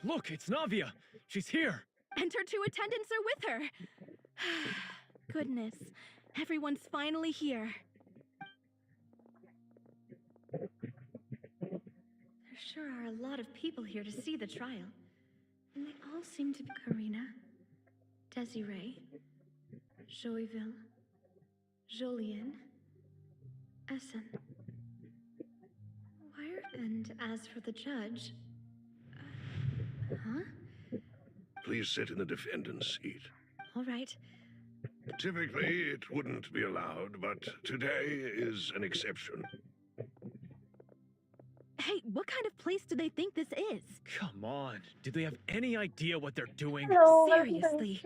Look, it's Navia. She's here. And her 2 attendants are with her. Goodness, everyone's finally here. There sure are a lot of people here to see the trial. And they all seem to be Karina, Desiree, Joyville, Jolien, Essen. And as for the judge... huh? Please sit in the defendant's seat. All right. Typically, it wouldn't be allowed, but today is an exception. Hey, what kind of place do they think this is? Come on. Do they have any idea what they're doing? No, Seriously.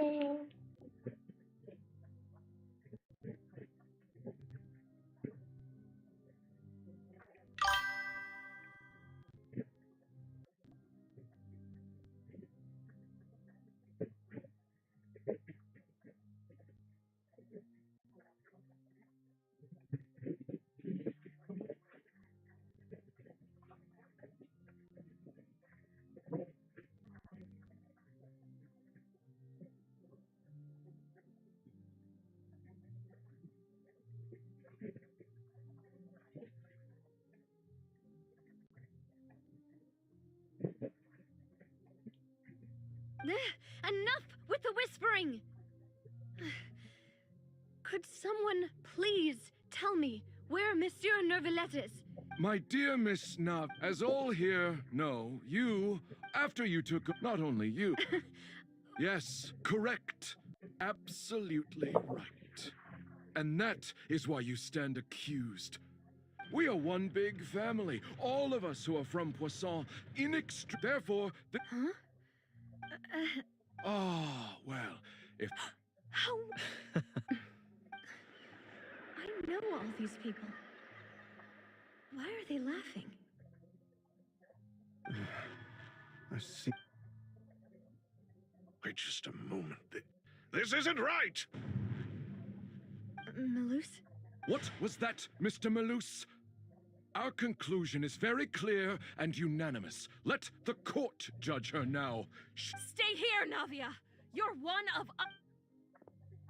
Enough with the whispering! Could someone please tell me where Monsieur Neuvillette is? My dear Miss Nav, as all here know, you, after you took... Not only you. Yes, correct. Absolutely right. And that is why you stand accused. We are one big family, all of us who are from Poisson, Therefore, Huh? Ah, well, if... How... I know all these people. Why are they laughing? I see. Wait just a moment. This isn't right! Malus? What was that, Mr. Malus? Our conclusion is very clear and unanimous. Let the court judge her now. Stay here, Navia! You're one of us!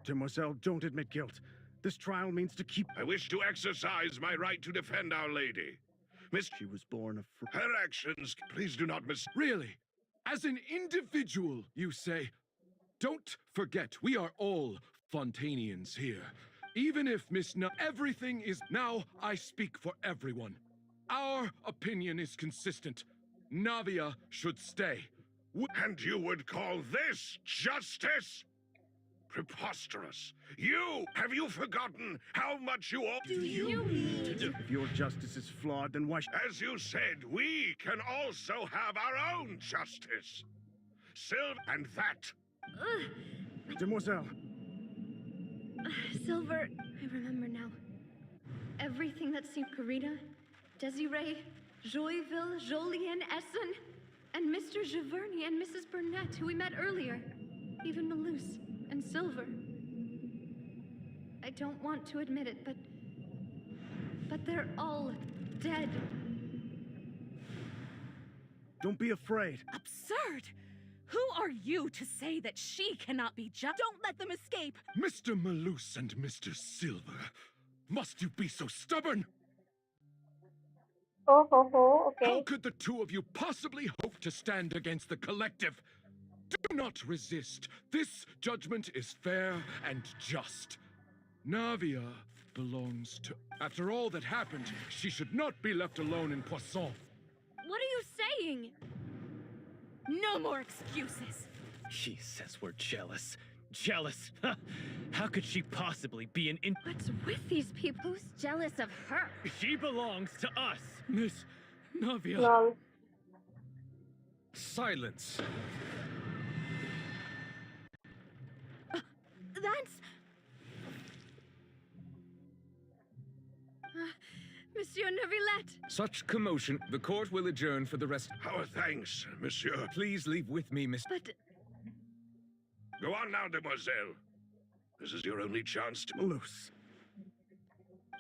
Demoiselle, don't admit guilt. This trial means to keep... I wish to exercise my right to defend Our Lady. Miss... She was born a... Her actions... Please do not Really? As an individual, you say? Don't forget, we are all Fontanians here. Even if everything is... Now, I speak for everyone. Our opinion is consistent. Navia should stay. And you would call this justice? Preposterous. Have you forgotten how much you owe? Do you mean... If your justice is flawed, then why... As you said, we can also have our own justice. And that... Demoiselle. Silver, I remember now. Everything that seemed Karina, Desiree, Joyville, Jolien, Essen, and Mr. Giverny and Mrs. Burnett, who we met earlier. Even Malus and Silver. I don't want to admit it, but they're all dead. Don't be afraid. Absurd! Who are you to say that she cannot be just? Don't let them escape! Mr. Malus and Mr. Silver, must you be so stubborn? Oh, okay. How could the two of you possibly hope to stand against the collective? Do not resist. This judgment is fair and just. Navia belongs to... After all that happened, she should not be left alone in Poisson. What are you saying? No more excuses! She says we're jealous. Jealous? How could she possibly be an What's with these people? Who's jealous of her? She belongs to us! Miss Navia. Lol. Silence. That's... Monsieur Neuvillette! Such commotion, the court will adjourn for the rest. Our thanks, monsieur. Please leave with me, Miss... But... Go on now, demoiselle. This is your only chance to... Malus.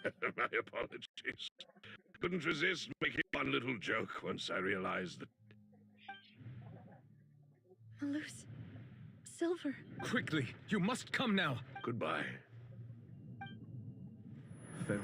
My apologies. Couldn't resist making one little joke once I realized that... Malus. Silver. Quickly, you must come now. Goodbye. Farewell.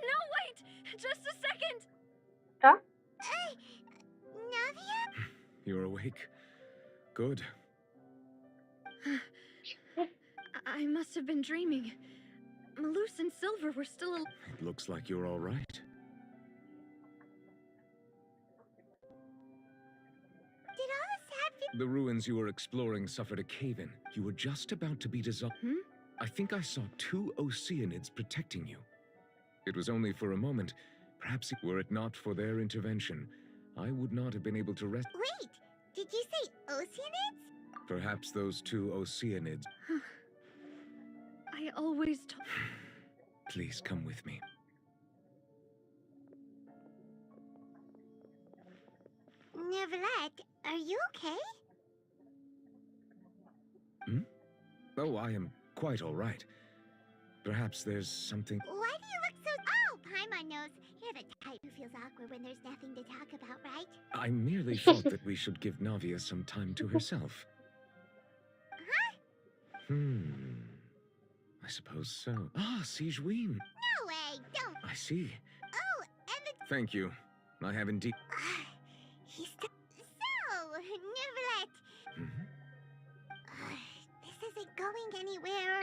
No, wait! Just a second! Huh? Navia? You're awake. Good. I must have been dreaming. Malus and Silver were still alive. It looks like you're all right. Did all this happen? The ruins you were exploring suffered a cave-in. You were just about to be dissolved. I think I saw 2 Oceanids protecting you. It was only for a moment. Perhaps were it not for their intervention, I would not have been able to rest. Wait! Did you say Oceanids? Perhaps those 2 Oceanids. I always told. Please come with me. Neverlet, are you okay? Oh, I am quite all right. Perhaps there's something... Why do you look so... Oh, Paimon knows. You're the type who feels awkward when there's nothing to talk about, right? I merely thought that we should give Navia some time to herself. Huh? I suppose so. Ah, Sigewin. No way, don't. I see. Oh, and the... Thank you. I have indeed... He's... So, Neverlet. Mhm. This isn't going anywhere.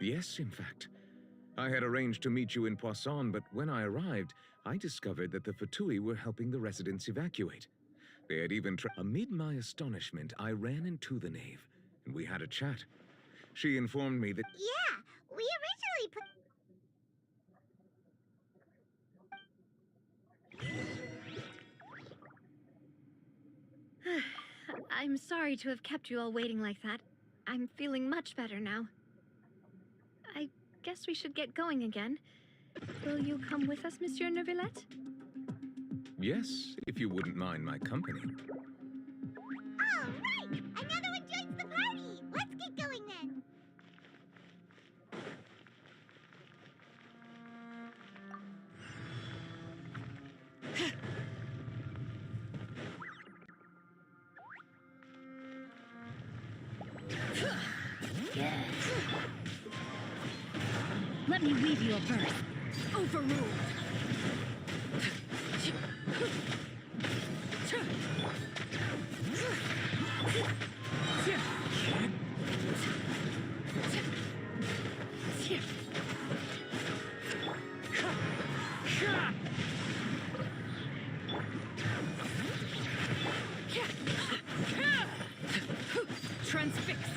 Yes, in fact. I had arranged to meet you in Poisson, but when I arrived, I discovered that the Fatui were helping the residents evacuate. They had even Amid my astonishment, I ran into the knave, and we had a chat. She informed me that... Yeah, we originally put... I'm sorry to have kept you all waiting like that. I'm feeling much better now. I guess we should get going again. Will you come with us, Monsieur Neuvillette? Yes, if you wouldn't mind my company. All right! Another one joins the party! Let's get going then! Let me weave you a verse. Overruled. Transfixed.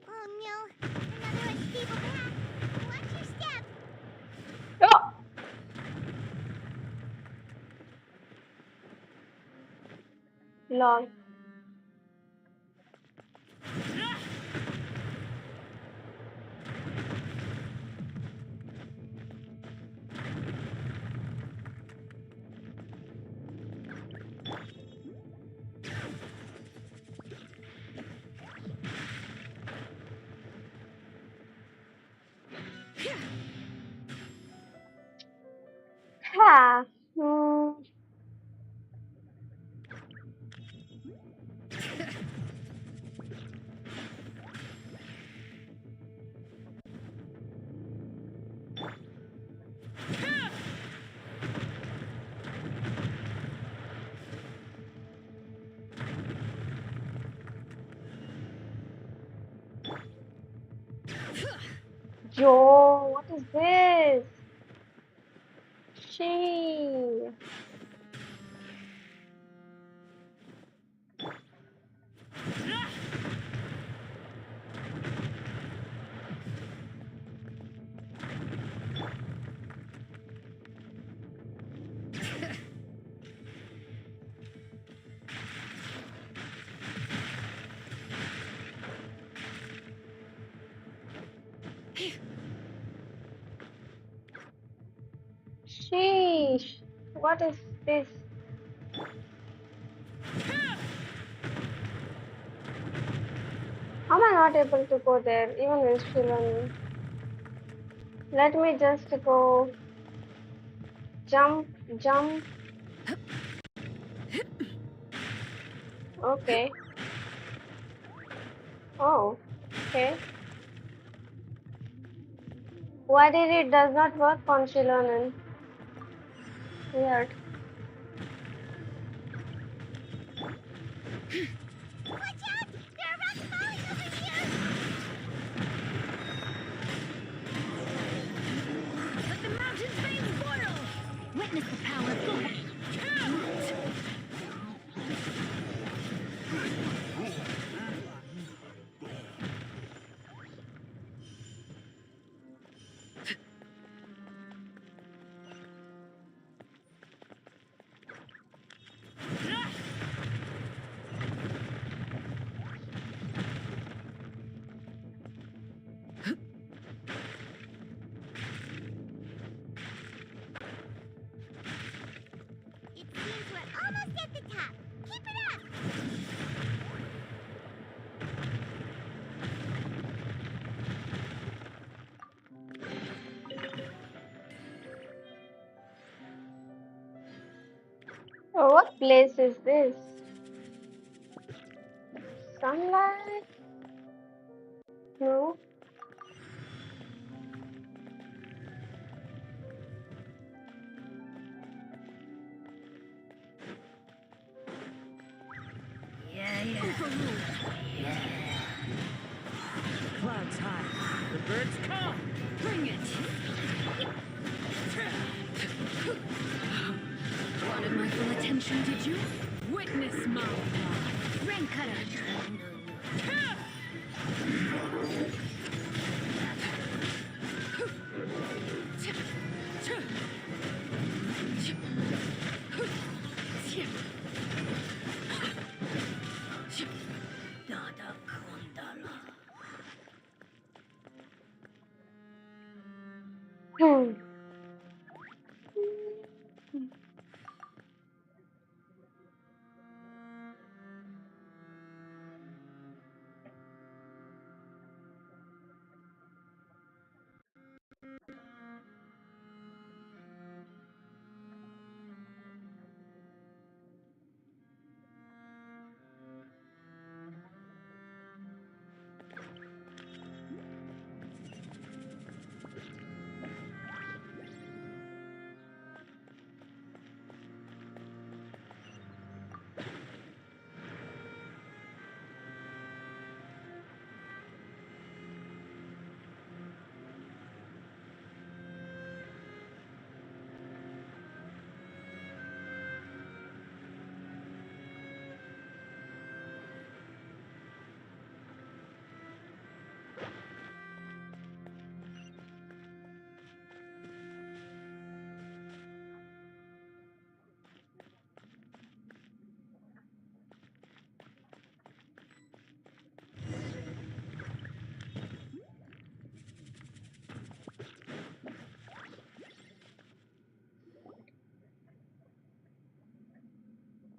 Oh no, another unstable path. Watch your step. Oh! Lol. Ha. Yo, what is this? She. Sheesh. What is this? How am I not able to go there even when still running? Let me just go jump, jump. Okay. Oh, okay. Why did it does not work on Shilonen? Weird. Watch out! There are rocks falling over here! Let the mountain's veins boil! Witness the power of God! It seems we're almost at the top. Keep it up! Oh, what place is this? Sunlight? No. Clouds high. The birds come. Bring it. Wanted my full attention, did you? Witness my power. Rain cutter! Hmm.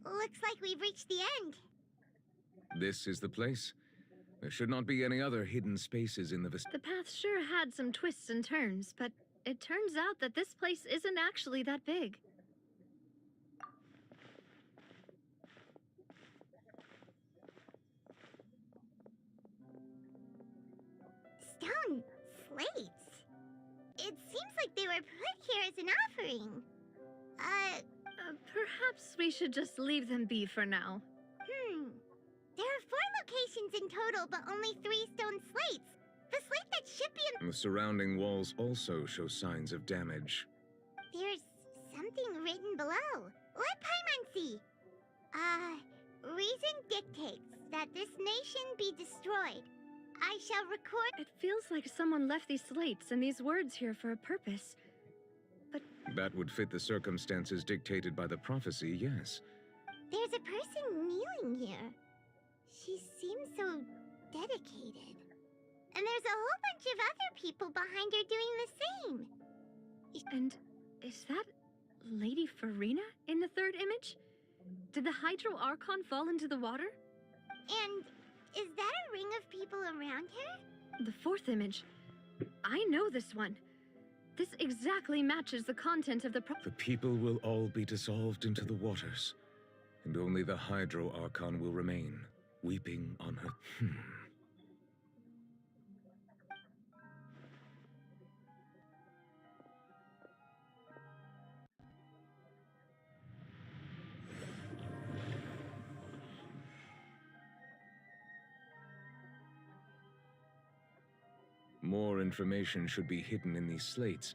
Looks like we've reached the end. This is the place. There should not be any other hidden spaces in the The path sure had some twists and turns, but it turns out that this place isn't actually that big. Stone slates? It seems like they were put here as an offering. Perhaps we should just leave them be for now. There are 4 locations in total, but only 3 stone slates. The slate that should be in... The surrounding walls also show signs of damage. There's something written below. Let Paimon see. Reason dictates that this nation be destroyed. I shall record. It feels like someone left these slates and these words here for a purpose. That would fit the circumstances dictated by the prophecy, yes. There's a person kneeling here. She seems so dedicated. And there's a whole bunch of other people behind her doing the same. And is that Lady Farina in the third image? Did the Hydro Archon fall into the water? And is that a ring of people around her? The fourth image. I know this one. This exactly matches the content of the The people will all be dissolved into the waters, and only the Hydro Archon will remain, weeping on her. More information should be hidden in these slates,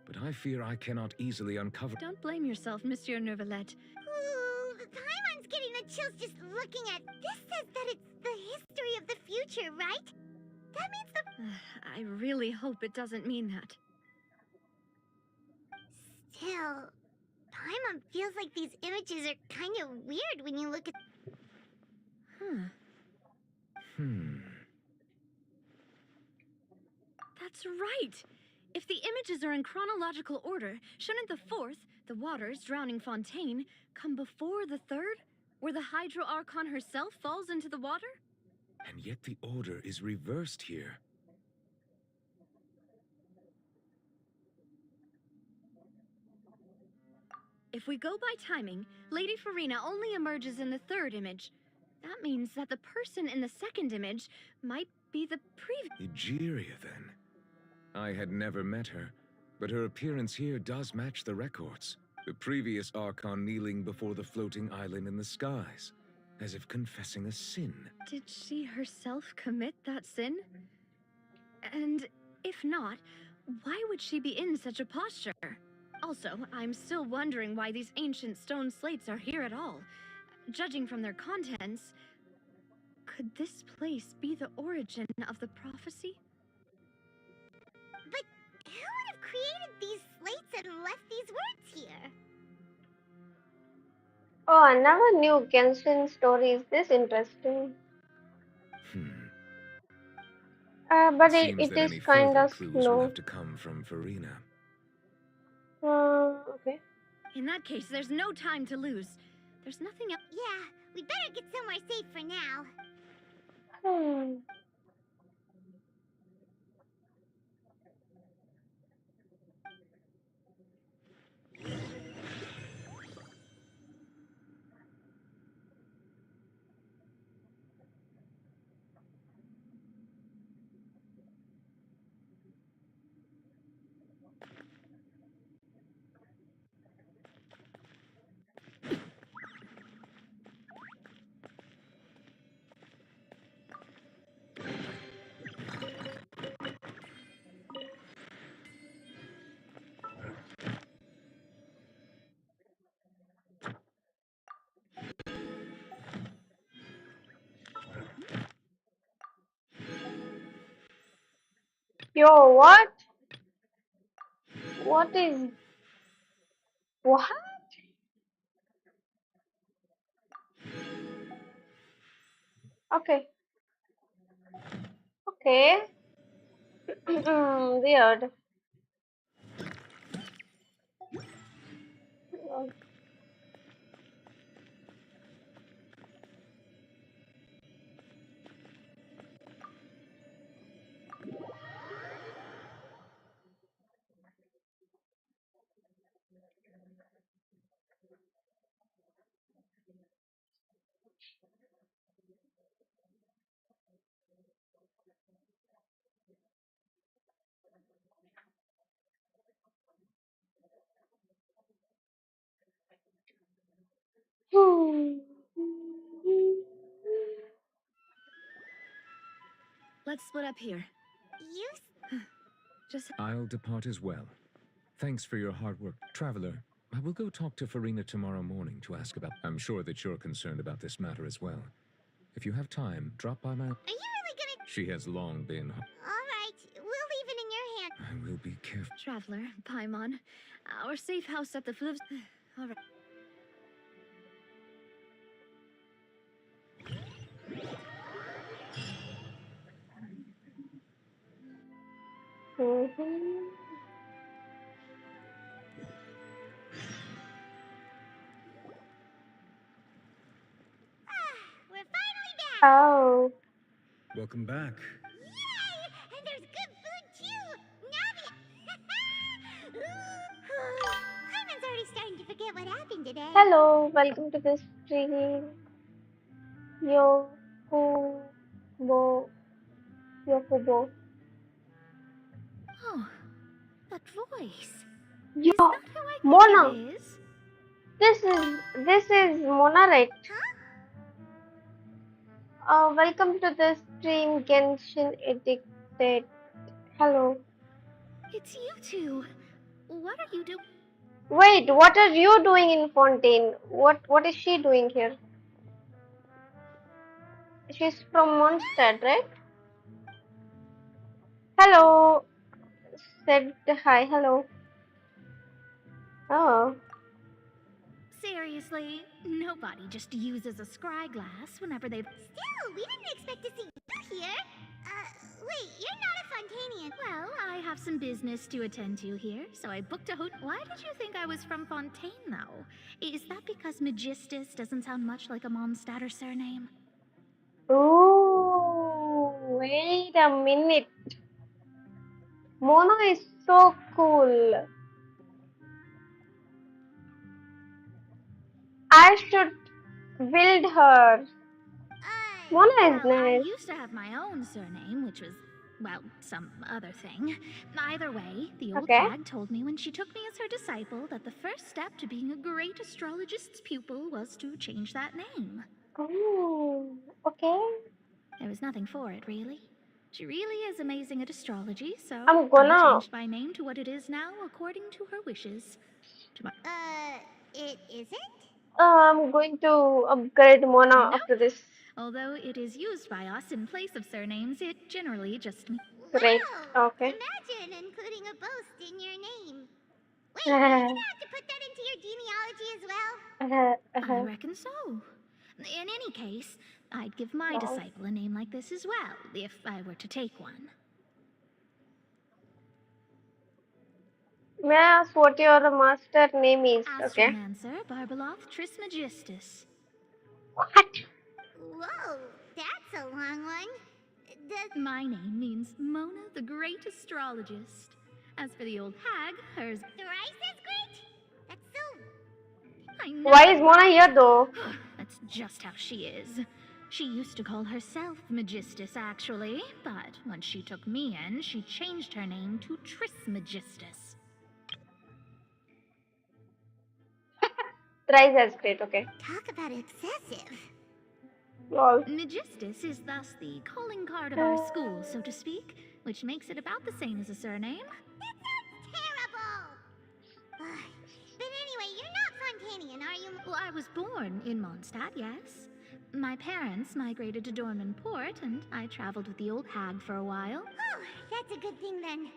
but I fear I cannot easily uncover. Don't blame yourself, Monsieur Neuvillette. Ooh, Paimon's getting the chills just looking at. This says that it's the history of the future, right? That means the. I really hope it doesn't mean that. Still, Paimon feels like these images are kind of weird when you look at. That's right! If the images are in chronological order, shouldn't the fourth, the waters drowning Fontaine, come before the third, where the Hydro Archon herself falls into the water? And yet the order is reversed here. If we go by timing, Lady Farina only emerges in the third image. That means that the person in the second image might be the previous. Egeria, then. I had never met her, but her appearance here does match the records. The previous Archon kneeling before the floating island in the skies, as if confessing a sin. Did she herself commit that sin? And if not, why would she be in such a posture? Also, I'm still wondering why these ancient stone slates are here at all. Judging from their contents, could this place be the origin of the prophecy? But who would have created these slates and left these words here? Oh, I never knew Genshin story is this interesting. But Seems it that is any kind further of clues will slow. have to come from Farina. Okay. In that case, there's no time to lose. There's nothing else. Yeah, we better get somewhere safe for now. Yo, what? What is... What? Okay. Okay. Weird. Let's split up here. You Just I'll depart as well. Thanks for your hard work, traveler. I will go talk to Farina tomorrow morning to ask about... I'm sure that you're concerned about this matter as well. If you have time, drop by my... Are you really gonna... She has long been... Alright, we'll leave it in your hands. I will be careful. Traveler, Paimon. Our safe house at the Flips. Alright. We're finally back! Oh, Welcome back. Yay! And there's good food too! Navi! Hyman's already starting to forget what happened today. hello. Welcome to the stream. Yokubo. Yokubo. Oh, that voice. Yo, Is that who I think Mona. it is? This is Mona, right? Welcome to the stream, Genshin Addicted. Hello. It's you two. What are you doing? Wait, what are you doing in Fontaine? What is she doing here? She's from Mondstadt, right? Hello. Said hi. Hello. Oh. Seriously, nobody just uses a scry glass whenever they've... Still, we didn't expect to see you here. Wait, you're not a Fontanian. Well, I have some business to attend to here, so I booked a hotel. Why did you think I was from Fontaine, though? Is that because Magistus doesn't sound much like a Mondstadter surname? Ooh, wait a minute. Mona is so cool. I should build her. Mona is Well, I nice. used to have my own surname, which was, well, some other thing. Either way, the old Okay. hag told me when she took me as her disciple that the first step to being a great astrologist's pupil was to change that name. Oh, okay. There was nothing for it, really. She really is amazing at astrology, so I'm gonna- I changed my name to what it is now according to her wishes. To my... It isn't? I'm going to upgrade Mona Nope. after this. Although it is used by us in place of surnames, it generally just means... Great. Wow! Okay. Imagine including a boast in your name. Wait, are you gonna have to put that into your genealogy as well? I reckon so. In any case, I'd give my Wow. disciple a name like this as well, if I were to take one. May I ask what your master name is? Okay. Astromancer Barbeloth Trismegistus. What? Whoa, that's a long one. Does My name means Mona the Great Astrologist. As for the old hag, hers... thrice as great? That's so... I know. Why is Mona here though? That's just how she is. She used to call herself Magistus, actually, but once she took me in, she changed her name to Trismegistus. Thrice as great. Okay. Talk about excessive. Lol. Magistus is thus the calling card of our school, so to speak, which makes it about the same as a surname. That sounds terrible! But anyway, you're not Fontanian, are you? Well, I was born in Mondstadt, yes. My parents migrated to Dorman Port, and I traveled with the old hag for a while. Oh, that's a good thing then.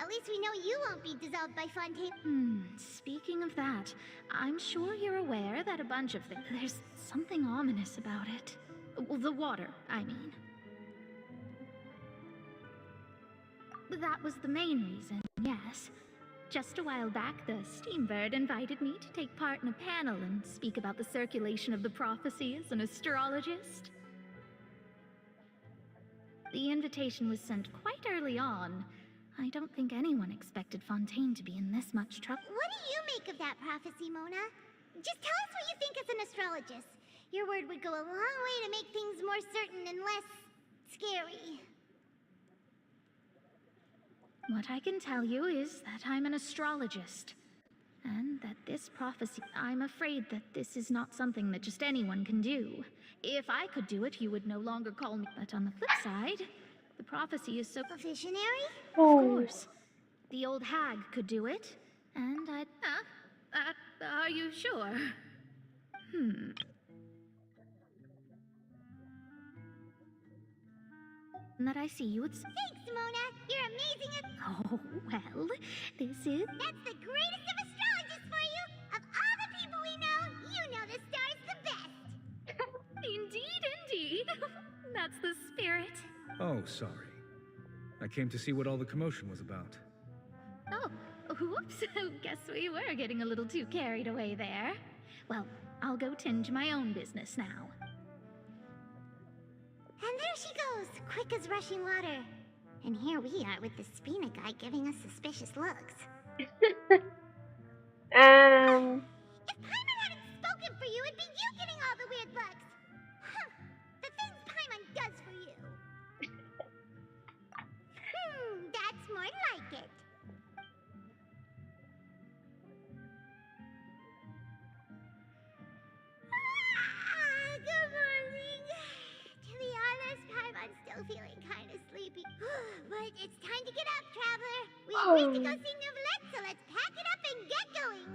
At least we know you won't be dissolved by Fontaine. Speaking of that, I'm sure you're aware that a bunch of things... There's something ominous about it. Well, the water, I mean. That was the main reason, yes. Just a while back, the Steambird invited me to take part in a panel and speak about the circulation of the prophecy as an astrologist. The invitation was sent quite early on. I don't think anyone expected Fontaine to be in this much trouble. What do you make of that prophecy, Mona? Just tell us what you think as an astrologist. Your word would go a long way to make things more certain and less scary. What I can tell you is that I'm an astrologist. And that this prophecy... I'm afraid that this is not something that just anyone can do. If I could do it, you would no longer call me... But on the flip side, the prophecy is so... A visionary? Of course. The old hag could do it, and I'd... Are you sure? That I see you, it's... Thanks, Mona. You're amazing at... Oh, well, this is... That's the greatest of astrologists for you! Of all the people we know, you know the star's the best! Indeed. That's the spirit. Oh, sorry. I came to see what all the commotion was about. Oh, whoops. Guess we were getting a little too carried away there. Well, I'll go tend to my own business now. And there she goes, quick as rushing water. And here we are with the Spina guy giving us suspicious looks. If Paimon hadn't spoken for you, it'd be you getting all the weird looks. Huh. The things Paimon does for you. That's more like it. Good morning. To be honest, Paimon's still feeling kind of sleepy. But it's time to get up, traveler. We agreed to go see Neuvillette, so let's pack it up and get going.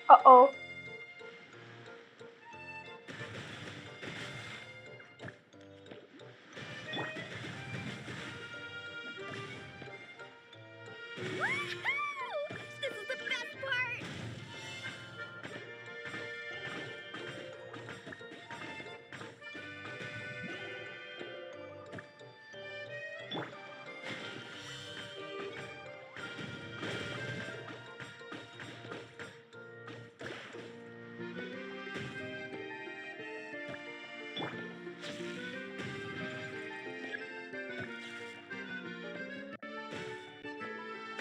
Uh-oh. Woohoo! This is the best part!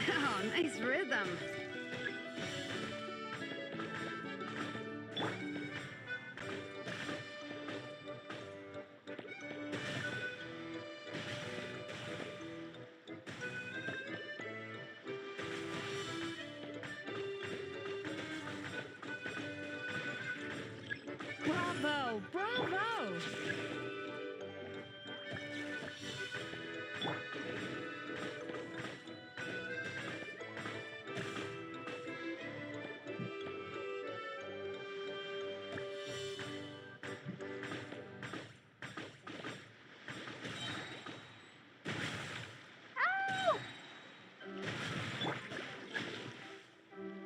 Oh, nice rhythm. Bravo! Bravo!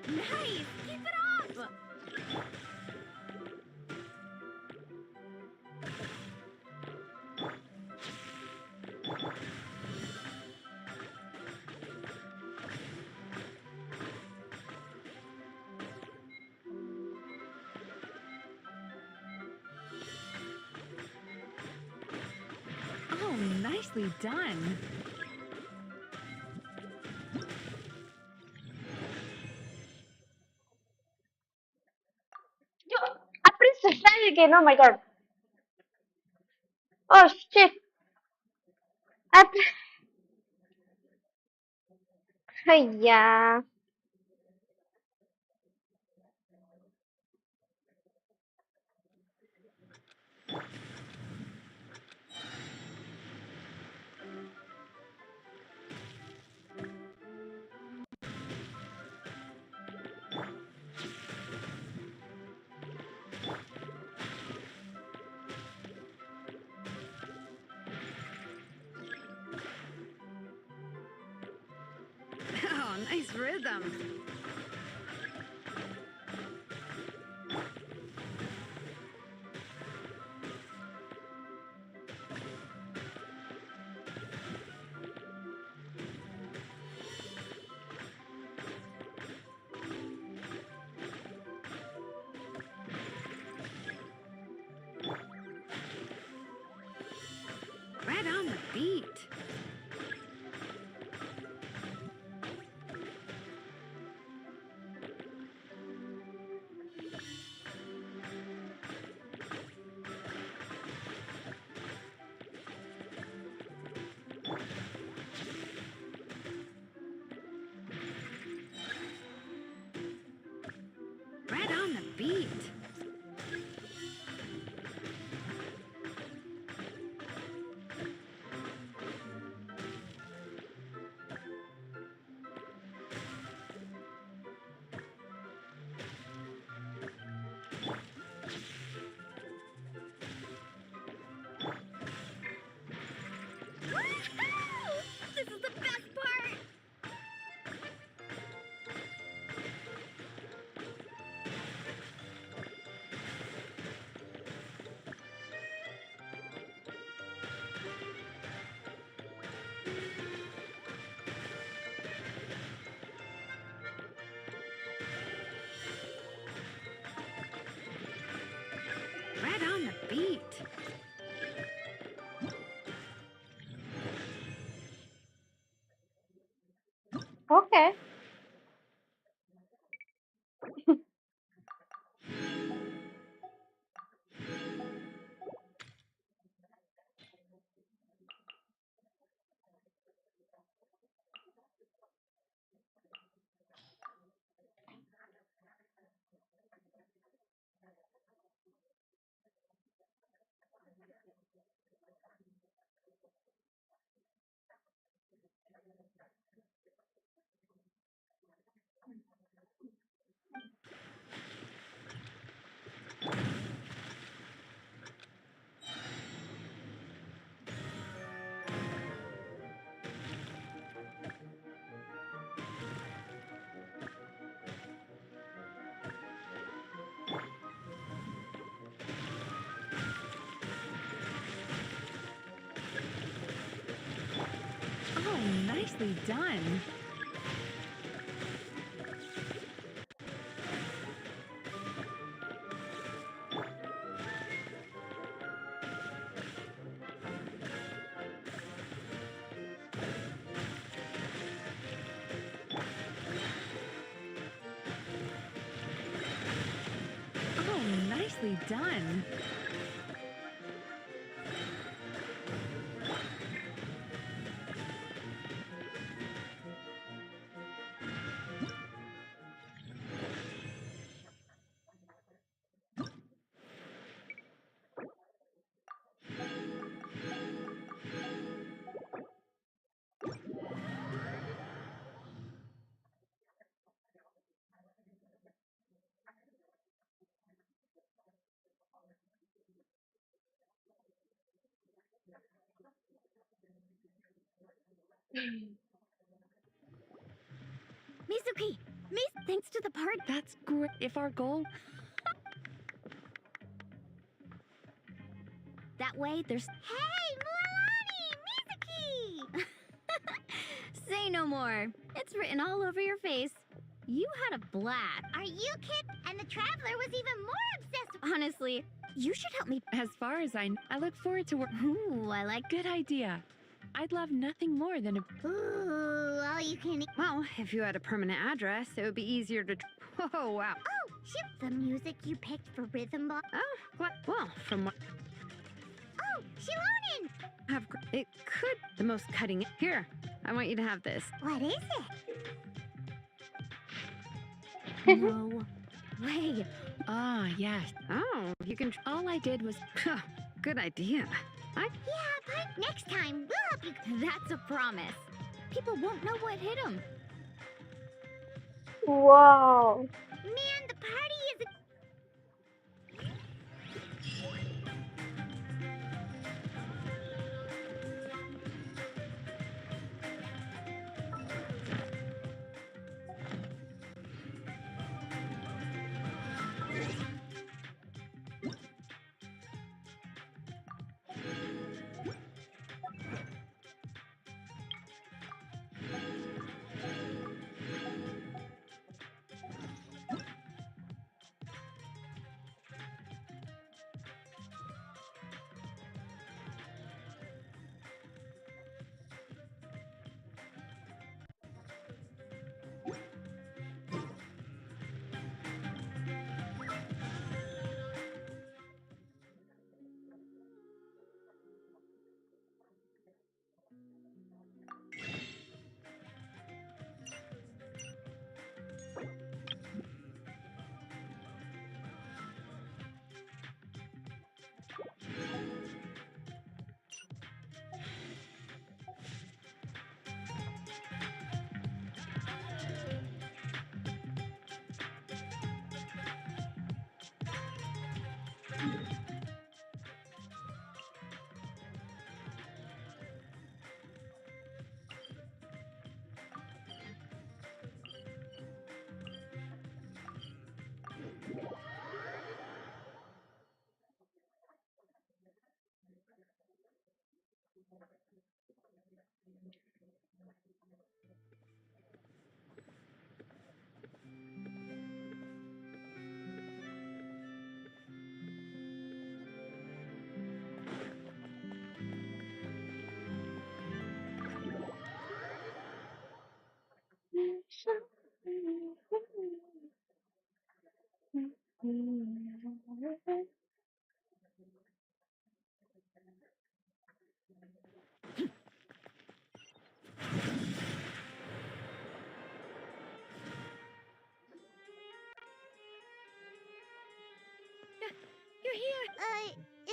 Nice! Keep it up! Oh, nicely done. a flag again. Oh my god. Oh shit. Up. Yeah. Oh, nice rhythm. Right on the beat. Right on the beat. This is the best part! Right on the beat. Okay. Oh, nicely done. Oh, nicely done. Mizuki! Thanks to the part. That's great. If our goal... That way, there's... Hey, Milani! Mizuki! Say no more. It's written all over your face. You had a blast. Are you kidding? And the Traveler was even more obsessed. Honestly, you should help me. As far as I look forward to work. Ooh, I like... Good idea. I'd love nothing more than a... Ooh, all you can eat. Well, if you had a permanent address, it would be easier to... Oh, wow. Oh, ship the music you picked for Rhythm Ball. Oh, well, from what... Oh, Shilonen! It could... The most cutting... Here, I want you to have this. What is it? No way. Ah, yes. Oh, you can... All I did was... Good idea. Yeah, but next time we'll help you. That's a promise. People won't know what hit them. Wow. Man, the party is You're here.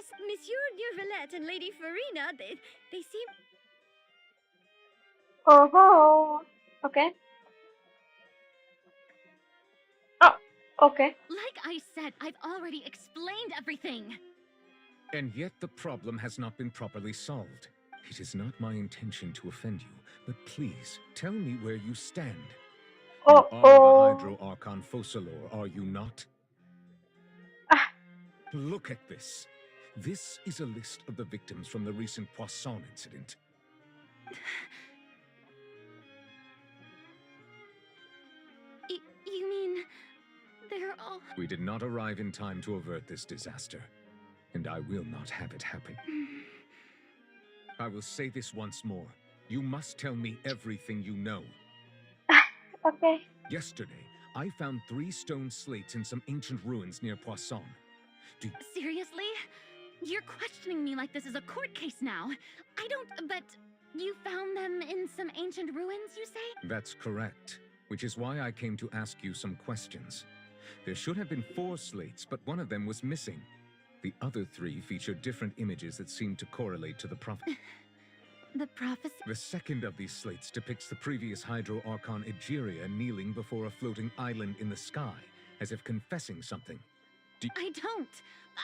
it's Monsieur Neuvillette and Lady Farina, they seem... Oh, okay. Oh, okay. Like I said, I've already explained everything. And yet the problem has not been properly solved. It is not my intention to offend you, but please tell me where you stand. You are the Hydro Archon Focalor, are you not? Look at this. This is a list of the victims from the recent Poisson incident. You mean... they're all... We did not arrive in time to avert this disaster, and I will not have it happen. I will say this once more. You must tell me everything you know. Okay. Yesterday, I found 3 stone slates in some ancient ruins near Poisson. Seriously? You're questioning me like this is a court case now. I don't... But you found them in some ancient ruins, you say? That's correct, which is why I came to ask you some questions. There should have been 4 slates, but one of them was missing. The other 3 feature different images that seem to correlate to the prophet. The prophecy? The second of these slates depicts the previous Hydro Archon Egeria kneeling before a floating island in the sky, as if confessing something. I don't.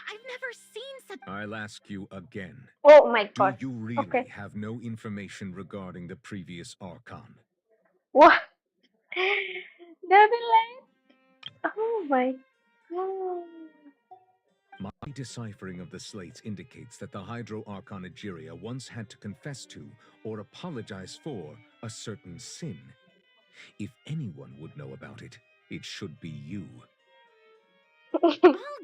I've never seen such... I'll ask you again. Oh my god. Do you really Okay. have no information regarding the previous Archon? What? Neverland? Oh my god. My deciphering of the slates indicates that the Hydro Archon Egeria once had to confess to, or apologize for, a certain sin. If anyone would know about it, it should be you. All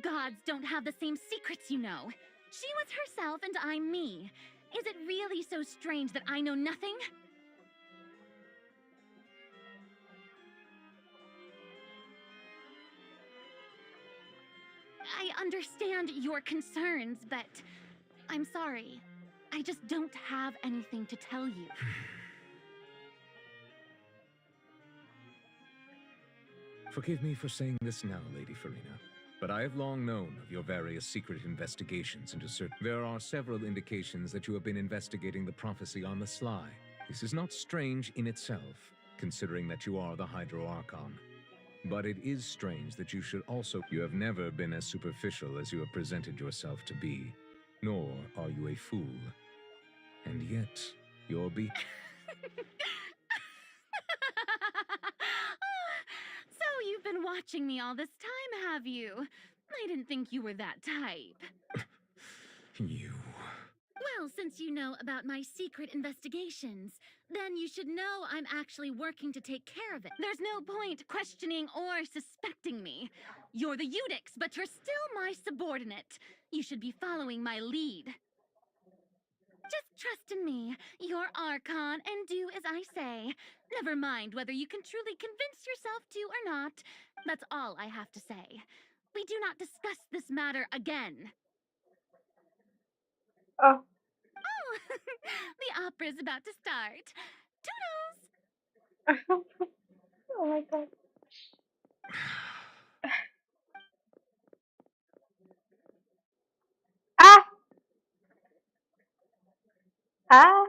gods don't have the same secrets, you know. She was herself and I'm me. Is it really so strange that I know nothing? I understand your concerns, but I'm sorry. I just don't have anything to tell you. Forgive me for saying this now, Lady Farina, but I have long known of your various secret investigations into certain... There are several indications that you have been investigating the prophecy on the sly. This is not strange in itself, considering that you are the Hydro Archon. But it is strange that you should also... You have never been as superficial as you have presented yourself to be, nor are you a fool. And yet, your So you've been watching me all this time, have you? I didn't think you were that type. You... Well, since you know about my secret investigations, then you should know I'm actually working to take care of it. There's no point questioning or suspecting me. You're the Eunuchs, but you're still my subordinate. You should be following my lead. Just trust in me, your Archon, and do as I say. Never mind whether you can truly convince yourself to or not. That's all I have to say. We do not discuss this matter again. Oh. Oh, the opera's about to start. Oh my god. Ah! Ah!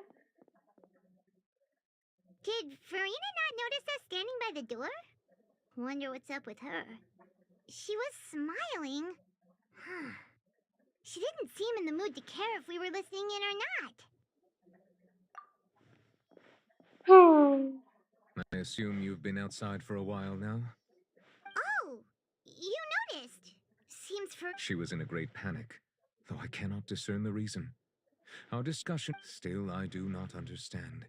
Did Farina not notice us standing by the door? Wonder what's up with her. She was smiling. She didn't seem in the mood to care if we were listening in or not. I assume you've been outside for a while now? Oh, you noticed. Seems She was in a great panic, though I cannot discern the reason. Our discussion... Still, I do not understand.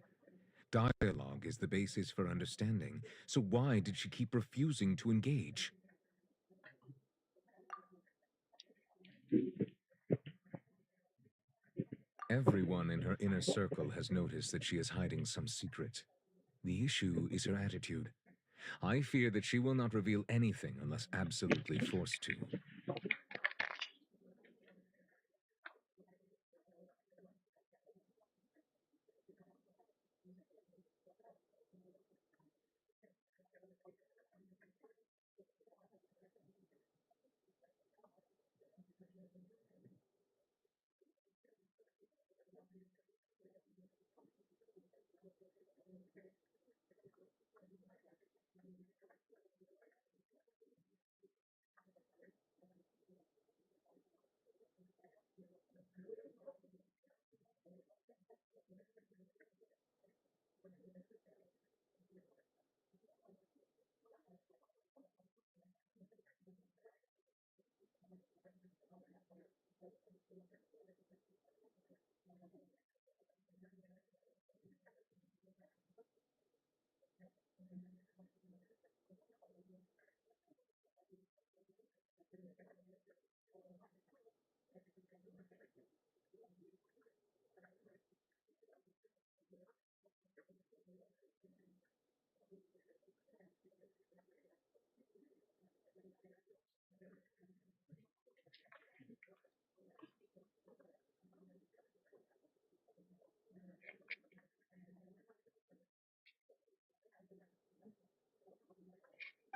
Dialogue is the basis for understanding, so why did she keep refusing to engage? Everyone in her inner circle has noticed that she is hiding some secret. The issue is her attitude. I fear that she will not reveal anything unless absolutely forced to.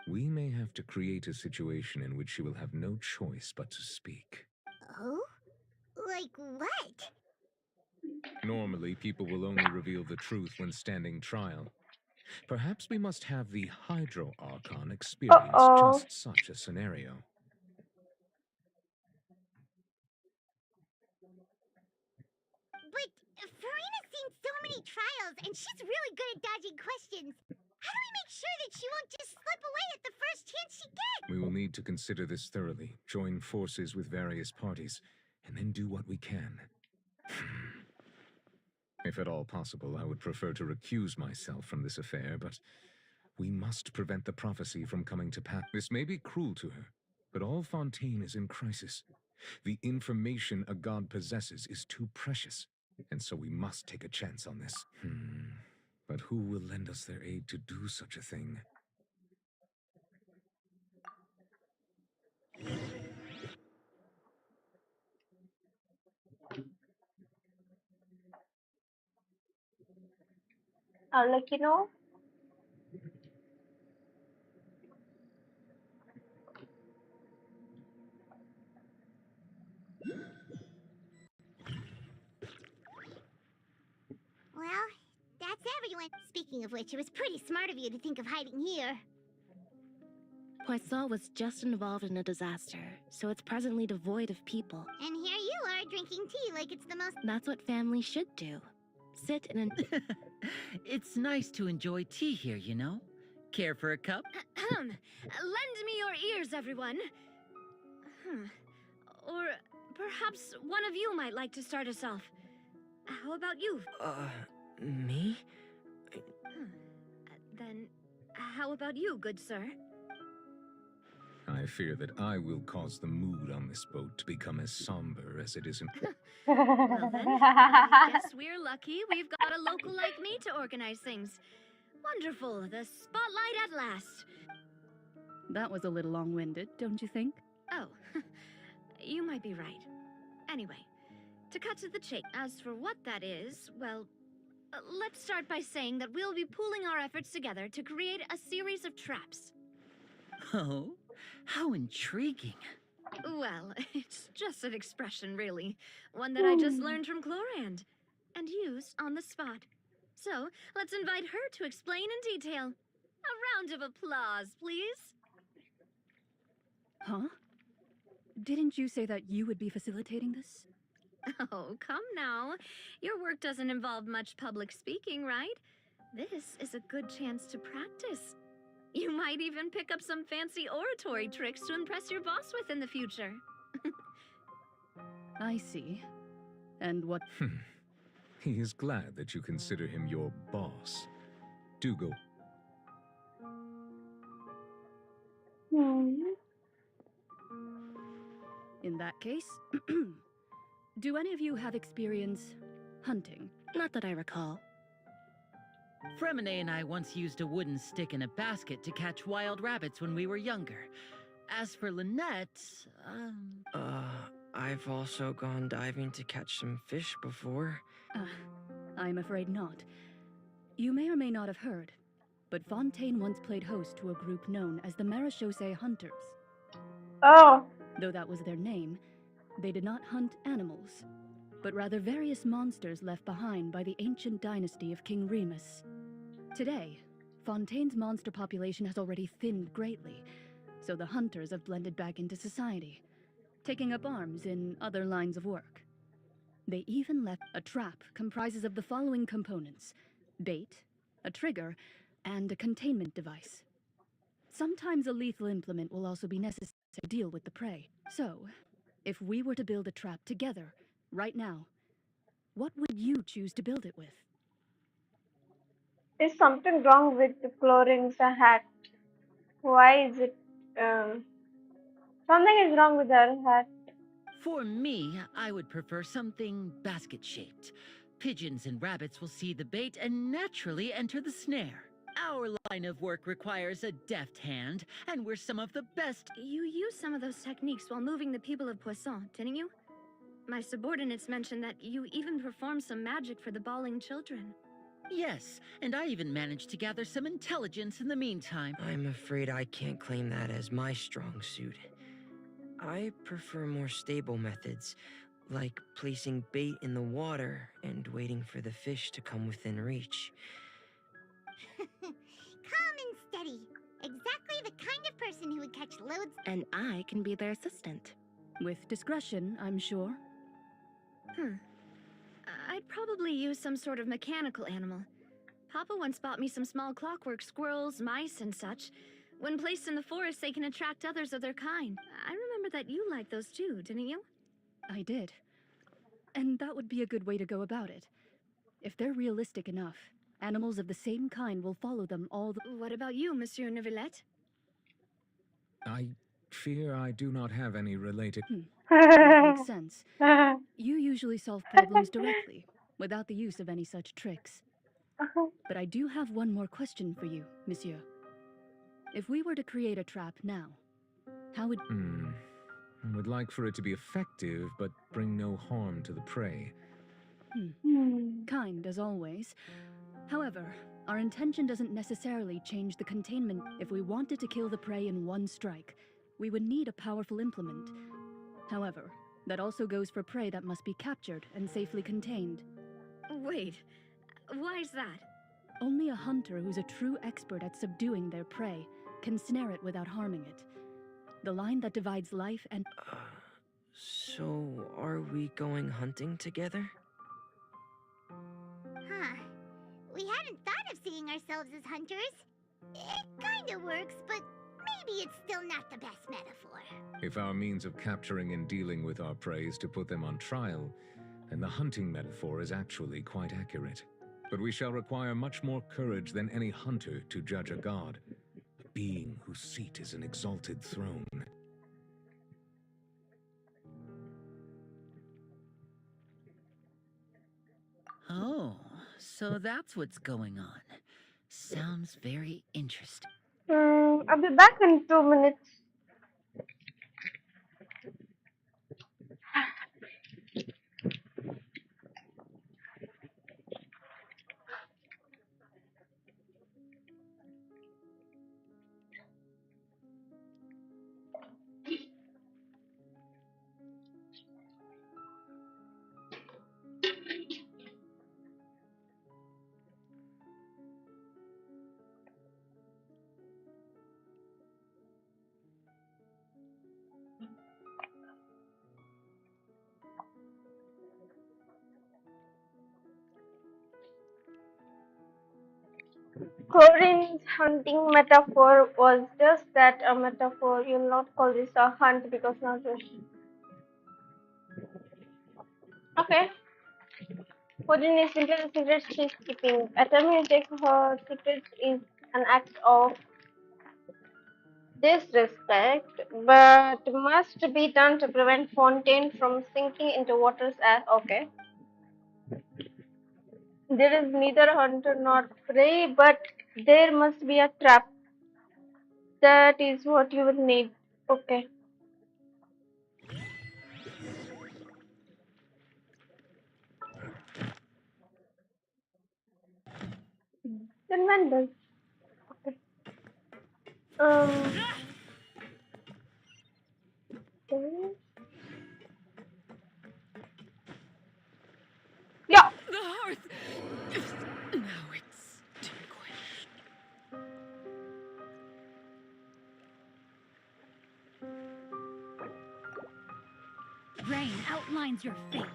We may have to create a situation in which she will have no choice but to speak. Oh? Like what? Normally, people will only reveal the truth when standing trial. Perhaps we must have the Hydro Archon experience Uh-oh. just such a scenario. But Farina's seen so many trials, and she's really good at dodging questions. How do we make sure that she won't just slip away at the first chance she gets? We will need to consider this thoroughly, join forces with various parties, and then do what we can. If at all possible, I would prefer to recuse myself from this affair, but we must prevent the prophecy from coming to pass. This may be cruel to her, but all Fontaine is in crisis. The information a god possesses is too precious. And so we must take a chance on this. But who will lend us their aid to do such a thing? I'll let you know. Well, that's everyone. Speaking of which, it was pretty smart of you to think of hiding here. Poisson was just involved in a disaster, so it's presently devoid of people. And here you are drinking tea like it's the most. That's what family should do. Sit in an. It's nice to enjoy tea here, you know? Care for a cup? Lend me your ears, everyone. Or perhaps one of you might like to start us off. How about you? Me? Then, how about you, good sir? I fear that I will cause the mood on this boat to become as somber as it is in. Well then, I guess we're lucky we've got a local like me to organize things. Wonderful, the spotlight at last. That was a little long-winded, don't you think? Oh, you might be right. Anyway, to cut to the chase, as for what that is, well, let's start by saying that we'll be pooling our efforts together to create a series of traps. Oh, how intriguing. Well, it's just an expression, really. One that I just learned from Chlorand and used on the spot. So, let's invite her to explain in detail. A round of applause, please. Huh? Didn't you say that you would be facilitating this? Oh, come now. Your work doesn't involve much public speaking, right? This is a good chance to practice. You might even pick up some fancy oratory tricks to impress your boss with in the future. I see. And what... He is glad that you consider him your boss. Do go. In that case, do any of you have experience hunting? Not that I recall. Fremine and I once used a wooden stick in a basket to catch wild rabbits when we were younger. As for Lynette, I've also gone diving to catch some fish before. I'm afraid not. You may or may not have heard, but Fontaine once played host to a group known as the Marechaussee Hunters. Oh. Though that was their name, they did not hunt animals, but rather various monsters left behind by the ancient dynasty of King Remus. Today, Fontaine's monster population has already thinned greatly, so the hunters have blended back into society, taking up arms in other lines of work. They even left a trap comprises of the following components: bait, a trigger, and a containment device. Sometimes a lethal implement will also be necessary to deal with the prey. So, if we were to build a trap together, right now, what would you choose to build it with? Is something wrong with the Chlorine's hat? Why is it, something is wrong with her hat. for me, I would prefer something basket-shaped. Pigeons and rabbits will see the bait and naturally enter the snare. Our line of work requires a deft hand, and we're some of the best. You used some of those techniques while moving the people of Poisson, didn't you? My subordinates mentioned that you even performed some magic for the bawling children. Yes, and I even managed to gather some intelligence in the meantime. I'm afraid I can't claim that as my strong suit. I prefer more stable methods, like placing bait in the water and waiting for the fish to come within reach. Calm and steady. Exactly the kind of person who would catch loads. And I can be their assistant. With discretion, I'm sure. I'd probably use some sort of mechanical animal. Papa once bought me some small clockwork squirrels, mice, and such. When placed in the forest, they can attract others of their kind. I remember that you liked those too, didn't you? I did. And that would be a good way to go about it. If they're realistic enough, animals of the same kind will follow them all the— What about you, Monsieur Neuvillette? I fear I do not have any related. That makes sense. You usually solve problems directly, without the use of any such tricks. Uh-huh. But I do have one more question for you, monsieur. If we were to create a trap now, how would... I would like for it to be effective, but bring no harm to the prey. Kind, as always. However, our intention doesn't necessarily change the containment. If we wanted to kill the prey in one strike, we would need a powerful implement. However, that also goes for prey that must be captured and safely contained. Wait, why is that? Only a hunter who's a true expert at subduing their prey can snare it without harming it. The line that divides life and... So, are we going hunting together? Huh. We hadn't thought of seeing ourselves as hunters. It kinda works, but maybe it's still not the best metaphor. If our means of capturing and dealing with our prey is to put them on trial, then the hunting metaphor is actually quite accurate. But we shall require much more courage than any hunter to judge a god, a being whose seat is an exalted throne. Oh, so that's what's going on. Sounds very interesting. I'll be back in 2 minutes. Corinne's hunting metaphor was just that, a metaphor. You'll not call this a hunt because not just... Okay. Corinne is simply the secrets she's keeping. Attempting to take her secrets is an act of disrespect, but must be done to prevent Fontaine from sinking into waters as... Okay. There is neither hunter nor prey, but there must be a trap. That is what you will need. Okay. Then when does... Okay. Okay. Yeah. The hearth! Now it's extinguished. Rain outlines your fate.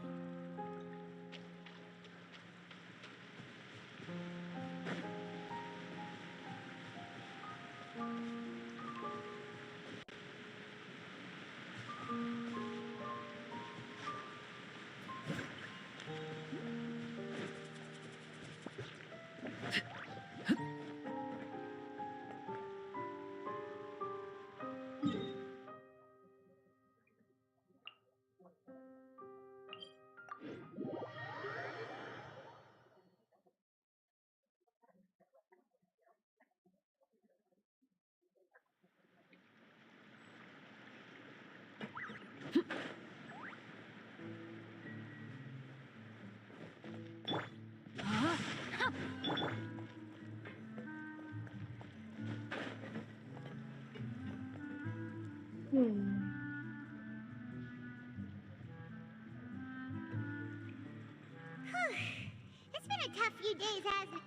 It's been a tough few days, hasn't it?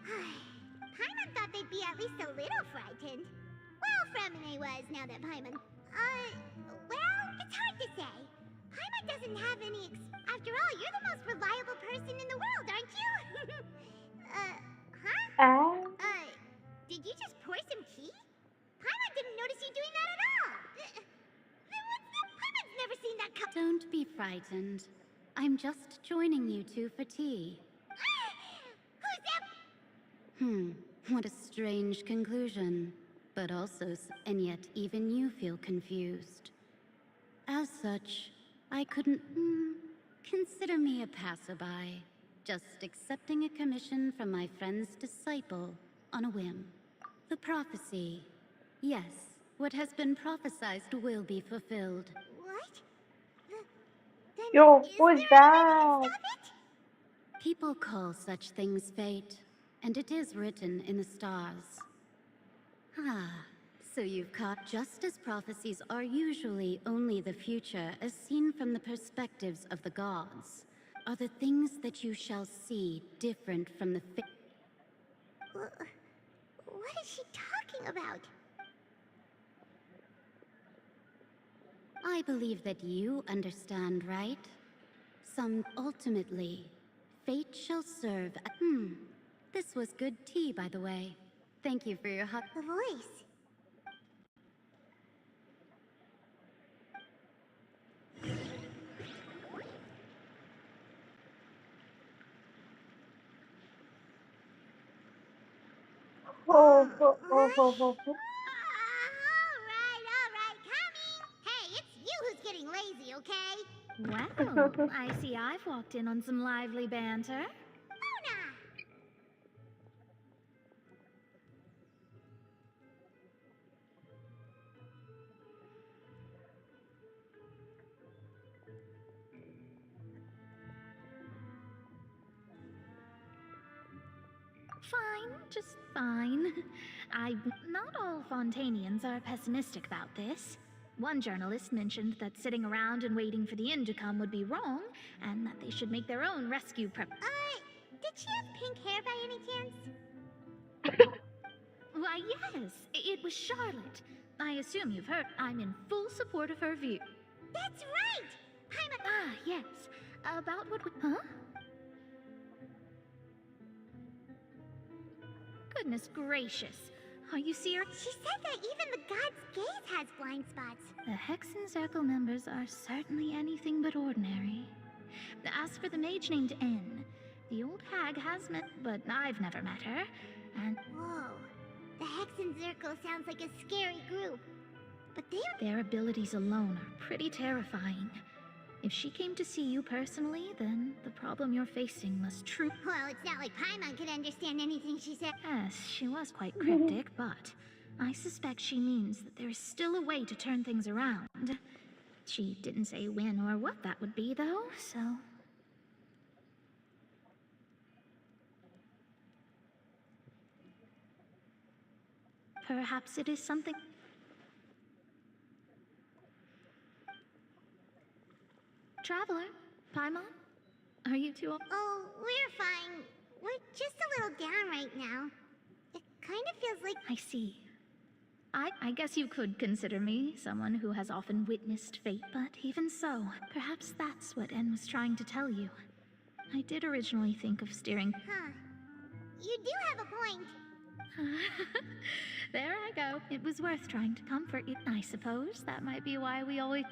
Paimon thought they'd be at least a little frightened. Well, Fremine was, now that Paimon... well, it's hard to say. Paimon doesn't have any After all, you're the most reliable person in the world, aren't you? Did you just pour some tea? Paimon didn't notice you doing that at all. Then what's that? Paimon's never seen that cup. Don't be frightened. I'm just joining you two for tea. Who's that? What a strange conclusion. But also, and yet even you feel confused. As such, I couldn't, consider me a passerby. just accepting a commission from my friend's disciple on a whim. The prophecy. Yes, what has been prophesied will be fulfilled. What? Yo, who's that? People call such things fate, and it is written in the stars. Ah, so you've caught. Just as prophecies are usually only the future as seen from the perspectives of the gods, are the things that you shall see different from the What is she talking about? I believe that you understand, right? Ultimately, fate shall serve. This was good tea, by the way. Thank you for your The voice. Oh, Alright, coming! Hey, it's you who's getting lazy, okay? Well, I see I've walked in on some lively banter. Fine, just fine. Not all Fontanians are pessimistic about this. One journalist mentioned that sitting around and waiting for the end to come would be wrong, and that they should make their own rescue prep. Did she have pink hair by any chance? Why, yes, it was Charlotte. I assume you've heard. I'm in full support of her view. That's right! Ah, yes. About what we... Huh? Goodness gracious. Are you serious? She said that even the god's gaze has blind spots. The Hexen Circle members are certainly anything but ordinary. As for the mage named N, the old hag has met, but I've never met her, and... Whoa. The Hexen Circle sounds like a scary group. But their abilities alone are pretty terrifying. If she came to see you personally, then the problem you're facing must true. Well, it's not like Paimon could understand anything she said. Yes, she was quite cryptic, but I suspect she means that there is still a way to turn things around. She didn't say when or what that would be, though, so... Perhaps it is something... Traveler, Paimon, are you two... Oh, we're fine. We're just a little down right now. It kind of feels like... I see. I guess you could consider me someone who has often witnessed fate, but even so, perhaps that's what N was trying to tell you. I did originally think of steering... Huh. You do have a point. There I go. It was worth trying to comfort you. I suppose that might be why we always...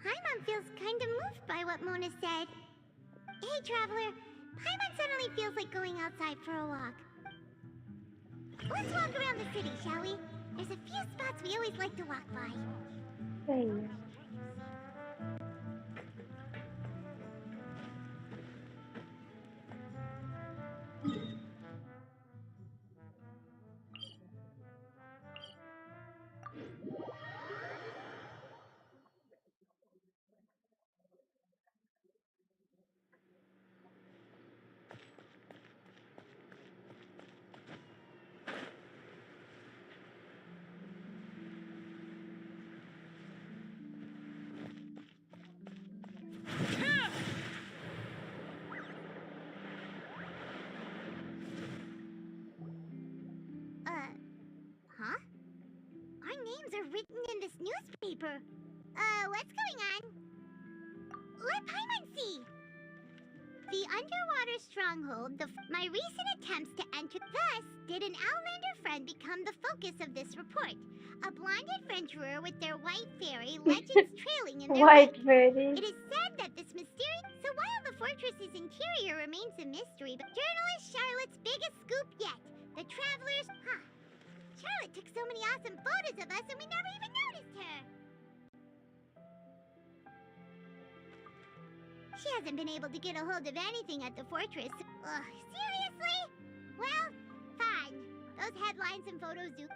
Paimon feels kind of moved by what Mona said. Hey, Traveler. Paimon suddenly feels like going outside for a walk. Let's walk around the city, shall we? There's a few spots we always like to walk by. Thanks. Huh? Our names are written in this newspaper. What's going on? Let Paimon see. The underwater stronghold, my recent attempts to enter. Thus, did an Outlander friend become the focus of this report? A blonde adventurer with their white fairy, legends trailing in their White wake. fairy. It is said that this mysterious... So while the fortress's interior remains a mystery, but journalist Charlotte's biggest scoop yet. The Travelers... Huh. Charlotte took so many awesome photos of us and we never even noticed her. She hasn't been able to get a hold of anything at the fortress. Ugh, seriously? Well, fine. Those headlines and photos do.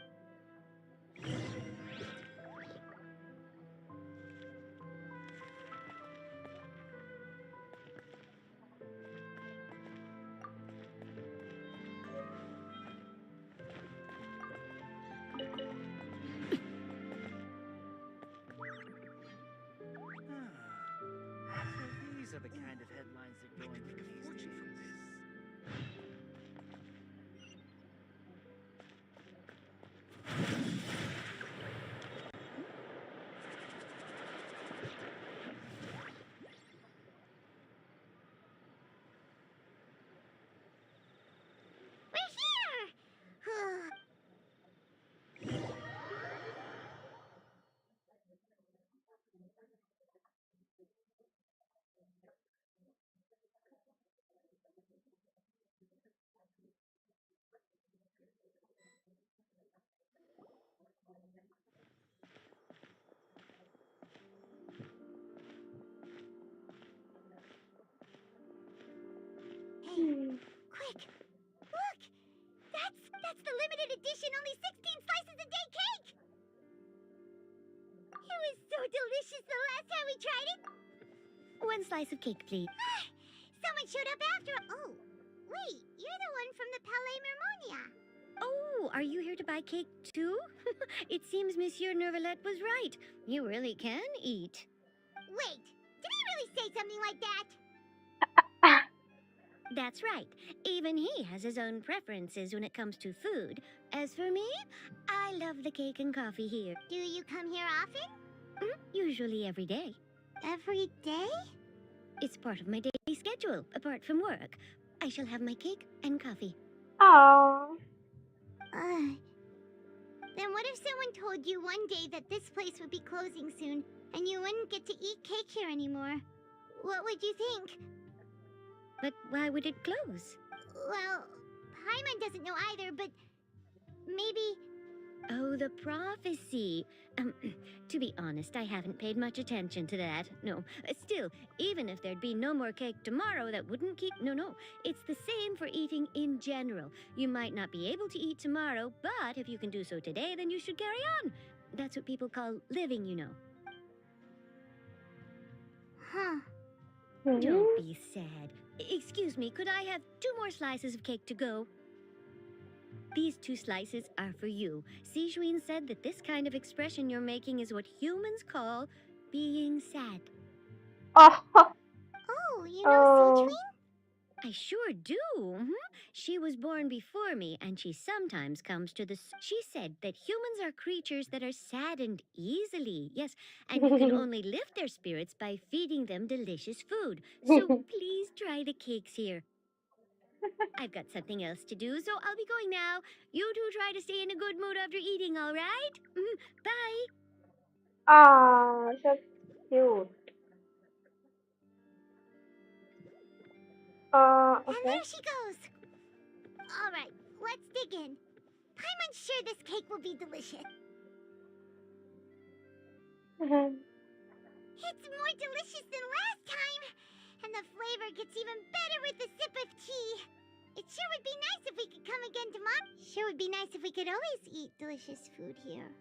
So these are the kind of headlines that go into these days. We're here! Hey, quick! Look! That's the limited edition only 16 slices a day cake! It was so delicious the last time we tried it! One slice of cake, please. Someone showed up after. Oh, wait, you're the one from the Palais Mermonia. Oh, are you here to buy cake too? It seems Monsieur Nervalette was right. You really can eat. Wait, did he really say something like that? That's right. Even he has his own preferences when it comes to food. As for me, I love the cake and coffee here. Do you come here often? Usually every day. Every day? It's part of my daily schedule, apart from work. I shall have my cake and coffee. Oh. Then what if someone told you one day that this place would be closing soon, and you wouldn't get to eat cake here anymore? What would you think? But why would it close? Well, Paimon doesn't know either, but maybe... Oh, the prophecy. To be honest, I haven't paid much attention to that. No. Still, even if there'd be no more cake tomorrow, that wouldn't keep... No. It's the same for eating in general. You might not be able to eat tomorrow, but if you can do so today, then you should carry on. That's what people call living, you know. Huh. Don't be sad. Excuse me, could I have 2 more slices of cake to go? These 2 slices are for you. Sijuin said that this kind of expression you're making is what humans call being sad. Oh. Oh, you know Sijuin? I sure do. She was born before me, and she sometimes comes to the... She said that humans are creatures that are saddened easily. Yes, and you can only lift their spirits by feeding them delicious food. So please try the cakes here. I've got something else to do, so I'll be going now. You two try to stay in a good mood after eating, all right? Bye. Ah, so cute. And Okay. there she goes. All right, let's dig in. Paimon's sure this cake will be delicious. It's more delicious than last time, and the flavor gets even better with a sip of tea. It sure would be nice if we could come again tomorrow. Sure would be nice if we could always eat delicious food here.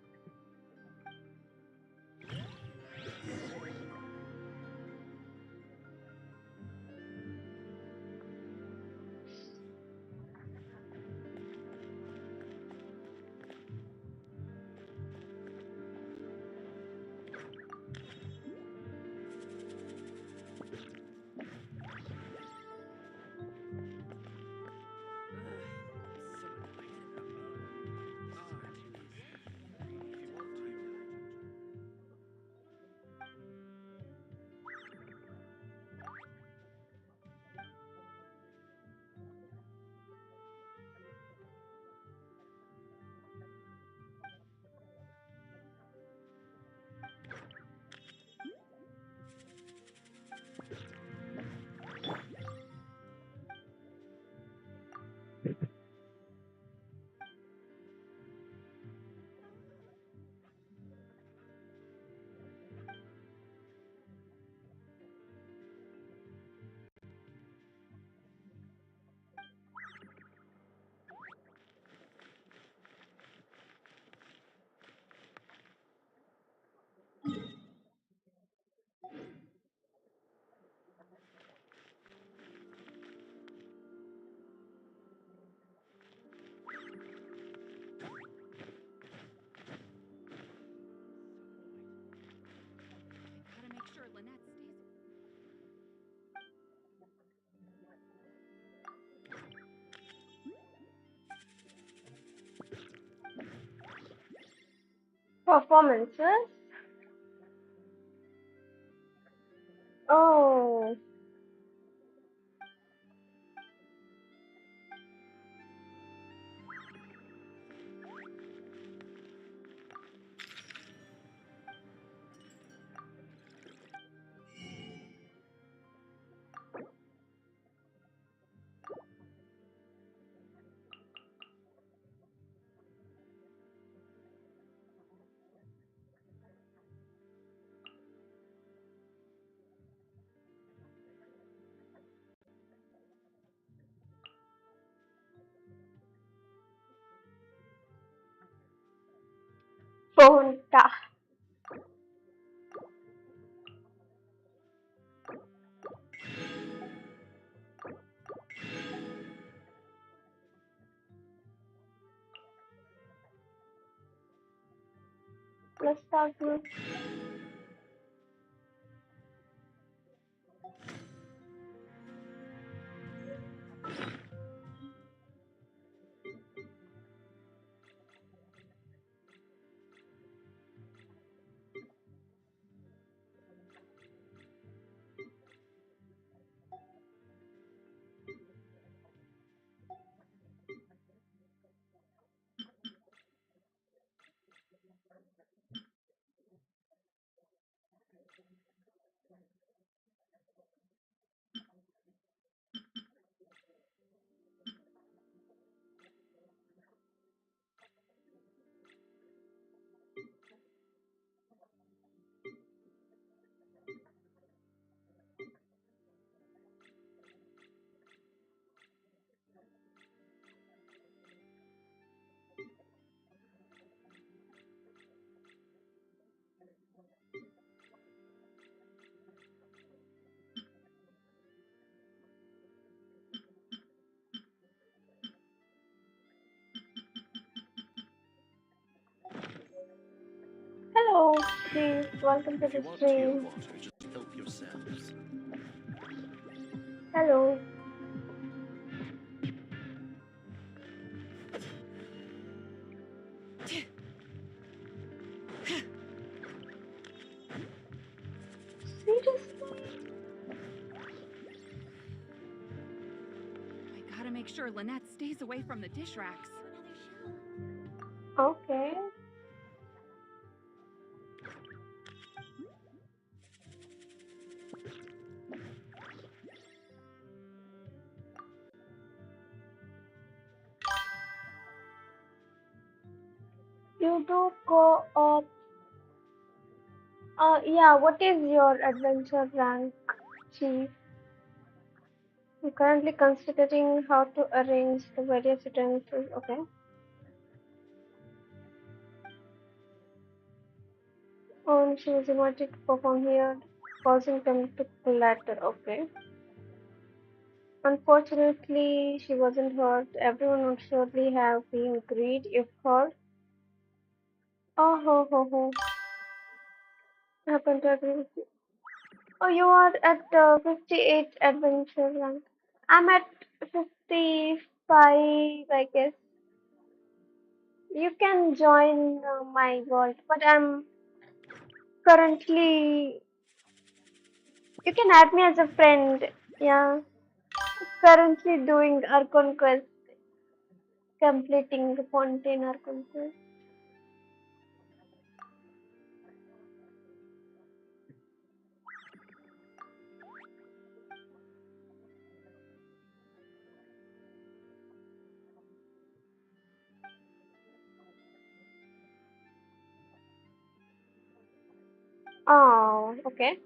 Lynette stays. Performances. Oh. Ponta. Let's start with hello, please welcome to If you the want pure stream. water, just help yourselves. Hello. Seriously? I gotta make sure Lynette stays away from the dish racks. Okay. You do go up. Yeah, what is your adventure rank, Chief? I'm currently considering how to arrange the various utensils. Okay. And she was invited to perform here, causing them to clatter. Okay. Unfortunately, she wasn't hurt. Everyone would surely have been agreed if her. Oh, ho, ho, ho. I happen to agree with you. Oh, you are at 58 adventure rank. I'm at 55, I guess. You can join my world, but I'm currently. You can add me as a friend. Yeah. Currently doing Archon Quest, completing the Fontaine Archon Quest. Oh, okay.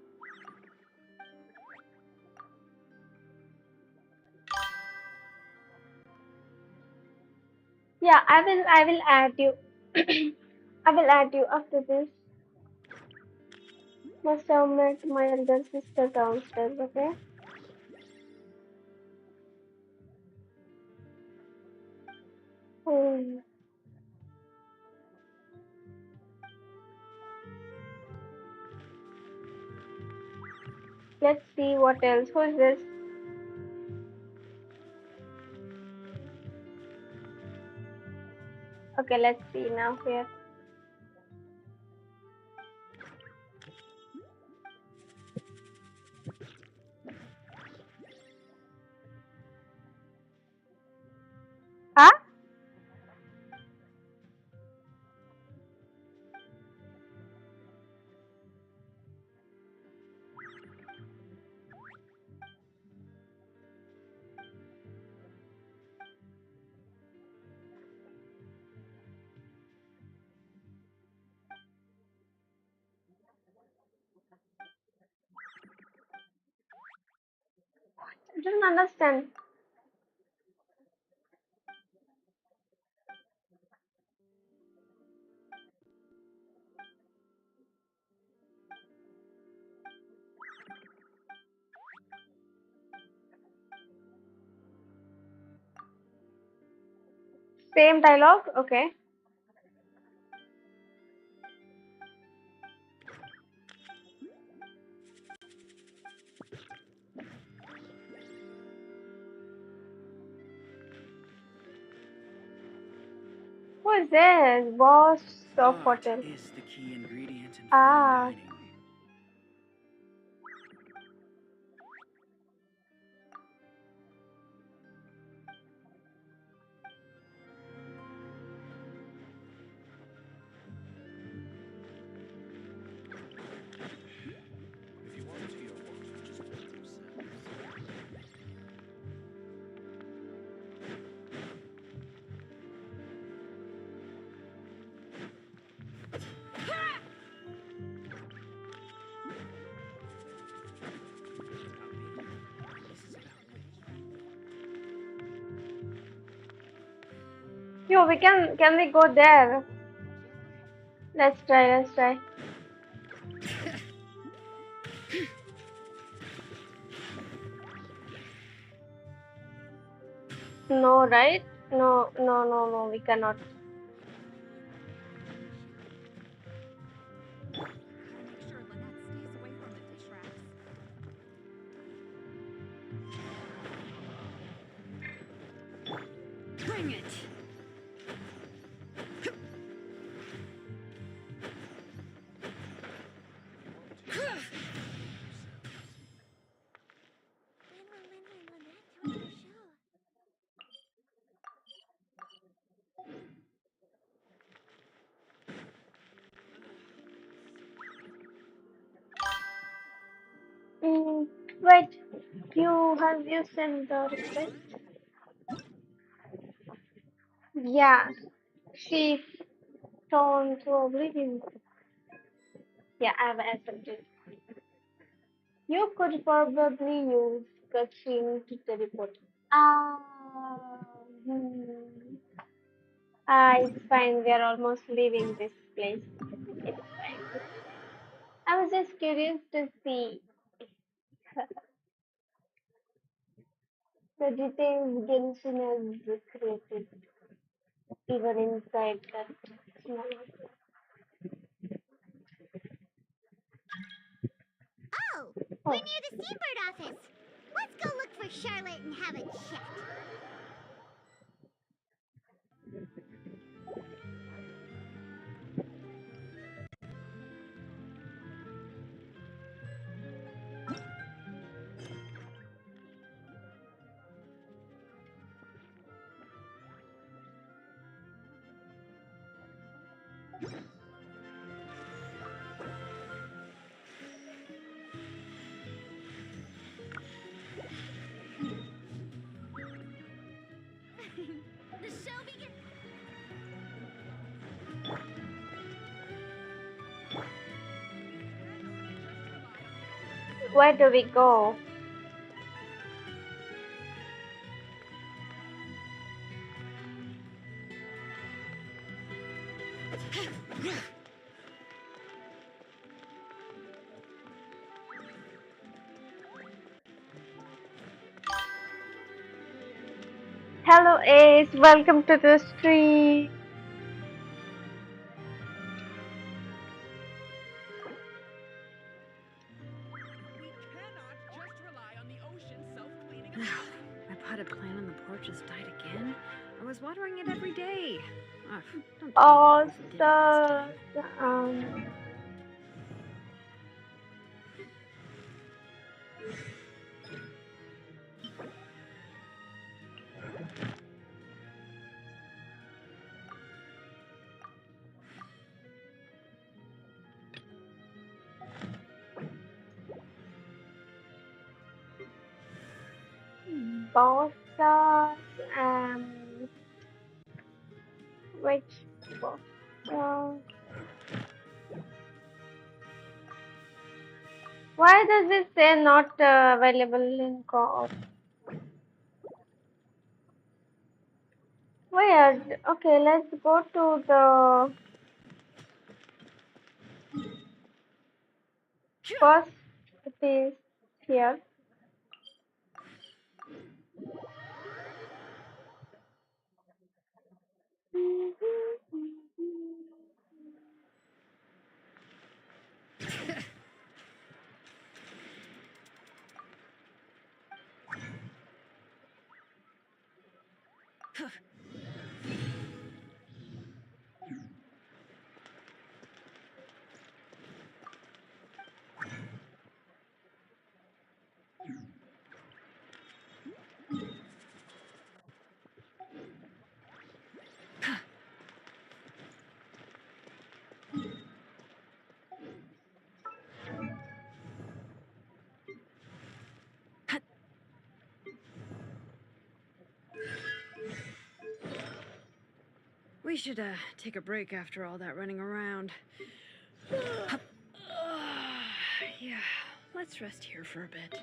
Yeah, I will add you. I will add you after this. Must have met my elder sister downstairs, okay? Hmm. Let's see what else. Who is this? Okay, let's see now here. Huh? I don't understand. Same dialogue? Okay. Who is this? Boss of Art hotel. is the key ingredient in fine Ah. dining. If you want to hear what, just help yourselves. Yo, can we go there? Let's try. No, right? No, we cannot. Bring it! Wait, you sent the request? Yeah, she turned to oblivion. Yeah, I've accepted. You could probably use Kachin to teleport. Ah, hmm. It's fine. We are almost leaving this place. It's fine. I was just curious to see the details Genshin has created, even inside that small. Oh, we're near the Seabird office. Let's go look for Charlotte and have a chat. The show begins. Where do we go? Hello Ace, welcome to the stream. We cannot My potted plant on the porch has died again. I was watering it every day. Ugh, don't tell me Oh, I overdid it this time. Bosta, which Bosta? Why does it say not available in co-op? Weird. Okay, let's go to the first piece here. We should take a break after all that running around. Yeah, let's rest here for a bit.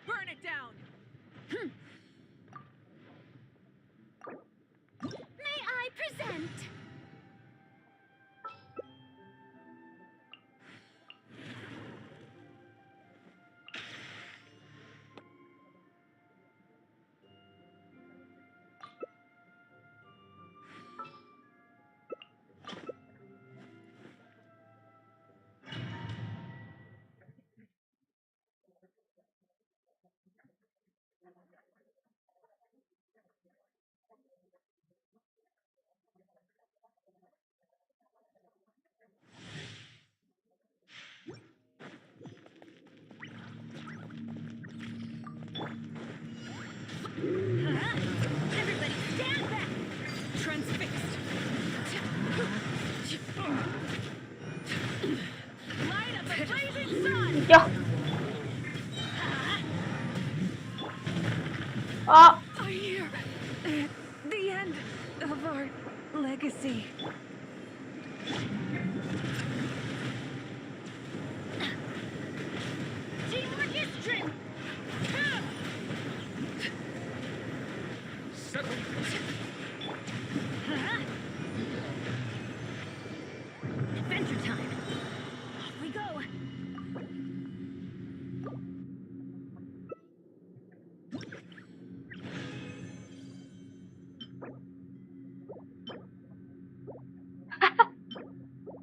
Burn it down! May I present? Everybody stand back! Transfixed! Light up the blazing sun! Yeah. Oh. I hear the end of our legacy. Teamwork is strength! Adventure time! Off we go!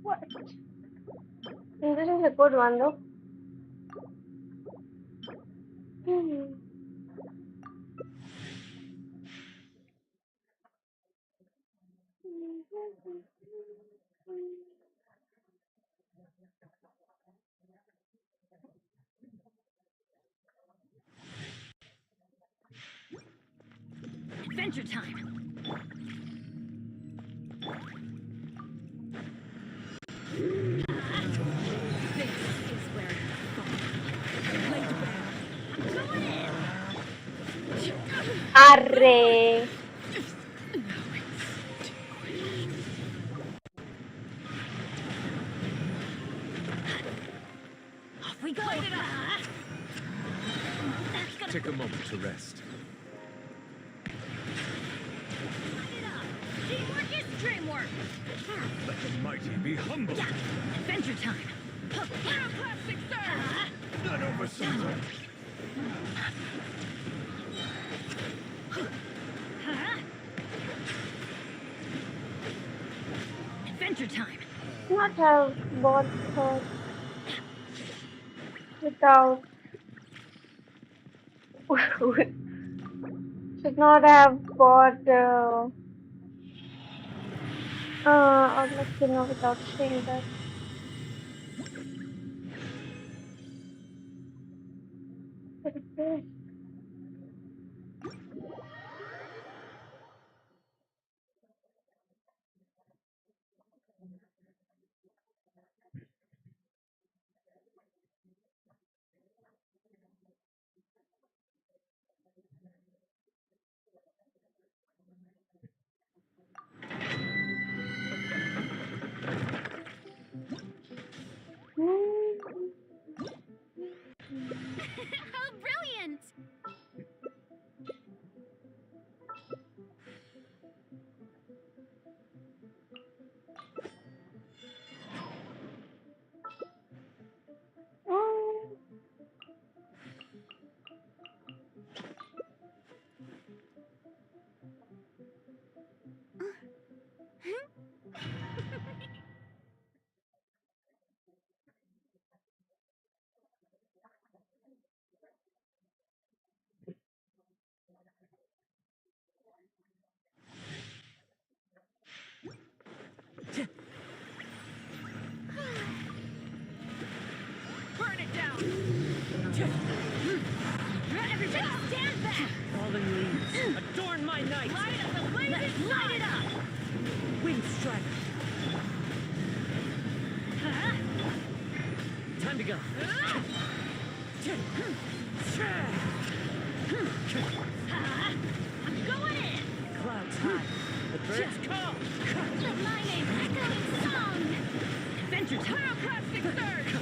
What? This is a good one though. Adventure time! This is where it's laid bare. I'm going in! Arre. more! Let the mighty be humble. Adventure time! Pyroclastic surge! Not over something. Adventure time! Not have bought her without. Should not have bought I'd like to know without saying that. What is this? How brilliant! Burn it down! Everybody stand back! Fallen leaves, adorn my night! Light up the blazing light it up! Wind strider! Time to go! I'm going in! Clouds high, the birds call! Let my name echoing song! Adventure pyroclastic surge!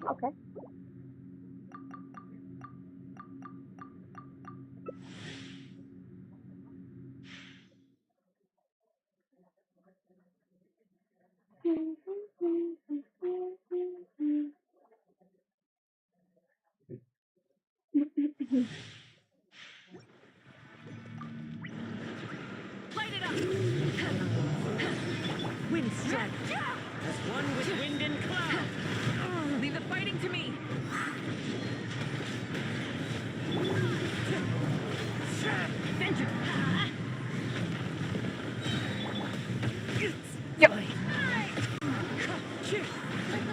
Okay. Light it up! Wind strider! As one with wind and cloud! Leave the fighting to me! Adventure! Yep.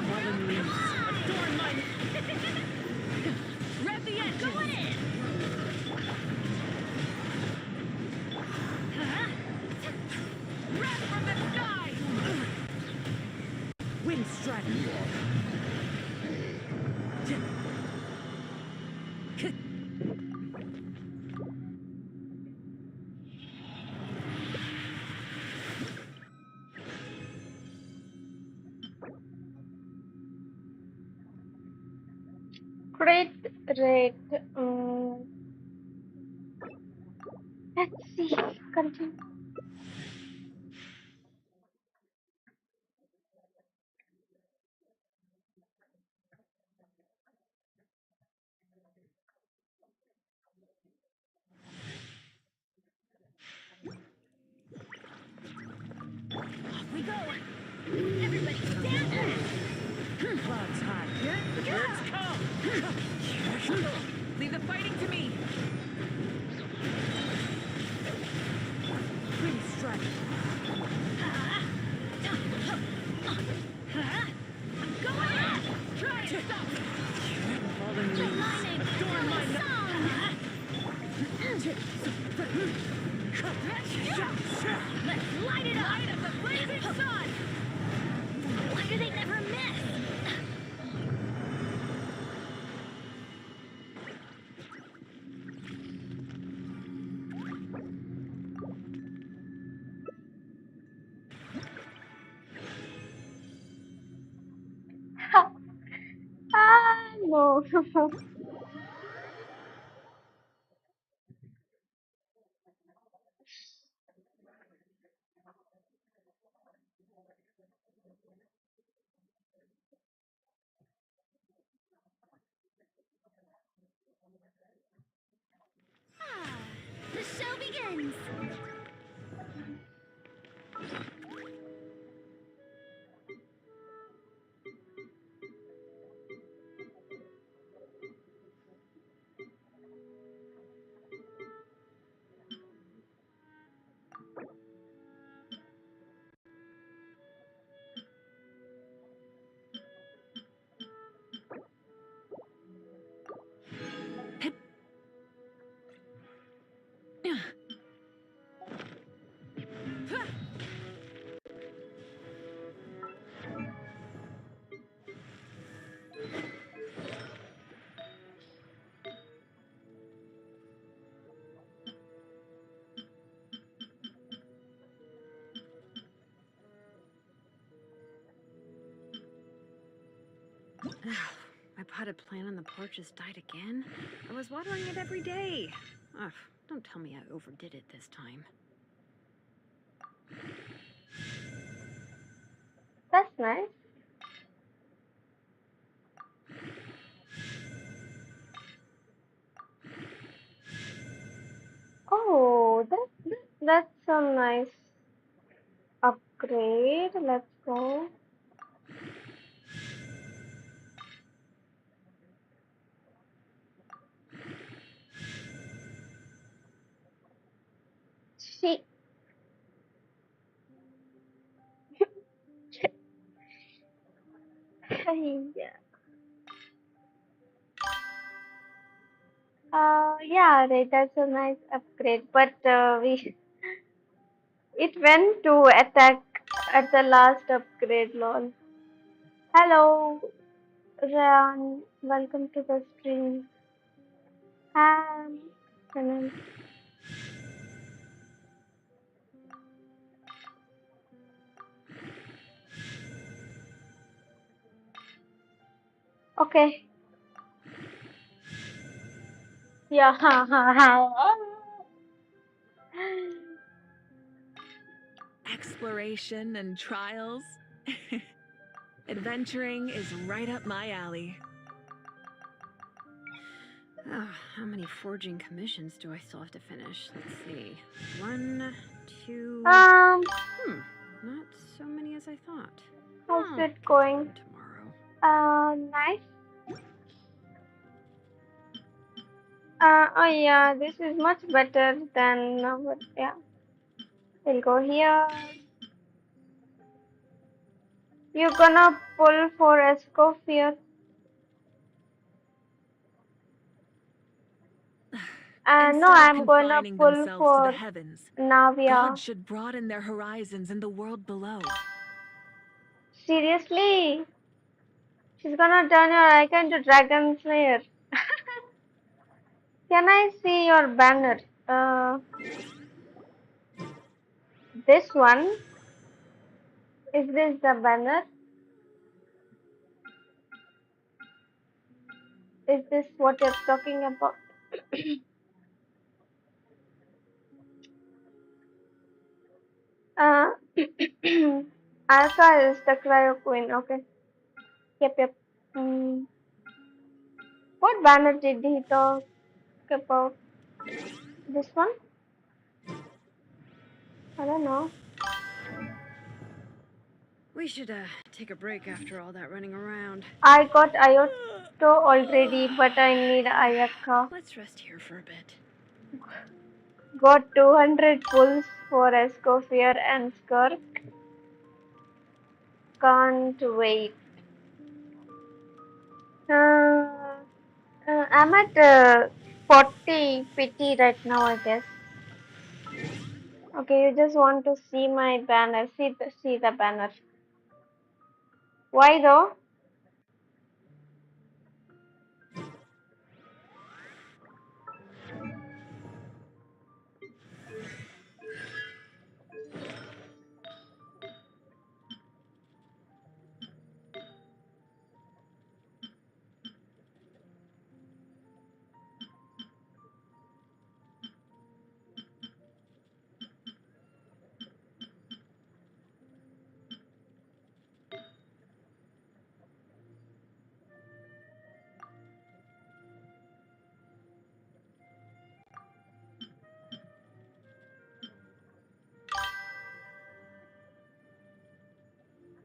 Fallen leaves, Adorn my... Rev the engine! Going in! Rev from the sky! wind strider! Great rate. Let's see. Continue. Off we go! Everybody stand back! Clouds high, the birds call! Leave the fighting to me! Wind strider! I'm going in! Try it! Stop! Fallen leaves, Adorn my song! Let's light it up! Light up the blazing sun! Why do they never miss? No. The show begins! My potted plant on the porch has died again. I was watering it every day. Ugh, don't tell me I overdid it this time. That's nice. Oh, that's a nice upgrade. Let's go. She. Yeah. Yeah, right, that's a nice upgrade. But it went to attack at the last upgrade, lol. Hello, Ryan. Welcome to the stream. Um, okay. Yeah. Exploration and trials. Adventuring is right up my alley. Oh, how many forging commissions do I still have to finish? Let's see. 1, 2... not so many as I thought. How's it going? Nice. Oh yeah, this is much better than what, yeah. We'll go here. You're gonna pull for Escoffier. No, Instead of I'm gonna confining pull themselves to the for heavens, Navia. gods should broaden their horizons in the world below. Seriously? She's gonna turn your icon to Dragon Slayer. Can I see your banner? This one? Is this the banner? Is this what you're talking about? uh, Alka is the Cryo Queen. Okay. Yep. What banner did he talk about? This one? I don't know. We should take a break after all that running around. I got Ayoto already, but I need Ayaka. Let's rest here for a bit. Got 200 pulls for Escoffier and Skirk. Can't wait. I'm at 40 PT right now, I guess. Okay, you just want to see my banner. See the banner. Why though?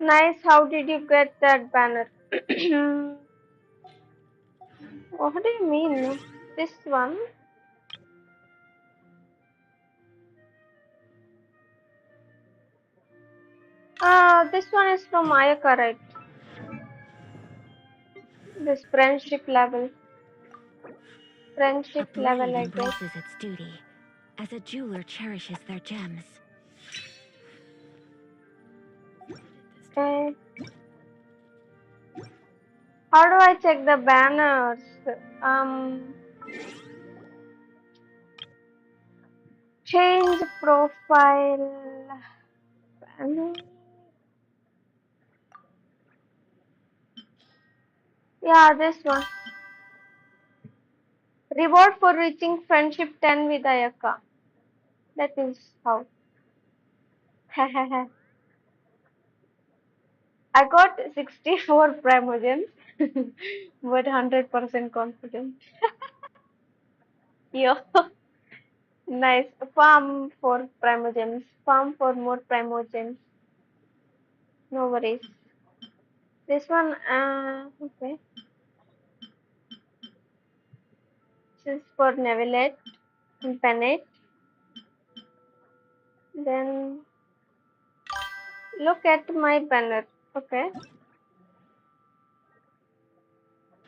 Nice. How did you get that banner? What do you mean? This one? This one is from Ayaka, right? This friendship level. Friendship A level, blade I guess. embraces its duty, as a jeweler cherishes their gems. Okay. How do I check the banners? Change profile. Banner. Yeah, this one. Reward for reaching friendship 10 with Ayaka. That is how. I got 64 Primogems, but 100% confident. Yo, nice. Farm for Primogems. Farm for more Primogems. No worries. This one, okay. This is for Nevilet and Penet. Then look at my banner. Okay.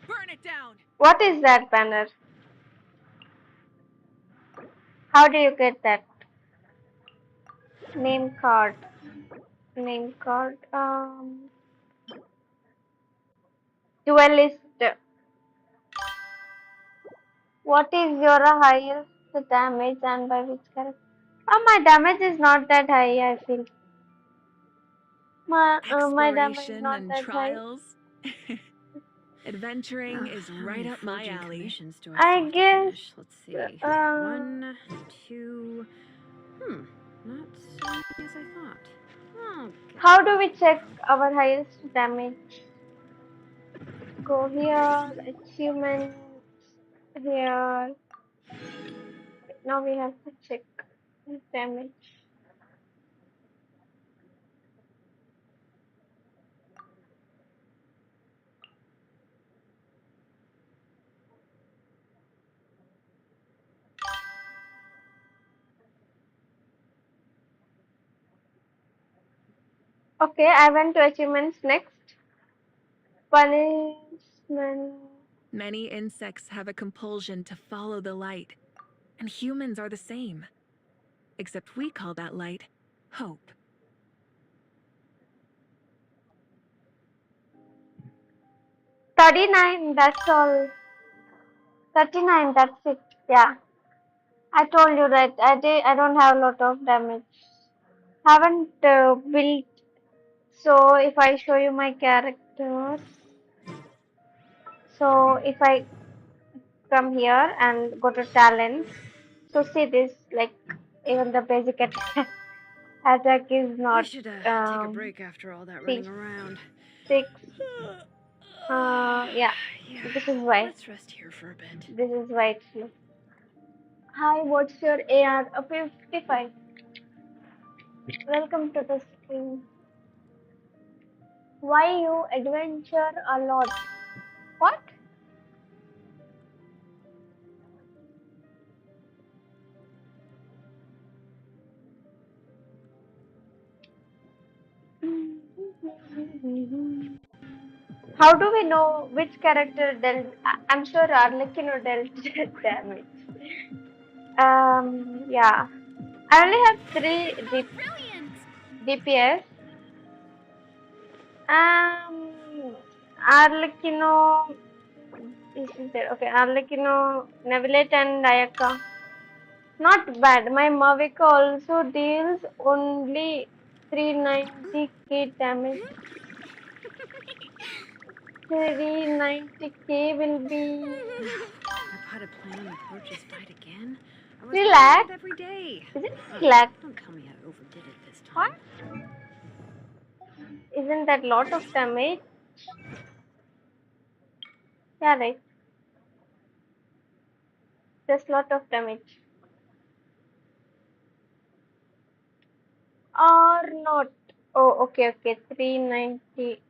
Burn it down. What is that banner? How do you get that? Name card. Name card. Duelist. What is your highest damage and by which character? My damage is not that high, I feel. My damage is Exploration not and that high. trials. Adventuring is right up my alley. Commissions do I I still have to guess. finish? Let's see. 1, 2. Not so many as I thought. Oh, How do we check our highest damage? Go here, achievements, here. Now we have to check damage. Okay, I went to achievements next. Punishment. Many insects have a compulsion to follow the light, and humans are the same. Except we call that light hope. 39, that's all. 39, that's it. Yeah. I told you that I don't have a lot of damage. Haven't built. So if I show you my characters, so if I come here and go to talent, so see this, like even the basic attack is We not should take a break after all that running see, around. 6. Yeah. This is why. Let's rest here for a bit. This is why it's low. Hi, what's your AR? 55. Welcome to the stream. Why you adventure a lot? What? How do we know which character dealt? I'm sure Arlecchino dealt damage. Yeah. I only have 3 DPS. Arlecchino. Is there? Okay, Arlecchino, Nevilet, and Ayaka. Not bad. My Mavika also deals only 390k damage. 390k will be. My potted plant on the porch has died again. I was Relax. watering it every day. Is it relax? Don't tell me I overdid it this time. What? Isn't that lot of damage? Yeah, right. Just lot of damage. Or not. Oh, okay, okay. 390.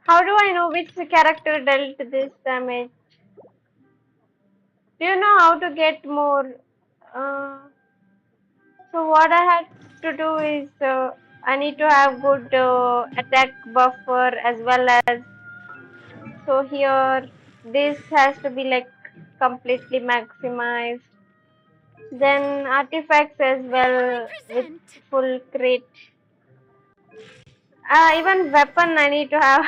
How do I know which character dealt this damage? Do you know how to get more? Uh, so what I had to do is I need to have good attack buffer as well as, so here this has to be like completely maximized. Then artifacts as well with full crit. Even weapon I need to have.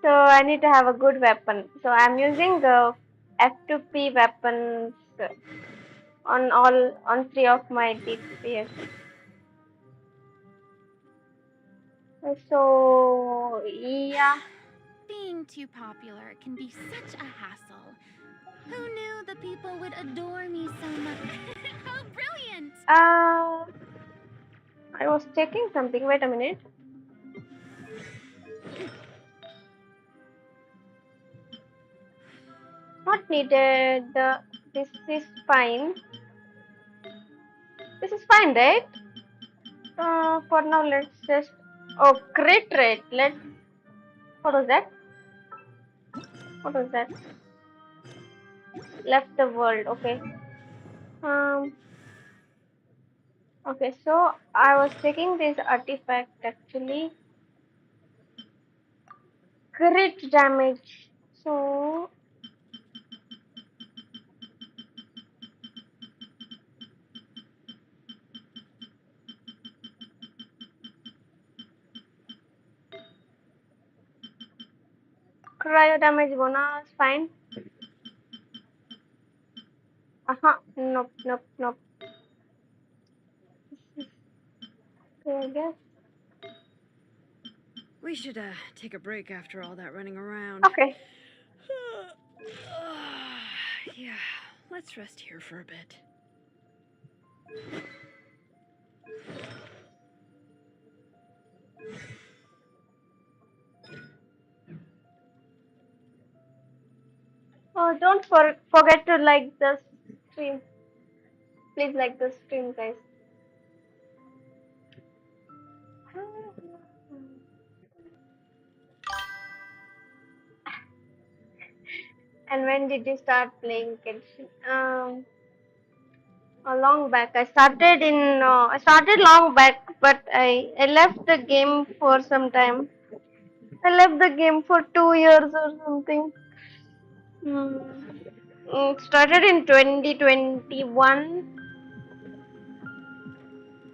So I need to have a good weapon. So I'm using F2P weapons on 3 of my DPS. So yeah. Being too popular can be such a hassle. Who knew the people would adore me so much? How brilliant! I was checking something. Wait a minute. Not needed. This is fine. This is fine, right? For now, let's just. Oh, crit rate. What was that? What was that? Left the world. Okay. Okay. So I was checking this artifact actually. Crit damage. So cryo damage bonus. Fine. Nope. Nope. Nope. Okay, I guess. We should take a break after all that running around. Okay. Yeah, let's rest here for a bit. Oh, don't forget to like the stream. Please like the stream, guys. And when did you start playing Genshin? A long back. I started long back, but I left the game for some time. I left the game for 2 years or something. Started in 2021,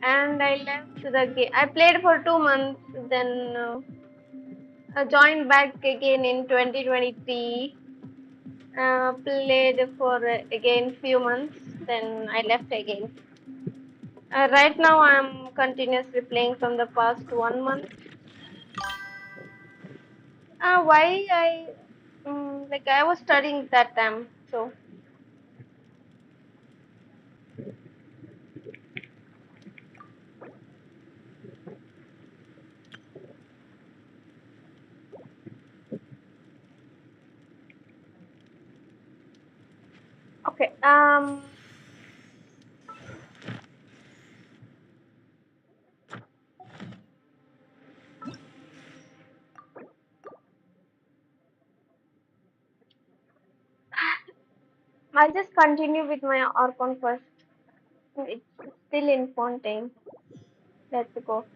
and I left the game. I played for 2 months, then I joined back again in 2023. Played for again few months, then I left again. Right now I'm continuously playing from the past 1 month. Why like I was studying that time, so. Okay. I'll just continue with my Orcon first. It's still in Fontaine. Let's go.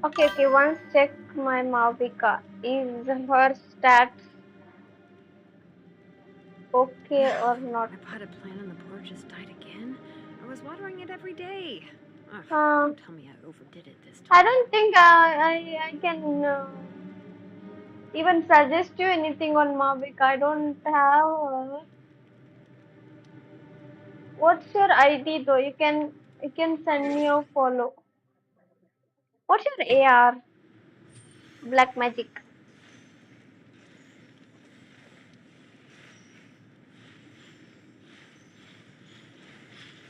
Okay, once check my Mavica. Is her stats okay or not? My potted plant on the porch just died again. I was watering it every day. Ugh, Um, don't tell me I overdid it this time. I don't think I can even suggest you anything on Mavic. I don't have. What's your ID though? You can send me a follow. What's your AR? Black Magic.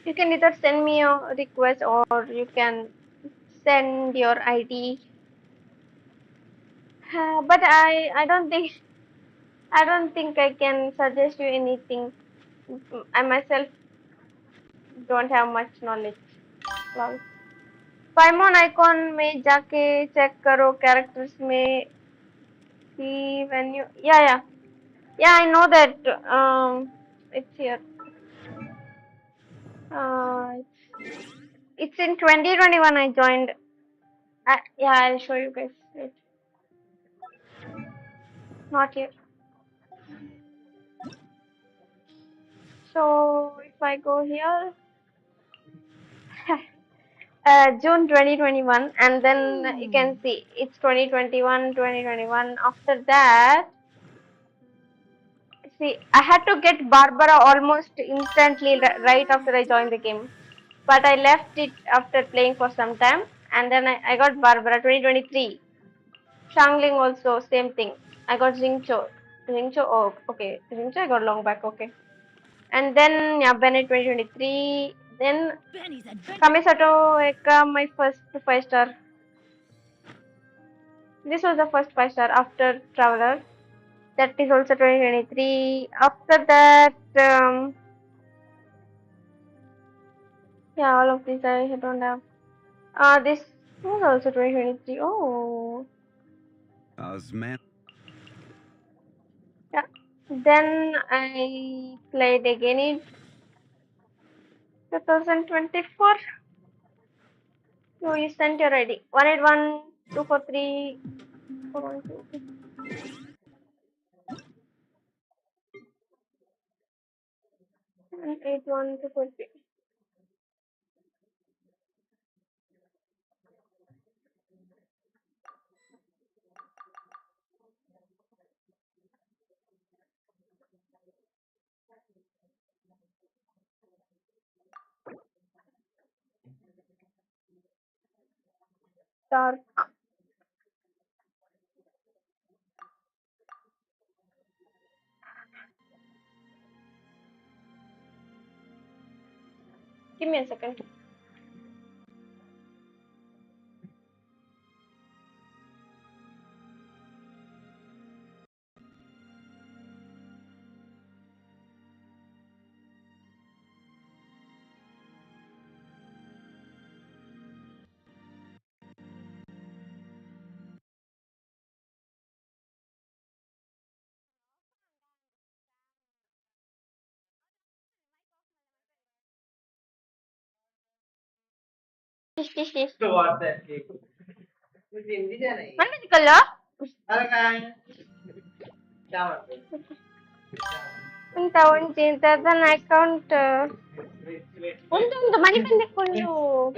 You can either send me a request or you can send your ID. But I don't think I can suggest you anything. I myself don't have much knowledge. Lol. Paimon icon में जाके check करो characters में see when you yeah I know that it's here it's in 2021 I joined yeah I'll show you guys wait not here so if I go here June 2021 and then you can see it's 2021 after that see I had to get Barbara almost instantly right after I joined the game but I left it after playing for some time and then I got Barbara 2023 Shangling also same thing I got Xingqiu oh okay Xingqiu I got long back okay and then yeah Bennett 2023 then Kamisato Eka my first 5-star this was the first 5-star after Traveler that is also 2023 after that yeah all of these I don't have this was also 2023 oh Man. yeah then I played again in 2024 so you sent your ID 181 243 412 and 81 243 dark give me a second mana kalau tahun cinta dan account untuk mani pendek dulu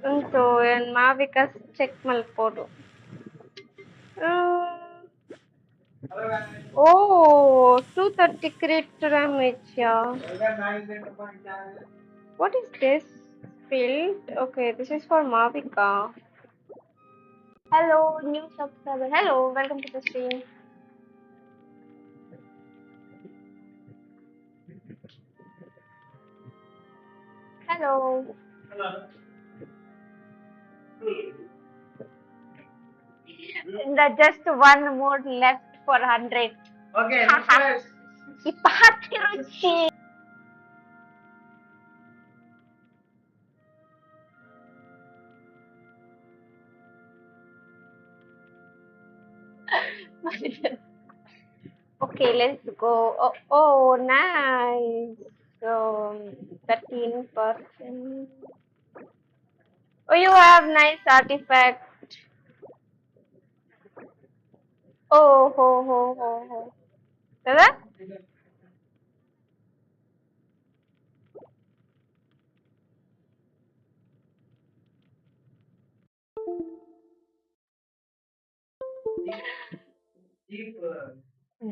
untuk yang Mavikas check malpodo oh 230 crit damage yeah what is this field okay this is for Mavika hello new subscriber hello welcome to the stream hello just one more left for 100 okay Ipahati okay let's go oh nice so 13% oh you have nice artifact oh ho Dada?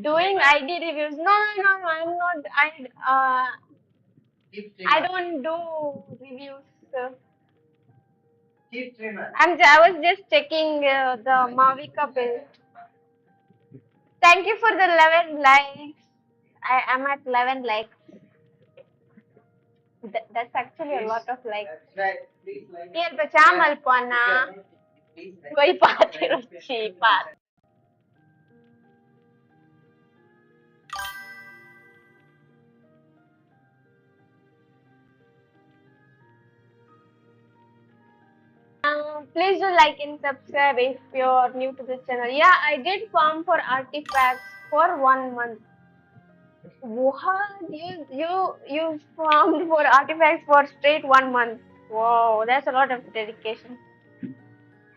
Doing ID reviews no I'm not I don't do reviews I was just checking the Mavica build Thank you for the 11 likes. I am at 11 likes. That's actually a lot of likes. Here, Pachamal Pana. Koi paati ruchi paat. Please do like and subscribe if you're new to this channel. Yeah, I did farm for artifacts for 1 month. What? You farmed for artifacts for straight 1 month. Wow, that's a lot of dedication.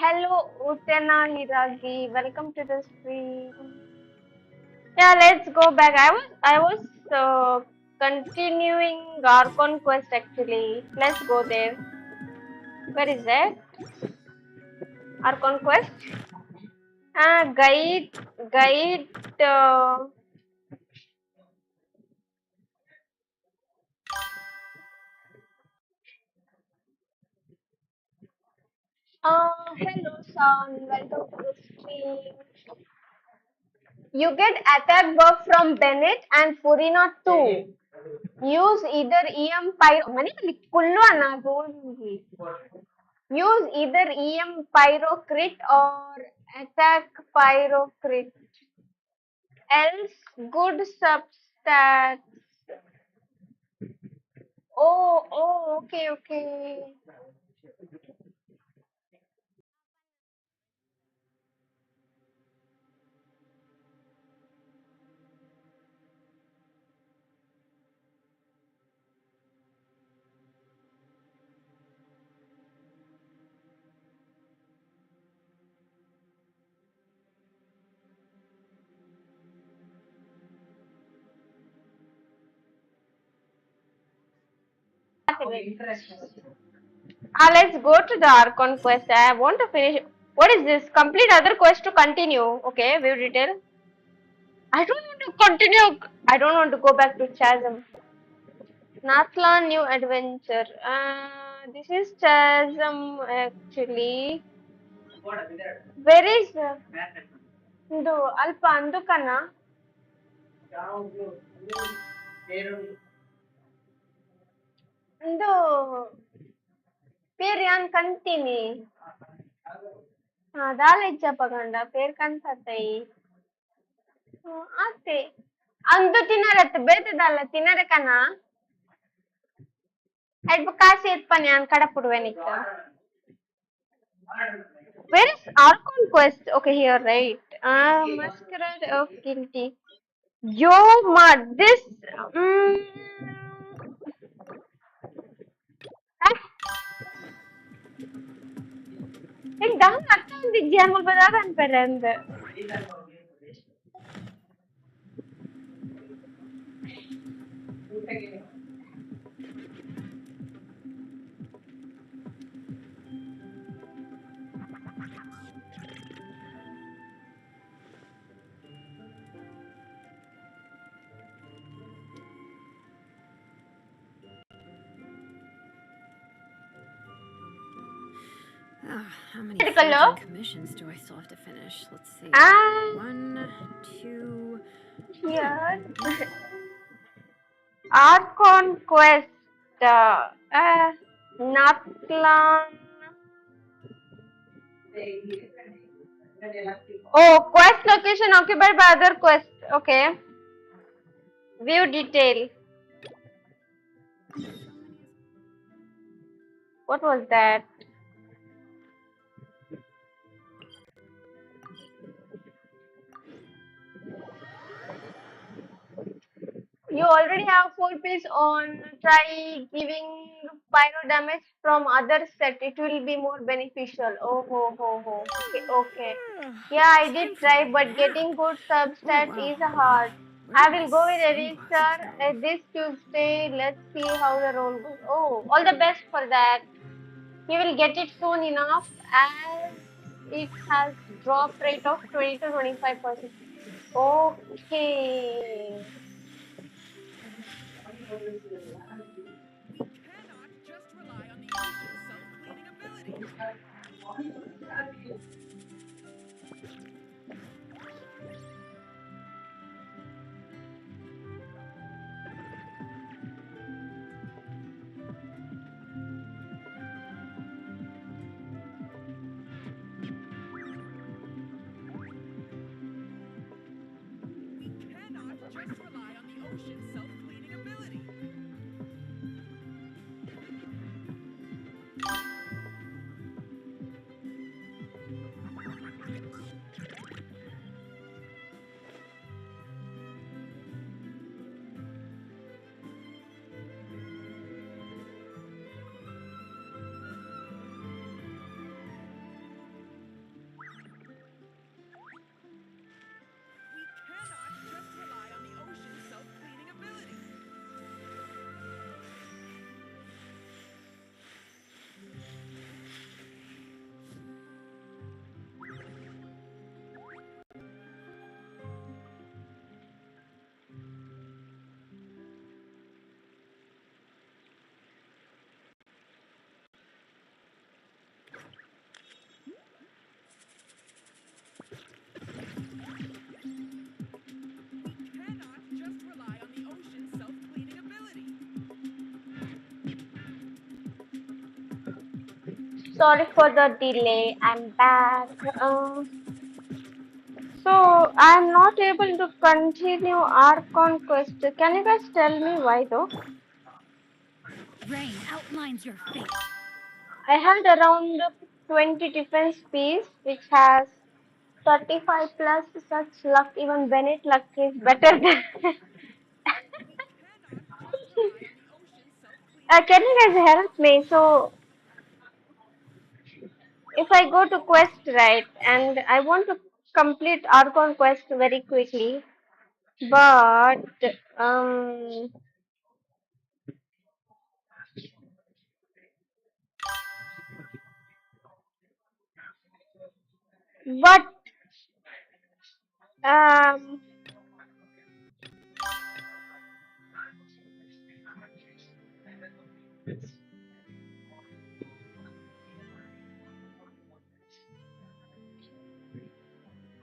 Hello, Utena Hiragi. Welcome to the stream. Yeah, let's go back. I was continuing Archon quest actually. Let's go there. Where is that? Archon quest? Guide. Uh, Hello, son. Welcome to the stream. You get attack buff from Bennett and Furina too. Use either EM Pyro. Mani kullu anna gongi. Use either EM Pyro crit or attack Pyro crit. Else, good substats. Okay. Let's go to the Archon quest. I want to finish. What is this? Complete other quest to continue. Okay, view detail. I don't want to continue. I don't want to go back to Chasm. Nathlan new adventure. This is Chasm actually. Where is Indu Alpa Andukana? Indu Perian Kantini. Daleccha Paganda, Per Kansatai. Ate. Andu Tinarat Betadala Tinarakana. Advocacy Panyan Kadapuduvenika. Where is Archon quest? Okay, here, right? Masquerade of Guilty. Yo, ma, this. Ik dacht dat die helemaal bedacht berende. How many forging commissions do I still have to finish? Let's see. 1, 2. Here. Archon quest. Natlan. Oh, quest location occupied by other quest. Okay. View detail. What was that? You already have 4 pills on. Try giving pyro damage from other set. It will be more beneficial. Oh ho. Okay. Yeah, I did try, but getting good substats is hard. I will go with Elixir this Tuesday. Let's see how the roll goes. Oh, all the best for that. You will get it soon enough as it has drop rate of 20 to 25%. Okay. Sorry for the delay. I'm back. So I'm not able to continue our conquest. Can you guys tell me why though? Rain outlines your fate. I had around 20 defense piece, which has 35 plus such luck. Even Bennett luck is better than. Can you guys help me? So if I go to quest, right, and I want to complete Archon quest very quickly, but um, but um,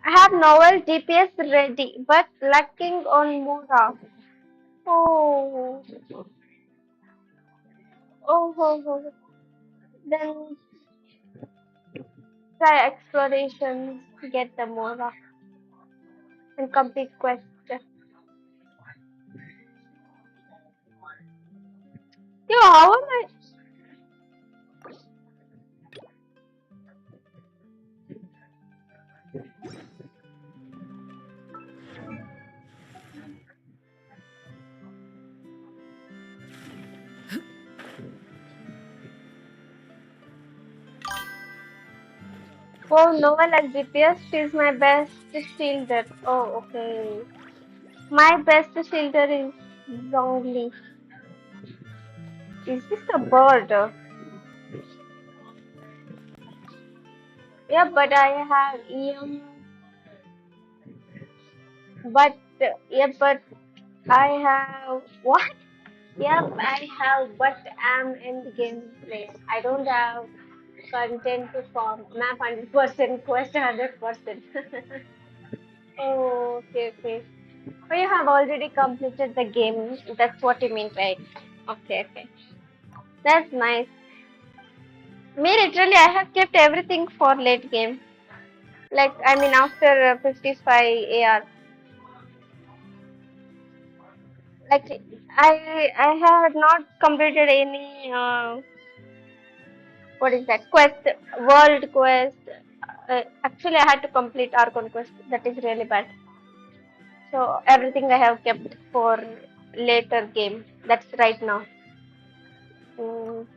I have novel GPS ready, but lacking on Mora. Oh, oh. Then try exploration, get the Mora, and complete quest. Yo, how am I? Oh, novel and GPS is my best shielder. Oh, okay. My best shielder is wrongly. Is this a bird? Yeah, but I have But but I have what? Yep, I have, but I'm in the game play. I don't have content to form. Map 100%, quest 100%. Oh, okay. So you have already completed the game. That's what you mean, right? Okay. That's nice. Me, literally, I have kept everything for late game. Like, I mean, after 55 AR. Like, I have not completed any, what is that, quest, world quest. Actually, I had to complete Archon quest. That is really bad. So, everything I have kept for later game. That's right now. Mm.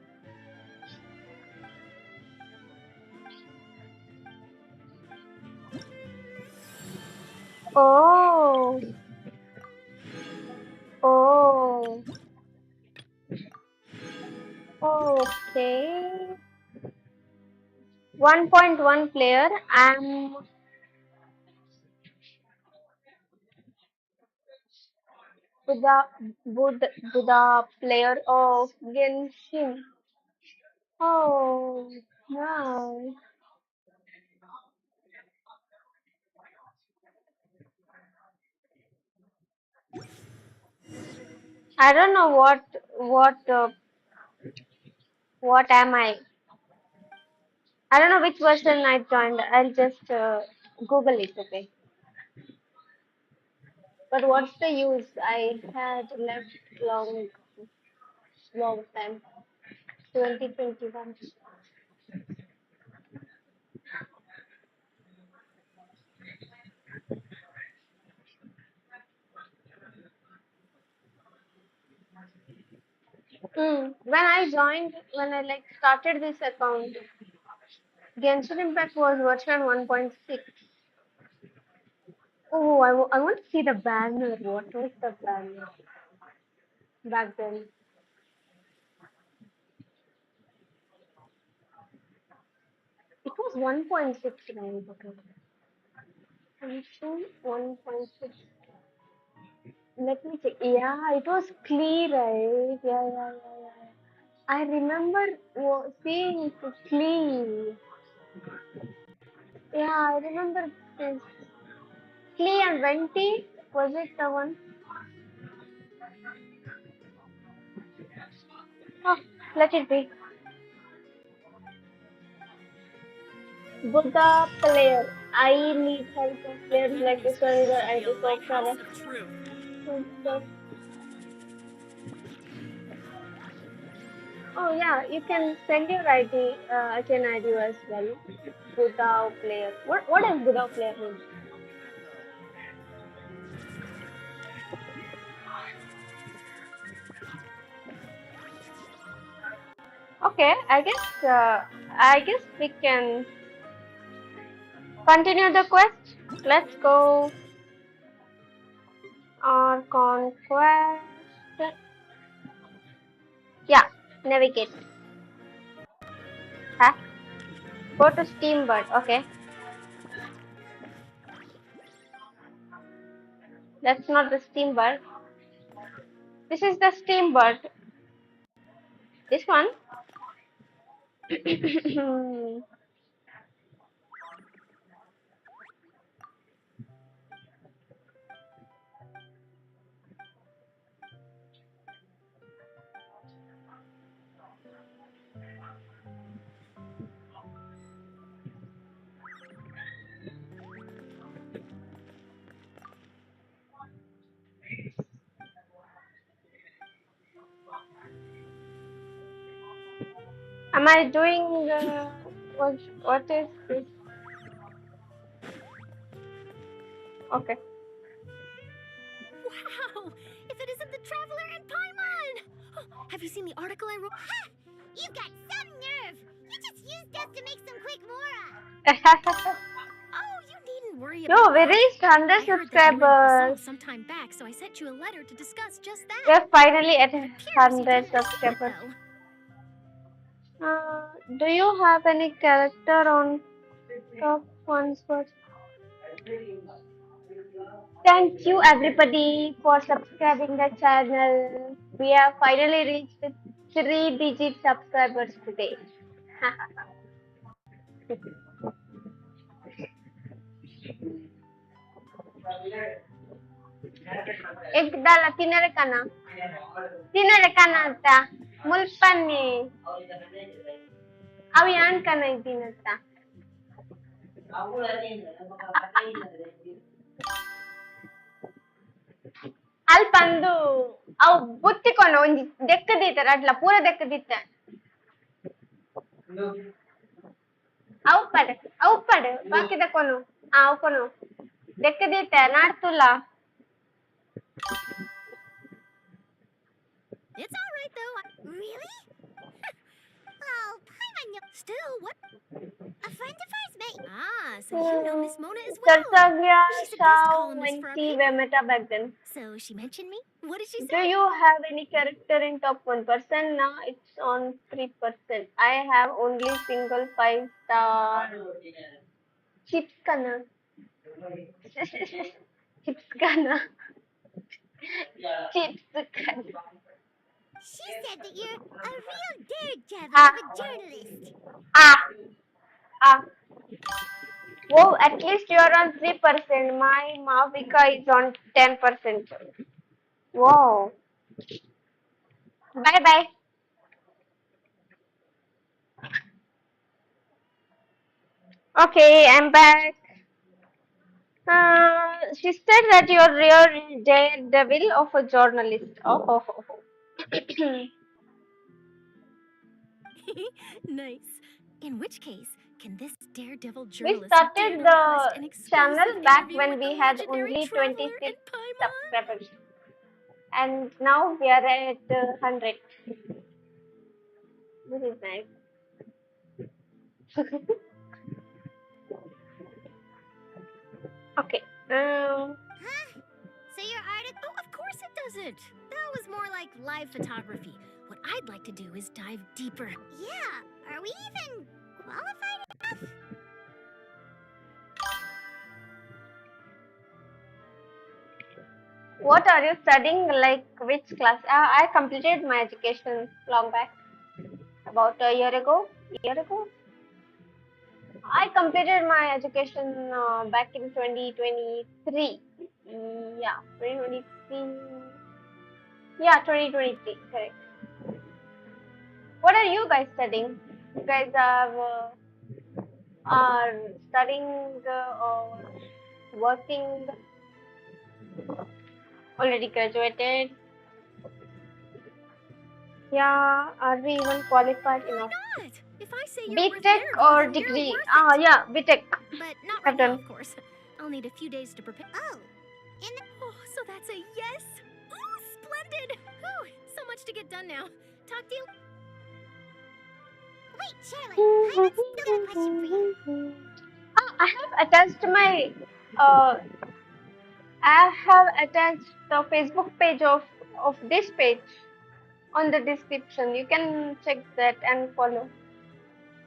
Oh. Oh. Okay. 1.1 player. I'm Buddha player of Genshin. Oh, no. I don't know what am I? I don't know which version I joined. I'll just Google it. Okay. But what's the use? I had left long time. 2021. When I like started this account, Genshin Impact was version 1.6. Oh, I want to see the banner. What was the banner back then? It was 1.69. Okay. Version 1.6. Let me check. Yeah, it was clear, right? Yeah. I remember seeing it clear. Yeah, I remember this. Klee and Venti, was it the one? Oh, let it be. Buddha player. I need help of players like this one either anti-social. Oh yeah, you can send your ID, Achen ID as well. Buddha player. What does Buddha player mean? Okay, I guess we can continue the quest. Let's go on conquest. Yeah, navigate. Huh? Go to Steambird. Okay, that's not the Steambird. This is the Steambird. This one. Am I doing what is this? Okay. Wow! If it isn't the Traveler and Paimon! Have you seen the article I wrote? Ha! You've got some nerve! You just used us to make some quick Mora! Oh, you needn't worry about No, we that. reached 100 I heard that you were in subscribers. Poisson some time back, so I sent you a letter to discuss just that. We're finally at It appears you 100 didn't receive it, subscribers. though. Do you have any character on top ones? Thank you everybody for subscribing the channel. We have finally reached 3-digit subscribers today. Ekdala tinere kana. Tinere kana ta. Mulpani. Awi an kana tinata. ಅಲ್ಪಂದು ಅವು ಬುತ್ತಿಕೊಂಡು ಒಂಜಿ ದೆಕ್ಕದೀತಾರೆ ಅಟ್ಲ ಪೂರ ದೆಕ್ಕದಿತ್ತೆ ಅವು ಪಡೆ ಬಾಕಿ ದಕ್ಕೊನು ಅವಕೊನು ದೆಕ್ಕದೀತೆ ನಾಡ್ತುಲ್ಲ It's all right, though. Really? Oh, Paimon, still, what? A friend of ours met. Ah, so you know Miss Mona as well. Sarsagya She's a guest Shao columnist for our Venti paper. Vemeta back then. So she mentioned me? What did she say? Do you have any character in top 1%? Now it's on 3%. I have only single 5-star. Chips kana. Chips kana. Chips kana. She said that you're a real daredevil of a journalist. Oh, at least you're on 3%. My Mavika is on 10%. Wow. Bye bye. Okay, I'm back. She said that you're real daredevil of a journalist. Oh. Nice. In which case, can this daredevil We journalist dare started to request the an exclusive channel back interview when with the we had legendary only traveler 26 and Paimon? subscribers. And now we are at 100. This is nice. Okay. So your article? Oh, of course it doesn't. That was more like live photography. What I'd like to do is dive deeper. Yeah, are we even qualified enough? What are you studying? Like which class? I completed my education long back, about a year ago. I completed my education back in 2023. Yeah, 2023. Yeah, 2023. Correct. What are you guys studying? You guys are studying or working? Already graduated? Yeah, are we even qualified enough? Why not? If I say you're worth BTech their or then degree? you're worth it. Yeah, BTech. But not I've right now, done. of course. I'll need a few days to prepare. Oh, so that's a yes? Ooh, splendid! Ooh, so much to get done now. Talk to you. Wait, Charlotte, I've still got a question for you. I have attached my I have attached the Facebook page of this page on the description. You can check that and follow.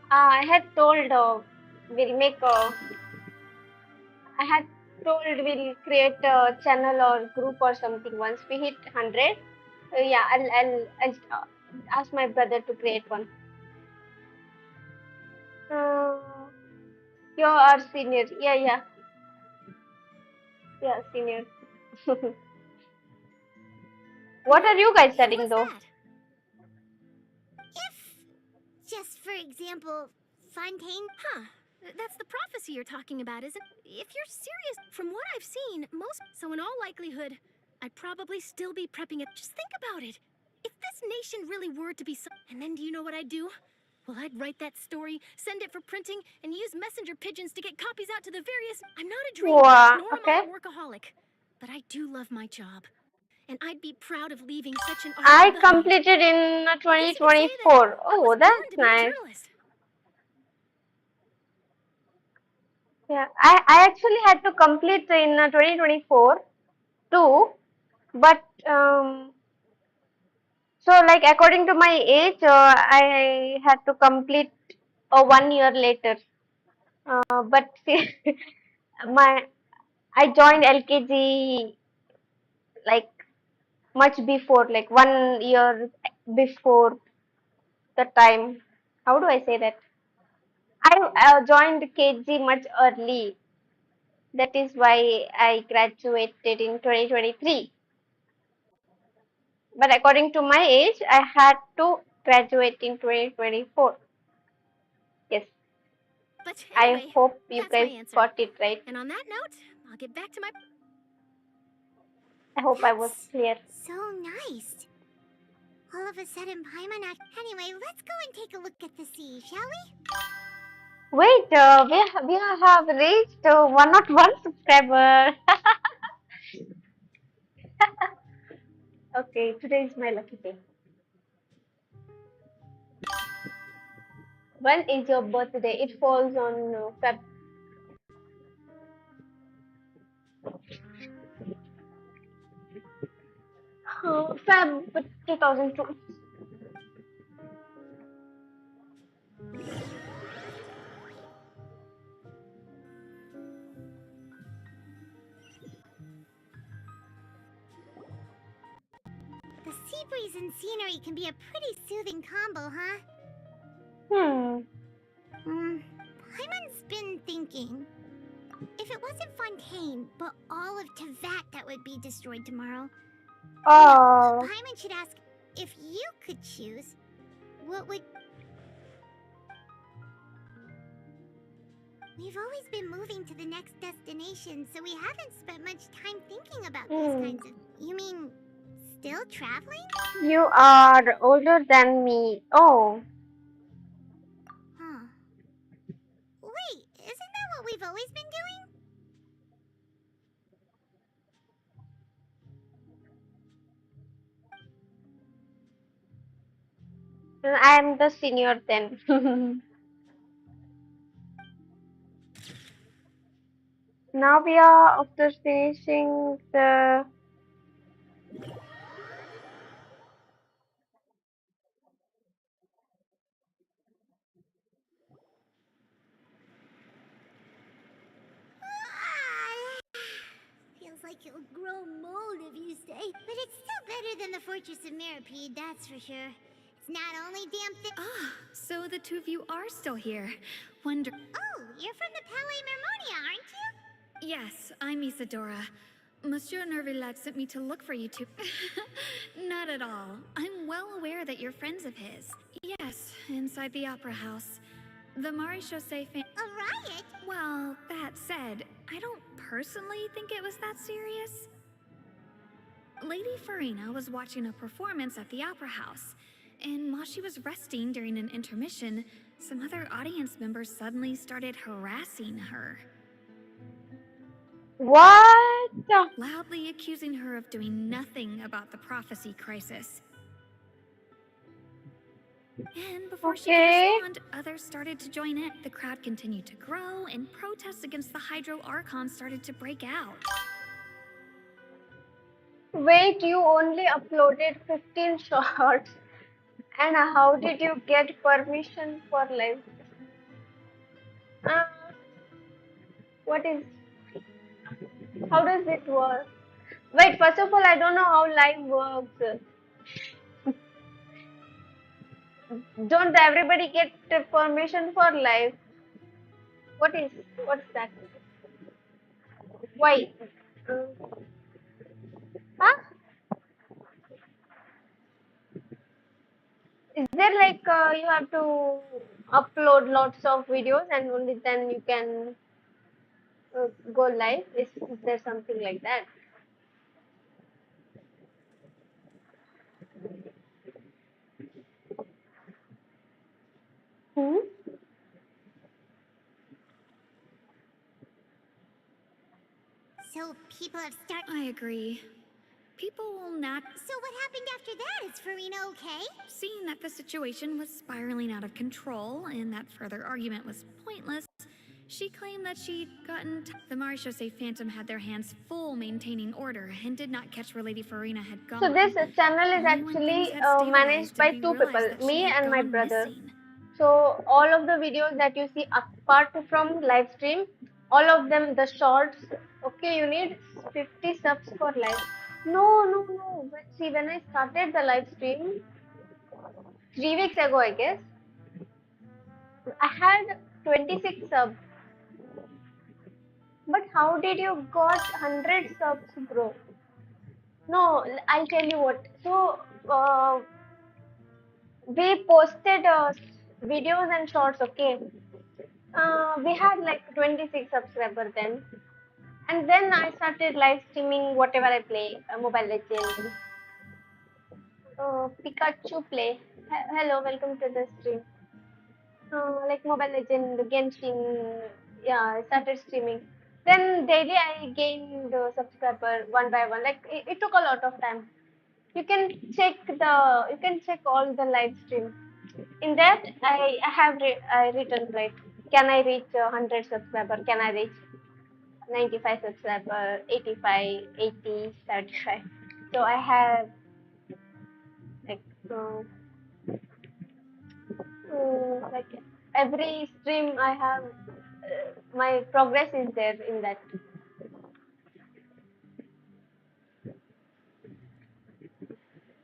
I had told we'll make a. I had told we'll create a channel or group or something once we hit 100. Yeah, I'll ask my brother to create one. You are senior. Yeah, senior. What are you guys studying though? Just for example, Fontaine. Huh. That's the prophecy you're talking about, isn't it? If you're serious, from what I've seen, so in all likelihood, I'd probably still be prepping it. Just think about it. If this nation really were to be and then do you know what I'd do? Well, I'd write that story, send it for printing, and use messenger pigeons to get copies out to the various... I'm not a dreamer, nor am I a workaholic. But I do love my job. And I'd be proud of leaving such an art I behind. completed in 2024. Oh, that's nice. Yeah, I actually had to complete in 2024 too, but so like according to my age, I had to complete 1 year later. But see, I joined LKG like much before, like 1 year before the time. How do I say that? I joined KG much early. That is why I graduated in 2023. But according to my age, I had to graduate in 2024. Yes. But anyway, I hope you that's guys my answer. got it right. And on that note, I'll get back to my... I hope I was clear. So nice. All of a sudden, Paimon Anyway, let's go and take a look at the sea, shall we? Wait, we have reached 101 subscriber. Okay, today is my lucky day. When is your birthday? It falls on Feb. Feb 2002. The sea breeze and scenery can be a pretty soothing combo, huh? Paimon's been thinking. If it wasn't Fontaine, but all of Tevat that would be destroyed tomorrow. Oh. Paimon should ask, if you could choose, what would... We've always been moving to the next destination, so we haven't spent much time thinking about these Hmm. kinds of... You mean, still traveling? You are older than me. Oh, Huh. Wait, isn't that what we've always been doing? I am the senior then. Now we are after finishing the. Feels like you'll grow mold if you stay. But it's still better than the Fortress of Mirapede, that's for sure. It's not only damn thick. Ah, so the two of you are still here. Wonder. Oh, you're from the Palais Mermonia, aren't you? Yes, I'm Isadora. Monsieur Nervillac sent me to look for you two. Not at all. I'm well aware that you're friends of his. Yes, inside the Opera House. The Maréchaussée fan. A riot? Well, that said, I don't personally think it was that serious. Lady Farina was watching a performance at the Opera House, and while she was resting during an intermission, some other audience members suddenly started harassing her. What? Loudly accusing her of doing nothing about the prophecy crisis. And before she could respond, others started to join in. The crowd continued to grow, and protests against the Hydro Archon started to break out. Wait, you only uploaded 15 shorts. And how did you get permission for live? What is. How does it work? Wait, first of all, I don't know how live works. Don't everybody get permission for live? What's that? Why? Huh? Is there like you have to upload lots of videos and only then you can go live? Is there something like that? Hmm? So people have started... I agree. People will not. So what happened after that? Is Farina okay? Seeing that the situation was spiraling out of control and that further argument was pointless, she claimed that she'd gotten. The Maréchaussée Phantom had their hands full maintaining order and did not catch where Lady Farina had gone. So this channel is Only when things actually had managed stabilized by did we two realize people, that she me had and my gone brother. missing. So all of the videos that you see apart from live stream, all of them, the shorts, okay, you need 50 subs for live. No. But see, when I started the live stream 3 weeks ago, I guess, I had 26 subs. But how did you got 100 subs, bro? No, I'll tell you what. So we posted videos and shorts, okay. We had like 26 subscribers then. And then I started live streaming whatever I play, Mobile Legends, Pikachu play. Hello, welcome to the stream. Like Mobile Legend, Genshin, yeah, I started streaming. Then daily I gained subscriber one by one. Like it took a lot of time. You can check all the live stream. In that I written right. Can I reach 100 subscriber? Can I reach 95 subscriber, 85, 80, 75. So I have like like every stream I have my progress is there in that.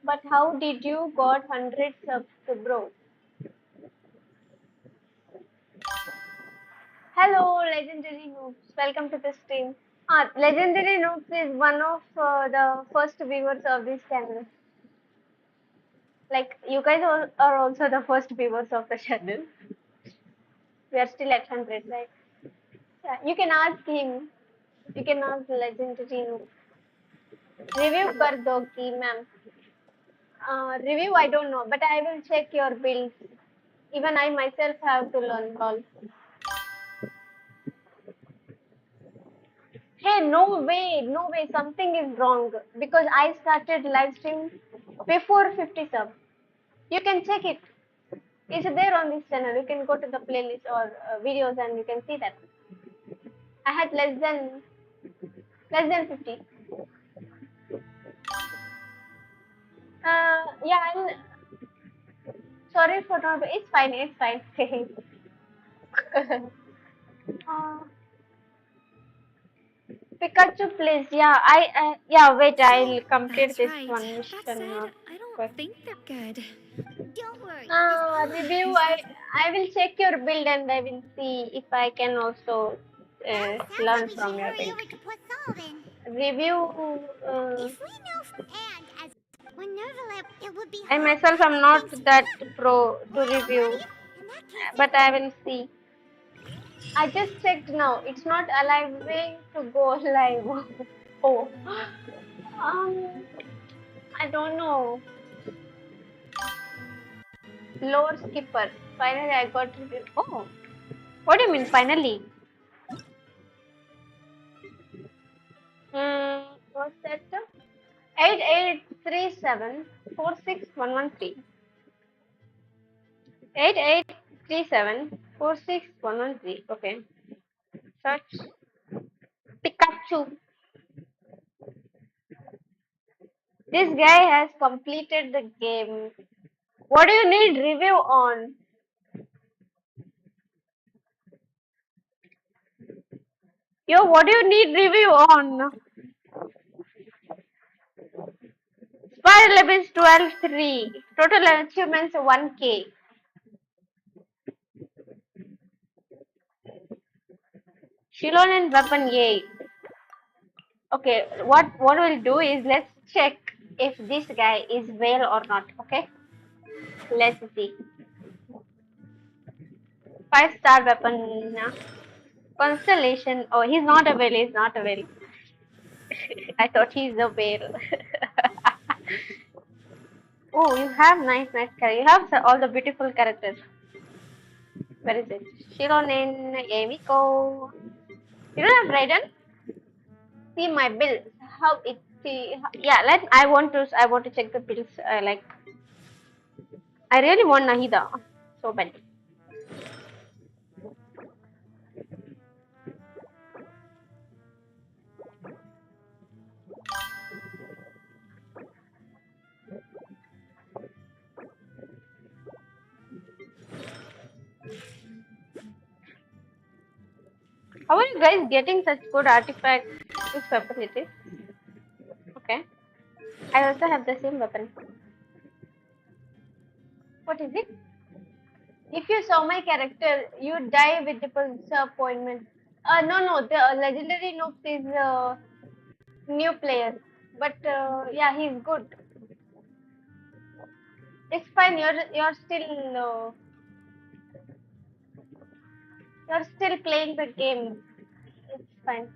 But how did you got 100 subs, bro? Hello, Legendary Noobs. Welcome to the stream. Legendary Noobs is one of the first viewers of this channel. Like, you guys are also the first viewers of the channel. We are still at 100, right? Yeah, you can ask him. You can ask legendary noob. Review कर दोगी ma'am. Review I don't know, but I will check your builds. Even I myself have to learn all. Hey, no way, something is wrong because I started live stream before 50 sub. You can check it. It's there on this channel. You can go to the playlist or videos and you can see that. I had less than 50. Yeah, sorry for not. It's fine. It's fine. uh, Pikachu, please. Yeah, yeah. Wait, I'll complete That's this right. one That mission. said, I don't think they're good. Don't worry. Review. I will check your build and I will see if I can also Sounds learn like we from should your hurry build. over to Poisson then. Review. If we know and as when Nervalip, it would be I hard myself am to not find things. that pro to Well, review, buddy, in that case, but I will see. I just checked now. It's not allowing to go live. Oh, I don't know. Lore skipper. Finally, I got review. Oh, what do you mean finally? What's that? 8837 46113. 8837 46113. Okay. Search Pikachu. This guy has completed the game. What do you need review on? Yo, what do you need review on? Spider levels 12-3. Total achievements 1k. Shilon and weapon 8. Okay, what we'll do is let's check if this guy is whale or not. Okay, let's see. 5-star weapon. Constellation. Oh, he's not a whale. He's not a whale. I thought he's a whale. Oh, you have nice character. You have all the beautiful characters. Where is it? Shironin, Emiko. You don't have Raiden? See my build. How it see? Yeah, I want to check the builds. Like I really want Nahida so bad. How are you guys getting such good artifacts? Which weapon it is? Okay. I also have the same weapon. What is it? If you saw my character, you die with disappointment. No, the legendary noob is new player, but yeah, he's good. It's fine. You're still playing the game. It's fine.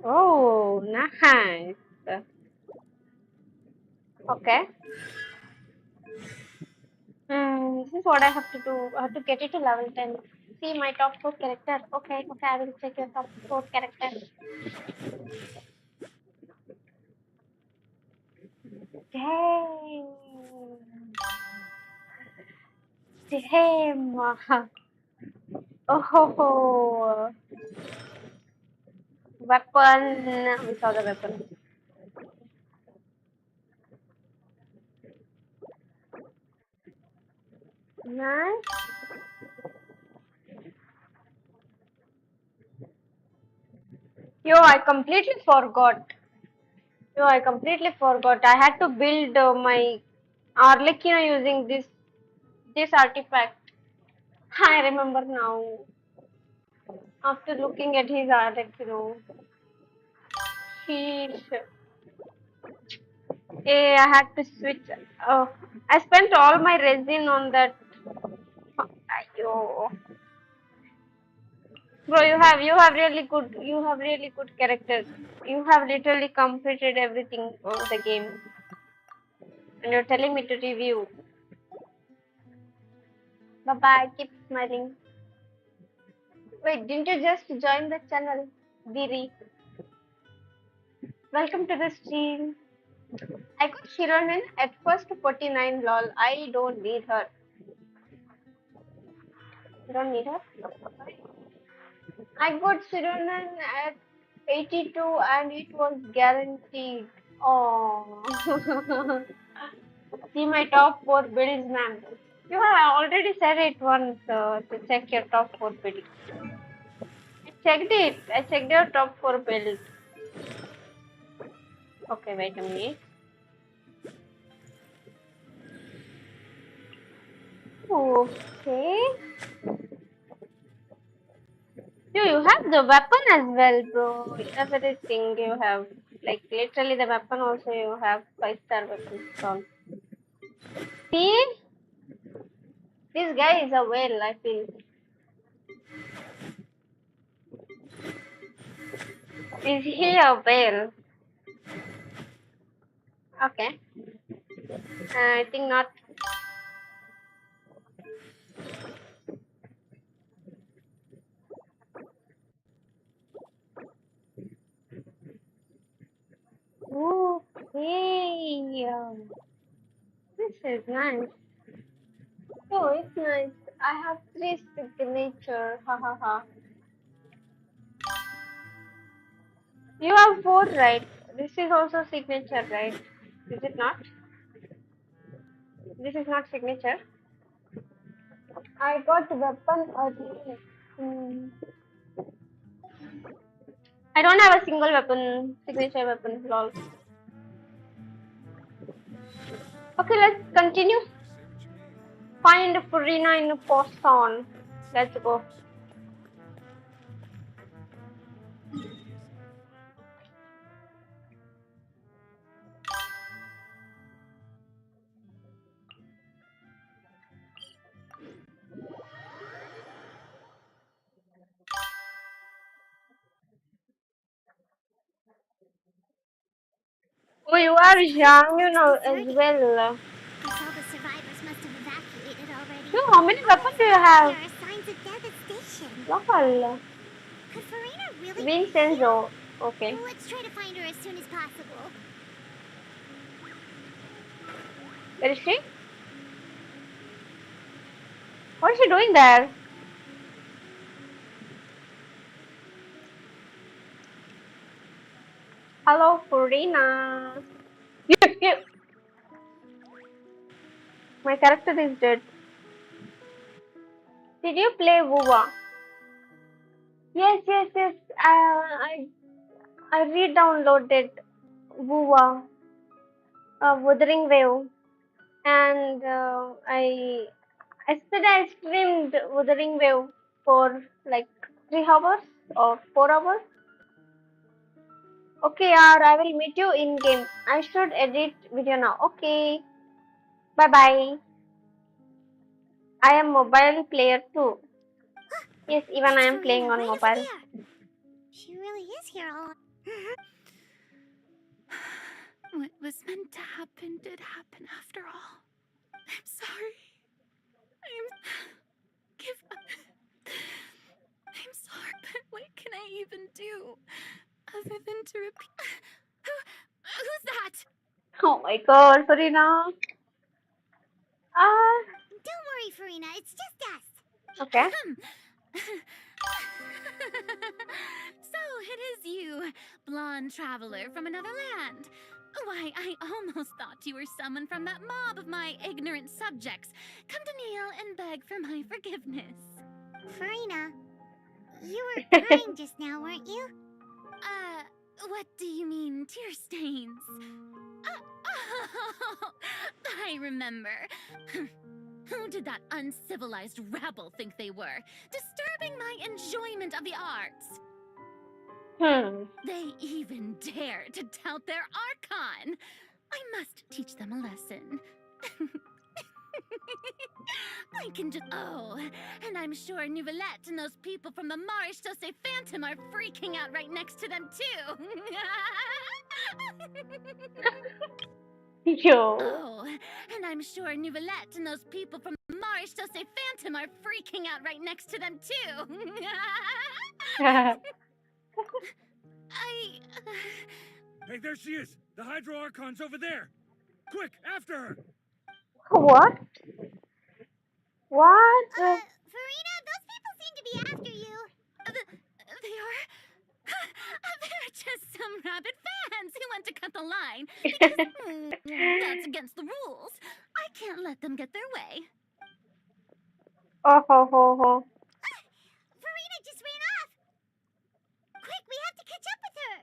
Oh, nice. Okay. This is what I have to do. I have to get it to level 10. See my top 4 character. Okay, I will check your top 4 character. Damn. Damn. Oh, weapon. We saw the weapon. Nice. Yo, I completely forgot. I had to build my Arlecchino using this artifact. I remember now. After looking at his Arlecchino. Sheesh. I had to switch. Oh, I spent all my resin on that. Ayo. Bro, you have really good characters. You have literally completed everything of the game, and you're telling me to review. Bye bye. Keep smiling. Wait, didn't you just join the channel, Diri? Welcome to the stream. I got Shironin at first 49 lol. I don't need her. Don't need her. I got Shironin at 82 and it was guaranteed. Oh. See my top 4 builds, ma'am. You have already said it once to check your top 4 builds. I checked it. I checked your top 4 builds. Okay, wait a minute. Okay. You have the weapon as well, bro. Everything you have. Like, literally the weapon also you have 5-star weapon installed. See? This guy is a whale, I feel. Is he a whale? Okay. I think not. Okay. This is nice. Oh, it's nice. I have 3 signature. Ha ha ha. You have 4, right? This is also signature, right? Is it not? This is not signature. I got weapon early. I don't have a single weapon, signature weapon, lol. Okay, let's continue. Find Furina in Poisson. Let's go. Oh, you are young, you know, as well. Guess all the survivors must have evacuated already. So, how many weapons do you have? There are signs of devastation. Lol. Could Farina really Vincenzo. Okay. Let's try to find her as soon as possible. Where is she? What is she doing there? Hello, Furina. You. My character is dead. Did you play Wuwa? Yes. I re-downloaded Wuwa, Wuthering Wave, and yesterday I streamed Wuthering Wave for like 3 hours or 4 hours. Okay, yaar, I will meet you in game. I should edit video now. Okay, bye bye. I am mobile player too. Yes, even I am playing on mobile. She really is here all. What was meant to happen did happen after all. I'm sorry. I'm sorry, but what can I even do other than to repeat? Who's that? Oh my god, Farina. Don't worry, Farina. It's just us. Okay. So it is you, blonde traveler from another land. Why, I almost thought you were someone from that mob of my ignorant subjects. Come to kneel and beg for my forgiveness. Farina, you were crying just now, weren't you? What do you mean, tear stains? I remember. Who did that uncivilized rabble think they were, disturbing my enjoyment of the arts? They even dare to tout their archon. I must teach them a lesson. I can just. Oh, and I'm sure Nouvellette and those people from the Marsh Chaussee Phantom are freaking out right next to them, too. Yo. Oh, and I'm sure Nouvellette and those people from the Marsh Chaussee Phantom are freaking out right next to them, too. Hey, there she is! The Hydro Archon's over there! Quick, after her! What? What? Farina, those people seem to be after you. They are. They're just some rabid fans who want to cut the line because that's against the rules. I can't let them get their way. Oh ho ho ho. Farina just ran off. Quick, we have to catch up with her.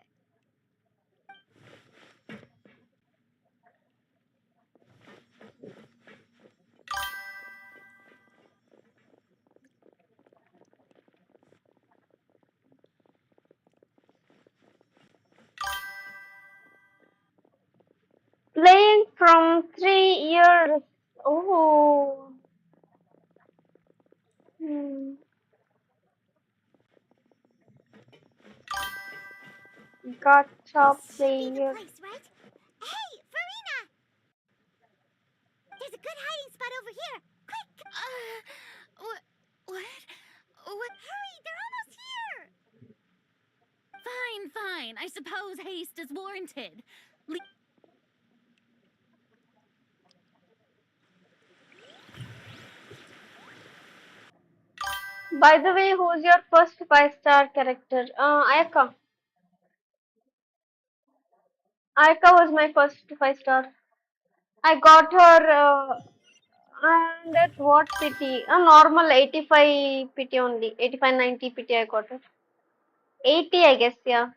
Playing from 3 years. Oh. Hmm. Gotcha player. Place, right? Hey, Farina! There's a good hiding spot over here. Quick! What? Hurry, they're almost here! Fine. I suppose haste is warranted. By the way, who's your first 5-star character? Ayaka. Ayaka was my first 5-star. I got her and at what PT? A normal 85 PT only. 85-90 PT I got her. 80 I guess, yeah.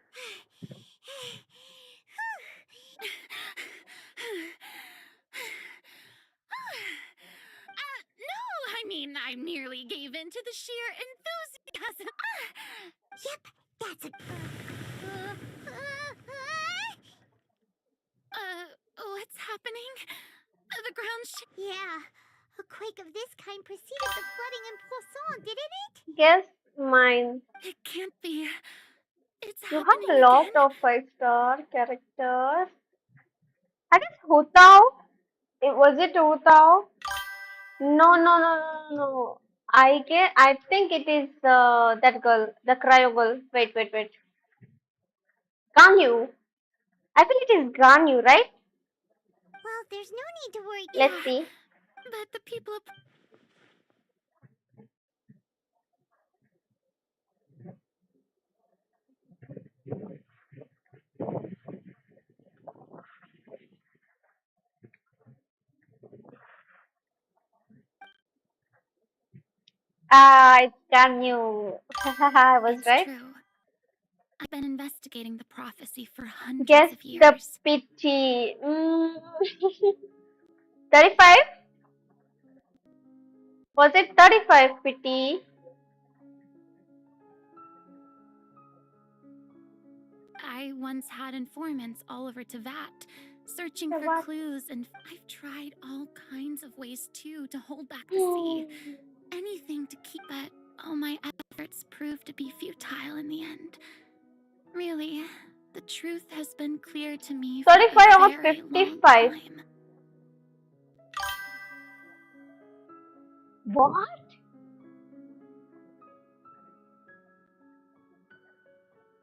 No, I mean, I merely gave in to the sheer enthusiasm. Yep, that's a... What's happening? The ground Yeah, a quake of this kind preceded the flooding in Poisson, didn't it? Guess mine. It can't be. It's You have happening a lot again? of 5-star characters. I guess Hutao. Was it Hutao? No. I think it is that girl, the cryo girl. Wait. Ganyu. I feel it is Ganyu, right? Well, there's no need to worry. Let's see. But the people of... It's Ganyu. I was It's right. true. I've been investigating the prophecy for hundreds Guess of the years. pity. 35? Was it 35 pity? I once had informants all over Tevat, searching for Tevat. clues, and I've tried all kinds of ways too to hold back the sea. Anything to keep, but all my efforts proved to be futile in the end. Really, the truth has been clear to me for 35 a or very 55? long time. What?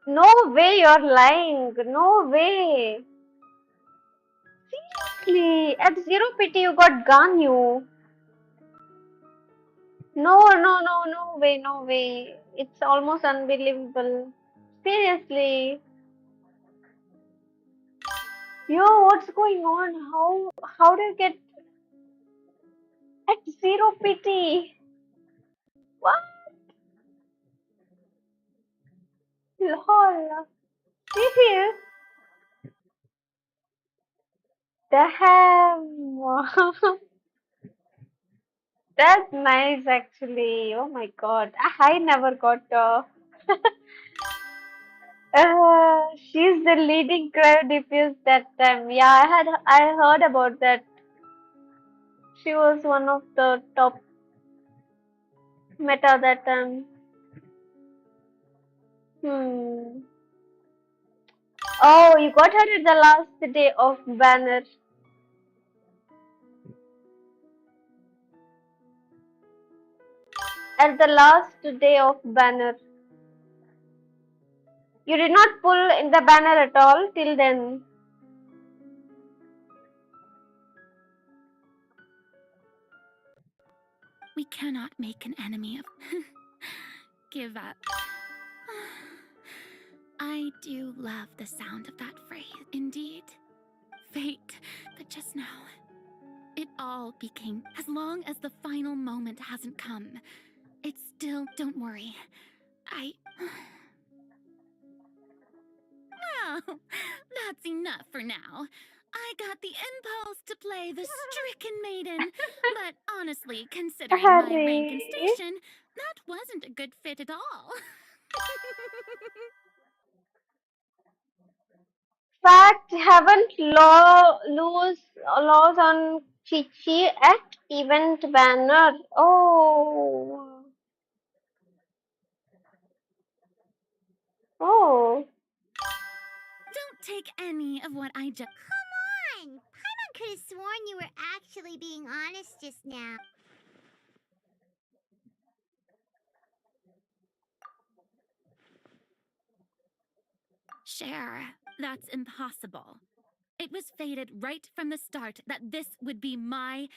No way you're lying. No way. Seriously. At 0 pity you got Ganyu. No way. It's almost unbelievable. Seriously. Yo, what's going on? How do you get at 0 pity? What? Lol. Serious? Damn. That's nice actually. Oh my god. I never got She's the leading cryo DPS that time. Yeah, I heard about that. She was one of the top meta that time. Hmm. Oh, you got her at the last day of banner. At the last day of banner. You did not pull in the banner at all till then. We cannot make an enemy of. Give up. I do love the sound of that phrase. Indeed. Fate. But just now, it all became. As long as the final moment hasn't come, it's still. Don't worry. Well, that's enough for now. I got the impulse to play the stricken maiden, but honestly, considering my rank and Harry. station, that wasn't a good fit at all. Fact, haven't laws on Chichi at event banner. Oh. Oh. Don't take any of what I just. Come on! Paimon could have sworn you were actually being honest just now. Share. That's impossible. It was fated right from the start that this would be my.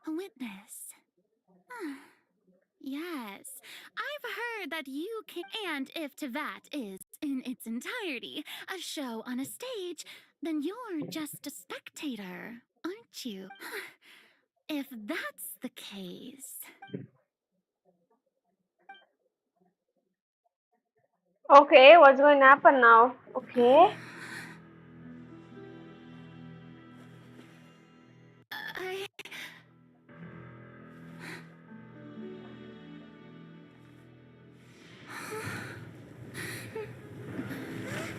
A witness. Yes, I've heard that you can. And if Tevat is, in its entirety, a show on a stage, then you're just a spectator, aren't you? If that's the case. Okay, what's going to happen now? Okay.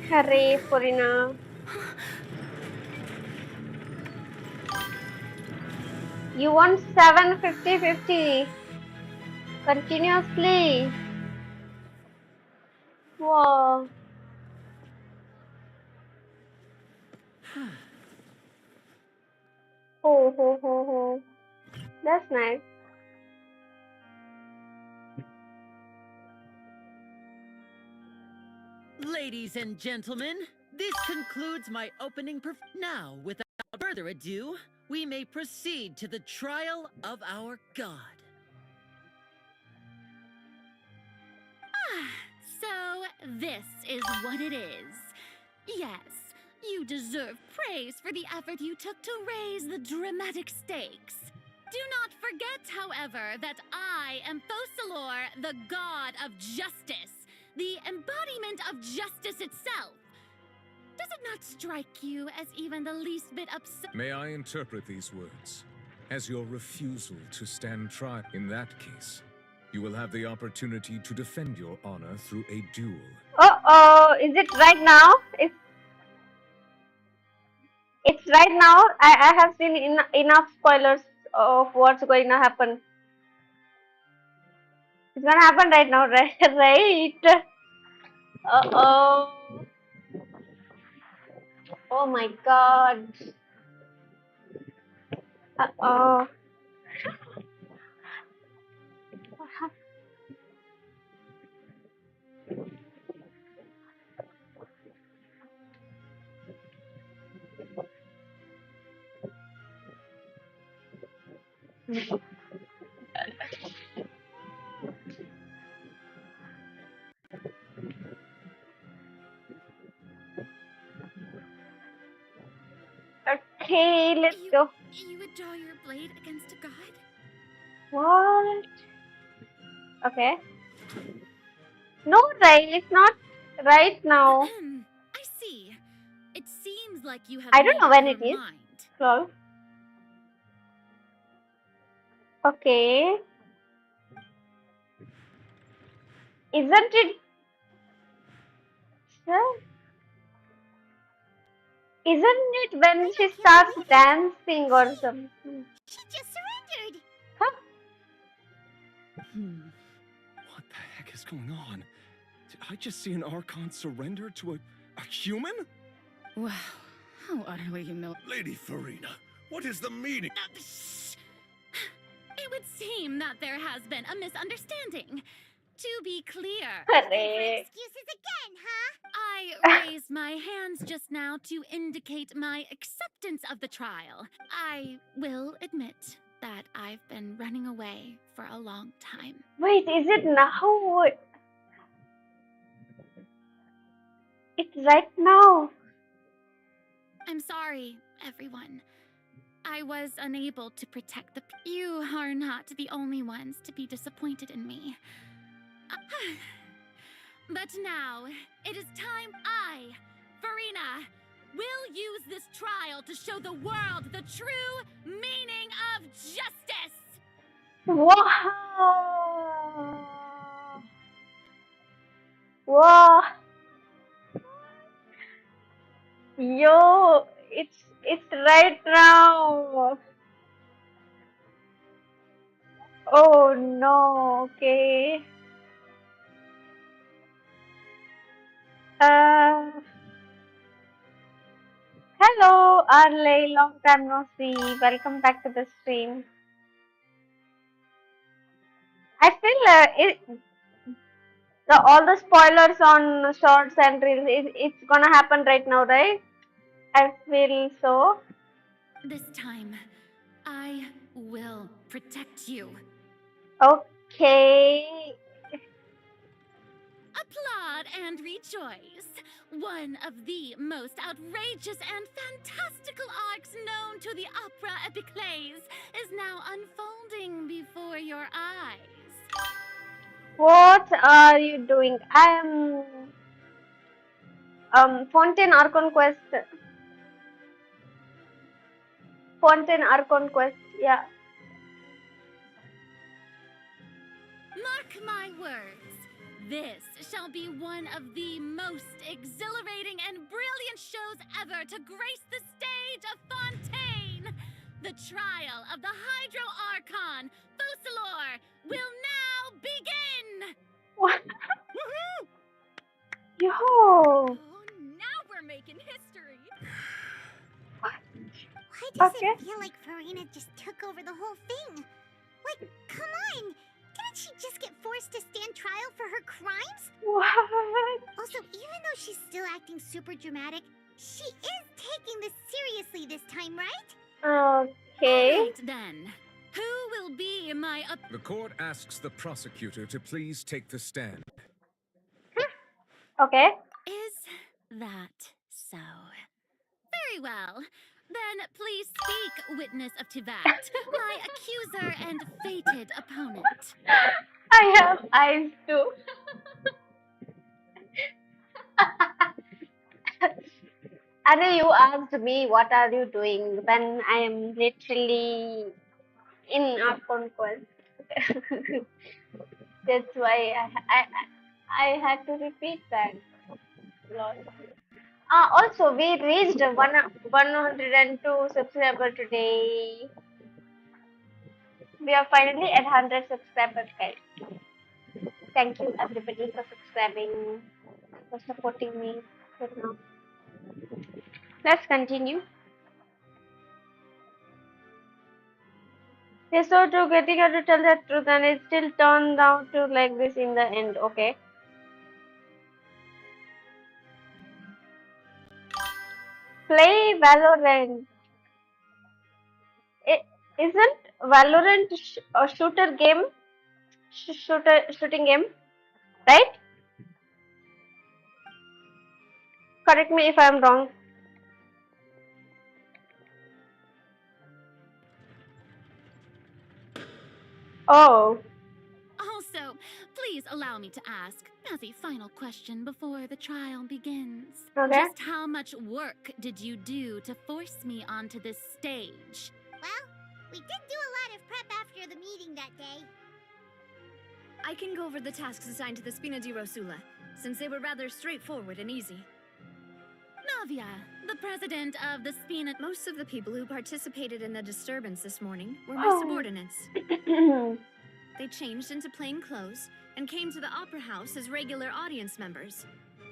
Hurry, Furina. You want 750-50 continuously. Wow. Ho. That's nice. Ladies and gentlemen, this concludes my opening Now, without further ado, we may proceed to the trial of our god. So, this is what it is. Yes, you deserve praise for the effort you took to raise the dramatic stakes. Do not forget, however, that I am Fosalor, the god of justice, the embodiment of justice itself. Does it not strike you as even the least bit absurd? May I interpret these words as your refusal to stand trial? In that case, you will have the opportunity to defend your honor through a duel. Uh-oh, is it right now? It's right now. I have seen enough spoilers of what's going to happen. It's gonna happen right now, right? Right? Uh-oh. Oh my god. Uh-oh. Okay, let's go. You would draw your blade against a god? What? Okay. No, right? It's not right now. I see. It seems like you have I don't know when it is. mind. Lol. Okay. Isn't it? Sir? Isn't it when she starts dancing or something? She just surrendered. Huh? What the heck is going on? Did I just see an Archon surrender to a human? Wow, how utterly humiliating. Lady Farina, what is the meaning? It would seem that there has been a misunderstanding. To be clear, Correct. Excuses again, huh? I raised my hands just now to indicate my acceptance of the trial. I will admit that I've been running away for a long time. Wait, is it now? It's right now. I'm sorry, everyone. I was unable to protect the... You are not the only ones to be disappointed in me. But now, it is time I, Farina, will use this trial to show the world the true meaning of justice! Wow! Wow! Yo, it's right now. Oh no, okay. Hello, Arley, long time no see. Welcome back to the stream. I feel all the spoilers on shorts and reels, it's gonna happen right now, right? I feel so. This time, I will protect you. Okay. Applaud and rejoice. One of the most outrageous and fantastical arcs known to the opera epiclese is now unfolding before your eyes. What are you doing? I am Fontaine Archon Quest. Fontaine Archon Quest, yeah. Mark my words. This shall be one of the most exhilarating and brilliant shows ever to grace the stage of Fontaine. The trial of the Hydro Archon, Fusillor, will now begin! What? Woohoo! Yo! Oh, now we're making history. Why does it feel like Farina just took over the whole thing? Like, come on! Didn't she just get forced to stand trial for her crimes? What? Also, even though she's still acting super dramatic, she is taking this seriously this time, right? Okay. All right, then. Who will be my... The court asks the prosecutor to please take the stand. Okay. Is that so? Very well. Then please speak, witness of Tivat, my accuser and fated opponent. I have eyes too. Are you asked me what are you doing when I am literally in Archon Quest. That's why I had to repeat that. Lol. Also, we reached 102 subscribers today. We are finally at 100 subscribers, guys. Thank you everybody for subscribing, for supporting me. Now, let's continue. Yes, so true. Getting her to tell the truth, and it still turned out to like this in the end. Okay. Play Valorant. Isn't Valorant a shooter game? Shooting game, right? Correct me if I'm wrong. Oh. Also, please allow me to ask, as a final question before the trial begins. Okay. Just how much work did you do to force me onto this stage? Well, we did do a lot of prep after the meeting that day. I can go over the tasks assigned to the Spina di Rosula, since they were rather straightforward and easy. Navia, the president of the Spina... Most of the people who participated in the disturbance this morning were my subordinates. They changed into plain clothes and came to the Opera House as regular audience members,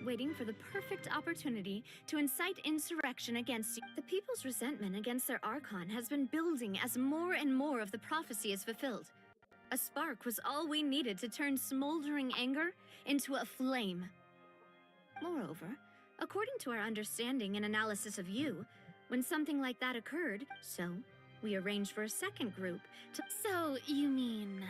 waiting for the perfect opportunity to incite insurrection against you. The people's resentment against their Archon has been building as more and more of the prophecy is fulfilled. A spark was all we needed to turn smoldering anger into a flame. Moreover, according to our understanding and analysis of you, when something like that occurred, we arranged for a second group to... So, you mean...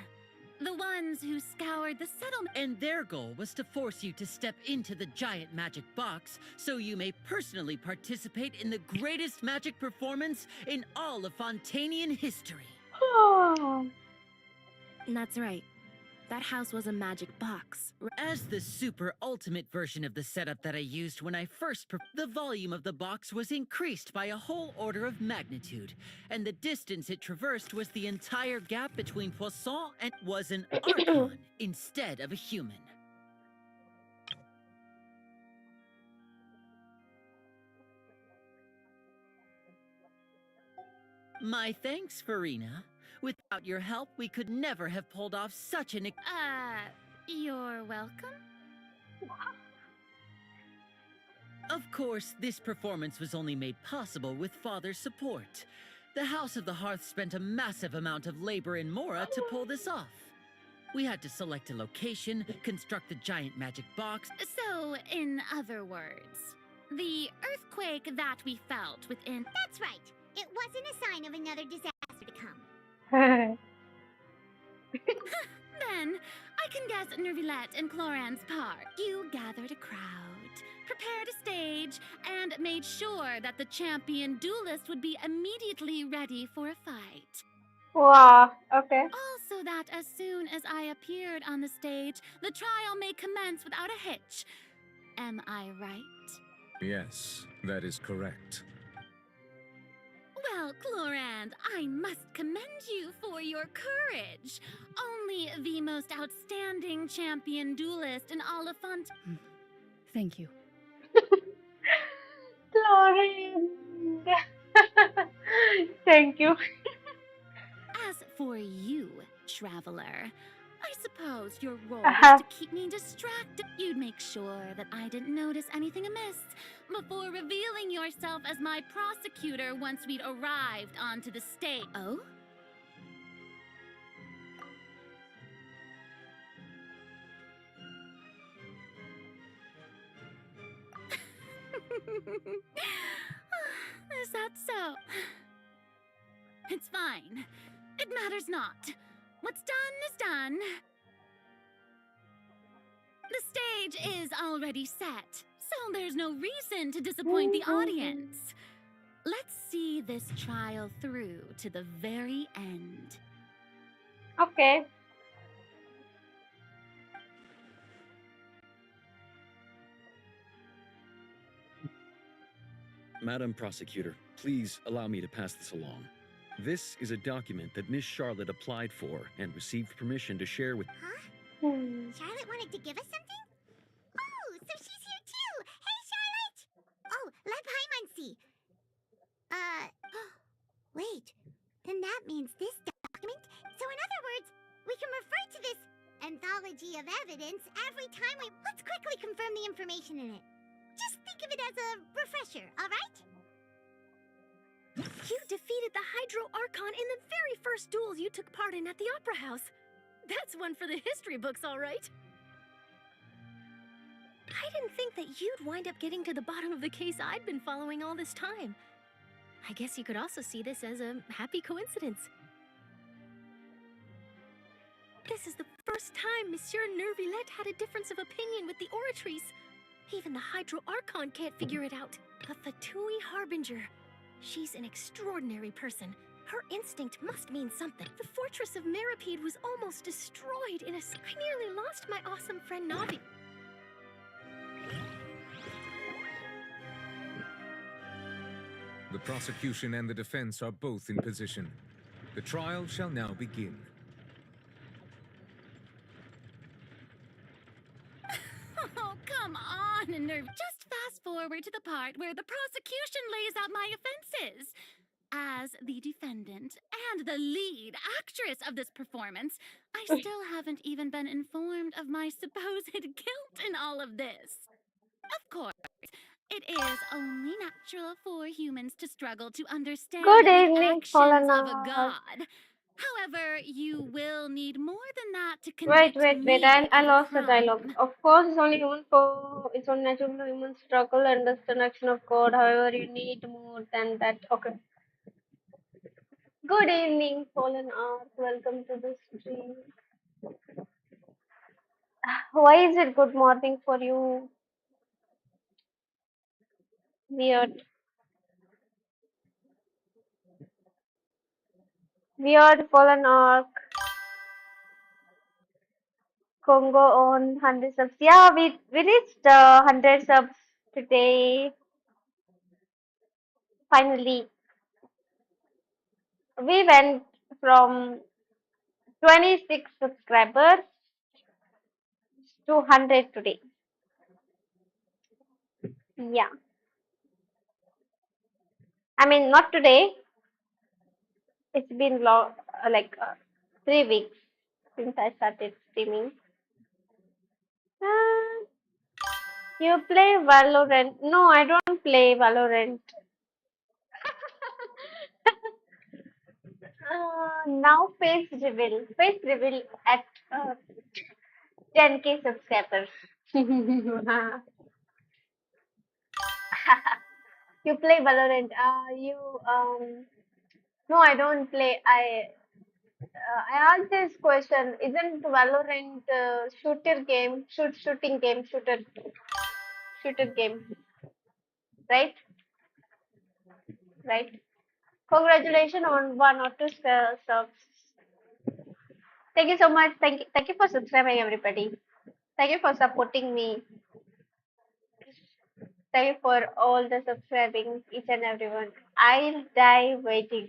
the ones who scoured the settlement... And their goal was to force you to step into the giant magic box so you may personally participate in the greatest magic performance in all of Fontanian history. That's right. That house was a magic box. As the super ultimate version of the setup that I used when I first the volume of the box was increased by a whole order of magnitude, and the distance it traversed was the entire gap between Poisson and was an Archon instead of a human. My thanks, Farina. Without your help, we could never have pulled off such an... You're welcome? Of course, this performance was only made possible with Father's support. The House of the Hearth spent a massive amount of labor in Mora to pull this off. We had to select a location, construct the giant magic box... So, in other words, the earthquake that we felt within... That's right. It wasn't a sign of another disaster to come. Then, I can guess Nervilette and Cloran's part. You gathered a crowd, prepared a stage, and made sure that the champion duelist would be immediately ready for a fight. Wow, okay. Also that as soon as I appeared on the stage, the trial may commence without a hitch. Am I right? Yes, that is correct. Well, Clorand, I must commend you for your courage. Only the most outstanding champion duelist in all of Font... Thank you. Chlorine. Thank you. As for you, Traveler, I suppose your role is to keep me distracted. You'd make sure that I didn't notice anything amiss before revealing yourself as my prosecutor once we'd arrived onto the stage. Oh? Is that so? It's fine. It matters not. What's done is done. The stage is already set, so there's no reason to disappoint the audience. Let's see this trial through to the very end. Okay. Madam Prosecutor, please allow me to pass this along. This is a document that Miss Charlotte applied for and received permission to share with... Huh? Charlotte wanted to give us something? Oh, so she's here too! Hey, Charlotte! Oh, La Paimansi! Wait. Then that means this document? So in other words, we can refer to this anthology of evidence every time we... Let's quickly confirm the information in it. Just think of it as a refresher, alright? You defeated the Hydro Archon in the very first duels you took part in at the Opera House. That's one for the history books, all right. I didn't think that you'd wind up getting to the bottom of the case I'd been following all this time. I guess you could also see this as a happy coincidence. This is the first time Monsieur Nervilette had a difference of opinion with the Oratrice. Even the Hydro Archon can't figure it out. A Fatui Harbinger. She's an extraordinary person. Her instinct must mean something. The fortress of Meripede was almost destroyed in a... I nearly lost my awesome friend Navi. The prosecution and the defense are both in position. The trial shall now begin. come on, nerve. Just fast forward to the part where the prosecution lays out my offenses. As the defendant and the lead actress of this performance, I still haven't even been informed of my supposed guilt in all of this. Of course, it is only natural for humans to struggle to understand Good the evening, actions of a Falana. god. However, you will need more than that to Wait, convict wait, wait. me I of a lost the dialogue. crime. Of course, it's only human for it's only natural for human struggle and understand action of God. However, you need more than that. Okay. Good evening, Fallen Ark. Welcome to the stream. Why is it good morning for you? Weird. Weird, Fallen Ark. Congo on 100 subs. Yeah, we reached 100 subs today. Finally, we went from 26 subscribers to 100 today. Yeah, I mean not today. It's been long, 3 weeks since I started streaming. Uh, you play Valorant? No, I don't play Valorant. Now face reveal. Face reveal at 10K subscribers. You play Valorant? No, I don't play. I asked this question. Isn't Valorant shooter game, shooting game, shooter game, right? Right. Congratulations on 1 or 2 subs. Thank you so much. Thank you for subscribing, everybody. Thank you for supporting me. Thank you for all the subscribing, each and everyone. I'll die waiting.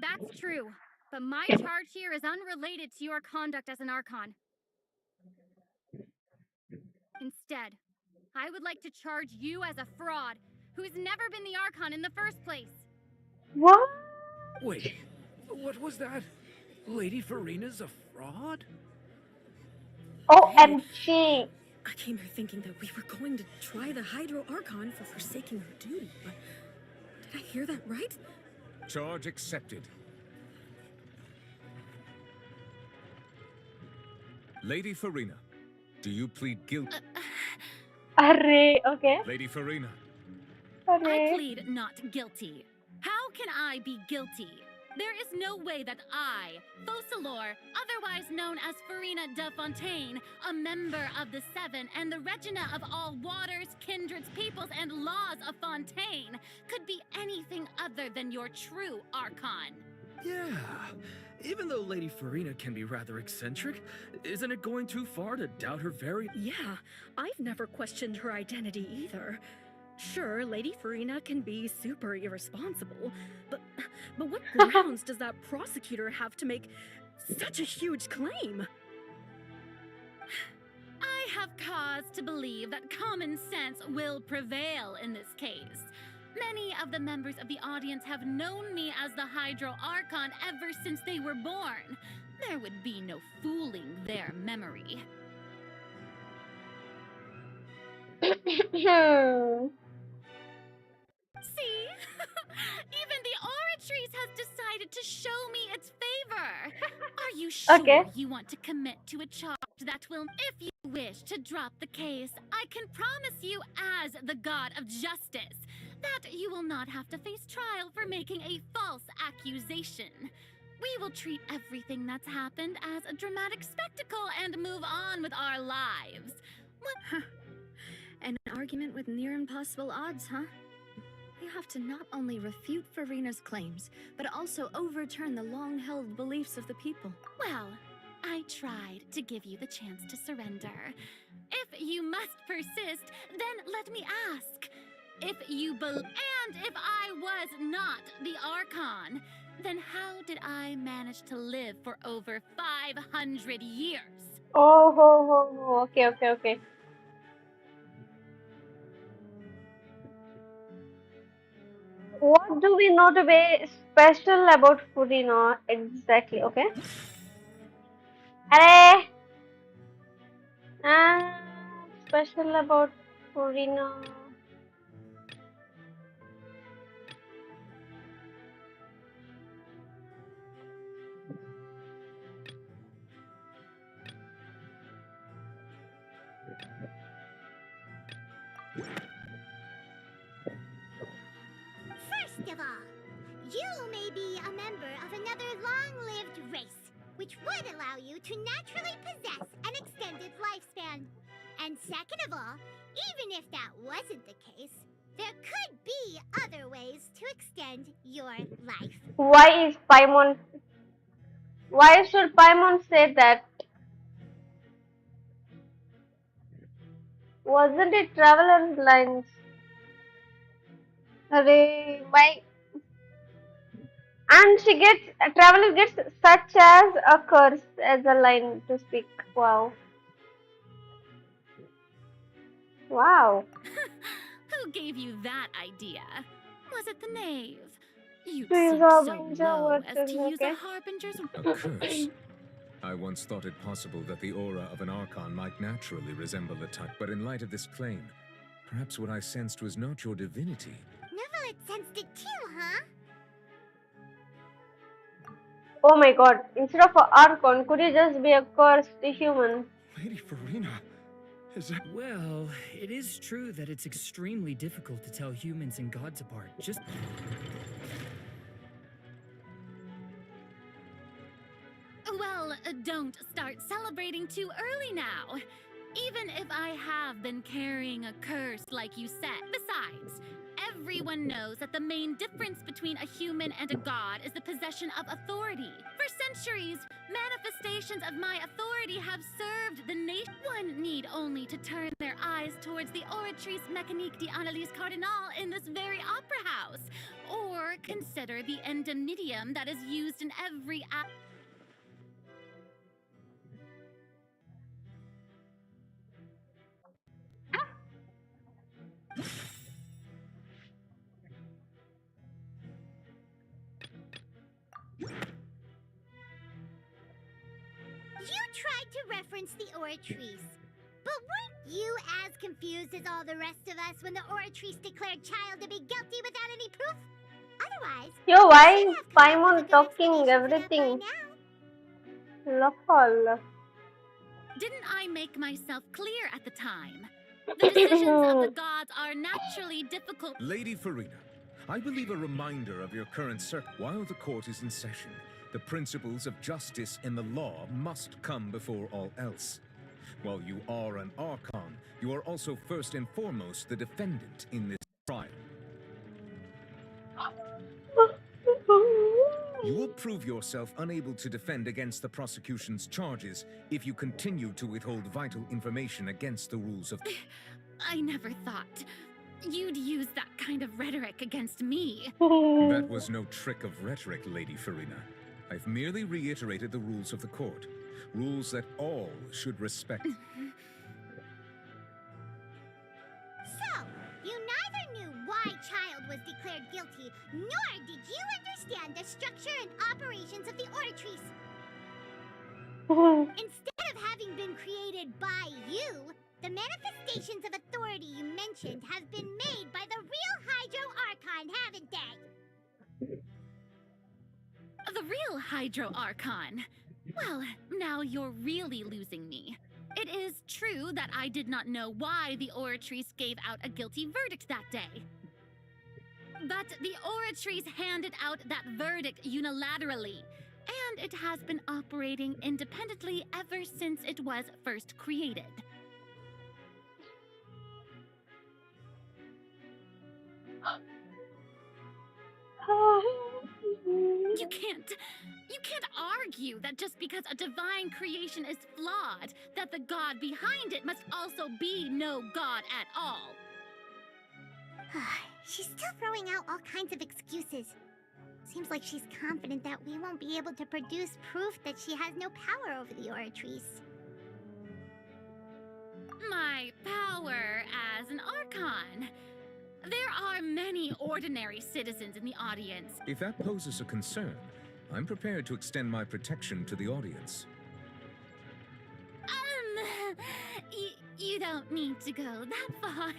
That's true, but my charge here is unrelated to your conduct as an Archon. Instead, I would like to charge you as a fraud who's never been the Archon in the first place. What? Wait, what was that? Lady Farina's a fraud? OMG. I came here thinking that we were going to try the Hydro Archon for forsaking her duty, but did I hear that right? Charge accepted. Lady Farina, do you plead guilty? Array, okay. Lady Farina. I plead not guilty. How can I be guilty? There is no way that I, Focalor, otherwise known as Farina de Fontaine, a member of the Seven and the Regina of all waters, kindreds, peoples, and laws of Fontaine, could be anything other than your true Archon. Yeah. Even though Lady Farina can be rather eccentric, isn't it going too far to doubt her very... Yeah, I've never questioned her identity either. Sure, Lady Farina can be super irresponsible, but what grounds does that prosecutor have to make such a huge claim? I have cause to believe that common sense will prevail in this case. Many of the members of the audience have known me as the Hydro Archon ever since they were born. There would be no fooling their memory. See? Even the Oratrice has decided to show me its favor. Are you sure you want to commit to a charge that will... If you wish to drop the case, I can promise you as the God of Justice that you will not have to face trial for making a false accusation. We will treat everything that's happened as a dramatic spectacle and move on with our lives. What? An argument with near impossible odds, huh? You have to not only refute Farina's claims, but also overturn the long-held beliefs of the people. Well, I tried to give you the chance to surrender. If you must persist, then let me ask. If you and if I was not the Archon, then how did I manage to live for over 500 years? Oh, ho, ho, ho. Okay, okay, okay. What do we know to be special about Furina exactly? Okay. Arey, special about Furina. First of all, you may be a member of another long-lived race, which would allow you to naturally possess an extended lifespan. And second of all, even if that wasn't the case, there could be other ways to extend your life. Why is Paimon? Why should Paimon say that? Wasn't it Traveler's lines? Arey, why? And she gets Traveler gets such as a curse as a line to speak. Wow. Wow. Who gave you that idea? Was it the knave? You'd She's sink a so ninja, low what as is to use okay? a harbinger's... A curse? I once thought it possible that the aura of an Archon might naturally resemble a type, but in light of this claim, perhaps what I sensed was not your divinity. Neverlet sensed it too, huh? Oh my god, instead of an Archon, could he just be a cursed human? Lady Farina, is that... Well, it is true that it's extremely difficult to tell humans and gods apart. Just... Well, don't start celebrating too early now. Even if I have been carrying a curse like you said. Besides, everyone knows that the main difference between a human and a god is the possession of authority. For centuries, manifestations of my authority have served the nation. One need only to turn their eyes towards the Oratrice Mécanique d'Analyse Cardinal in this very opera house, or consider the endemnitium that is used in every act. You tried to reference the Oratrice. But weren't you as confused as all the rest of us when the Oratrice declared Child to be guilty without any proof? Otherwise, Yo, you why should is have come up with a Paimon good talking explanation for that by everything? now. Lol. Didn't I make myself clear at the time? The decisions of the gods are naturally difficult. Lady Farina, I believe a reminder of your current while the court is in session, the principles of justice and the law must come before all else. While you are an Archon, you are also first and foremost the defendant in this trial. You will prove yourself unable to defend against the prosecution's charges if you continue to withhold vital information against the rules of... I never thought you'd use that kind of rhetoric against me. That was no trick of rhetoric, Lady Farina. I've merely reiterated the rules of the court. Rules that all should respect. So, you neither knew why Child was declared guilty, nor did you understand the structure and operations of the Oratrice. Instead of having been created by you, the manifestations of authority you mentioned have been made by the real Hydro Archon, haven't they? The real Hydro Archon. Well, now you're really losing me. It is true that I did not know why the Oratrice gave out a guilty verdict that day. But the Oratrice handed out that verdict unilaterally, and it has been operating independently ever since it was first created. You can't argue that just because a divine creation is flawed, that the god behind it must also be no god at all. She's still throwing out all kinds of excuses. Seems like she's confident that we won't be able to produce proof that she has no power over the Oratrice. my power as an Archon. There are many ordinary citizens in the audience. If that poses a concern, I'm prepared to extend my protection to the audience. You don't need to go that far.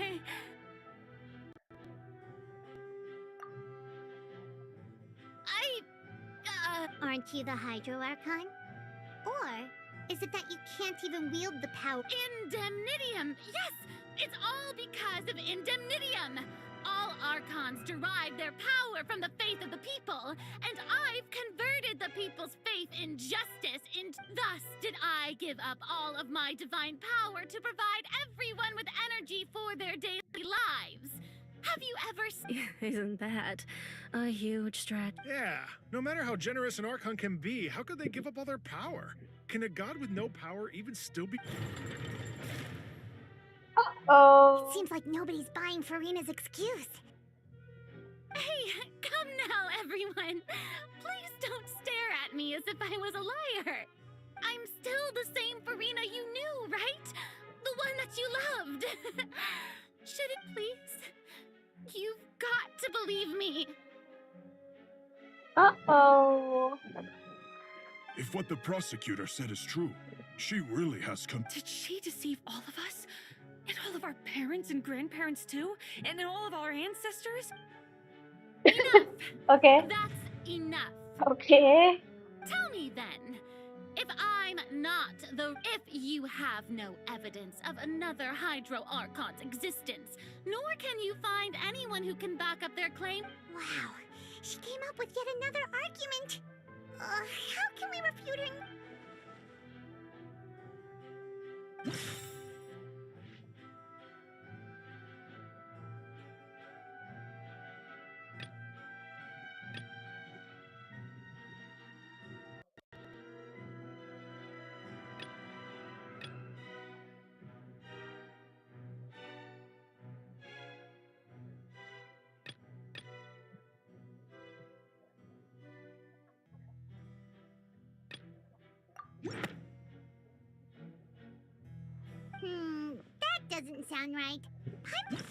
Aren't you the Hydro Archon? Or is it that you can't even wield the power? Indemnitium! Yes! It's all because of Indemnitium! All Archons derive their power from the faith of the people, and I've converted the people's faith in justice thus did I give up all of my divine power to provide everyone with energy for their daily lives. Have you ever Isn't that a huge stretch? Yeah, no matter how generous an Archon can be, how could they give up all their power? Can a god with no power even still be... Uh-oh. It seems like nobody's buying Farina's excuse. Hey, come now, everyone. Please don't stare at me as if I was a liar. I'm still the same Farina you knew, right? The one that you loved. Should it please? You've got to believe me. Uh-oh. If what the prosecutor said is true, she really has come. Did she deceive all of us? And all of our parents and grandparents too? And all of our ancestors? Enough! Okay. That's enough. Okay. Tell me then, if you have no evidence of another Hydro Archon's existence, nor can you find anyone who can back up their claim. Wow, she came up with yet another argument. How can we refute her? That doesn't sound right. That...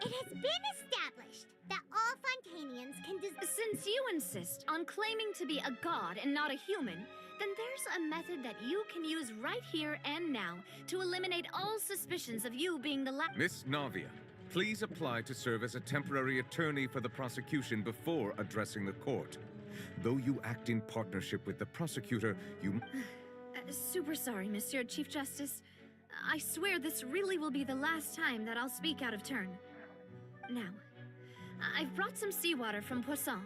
It has been established that all Fontanians can Since you insist on claiming to be a god and not a human, then there's a method that you can use right here and now to eliminate all suspicions of you being the Miss Navia, please apply to serve as a temporary attorney for the prosecution before addressing the court. Though you act in partnership with the prosecutor, you... Super sorry, Monsieur Chief Justice. I swear this really will be the last time that I'll speak out of turn. Now, I've brought some seawater from Poisson.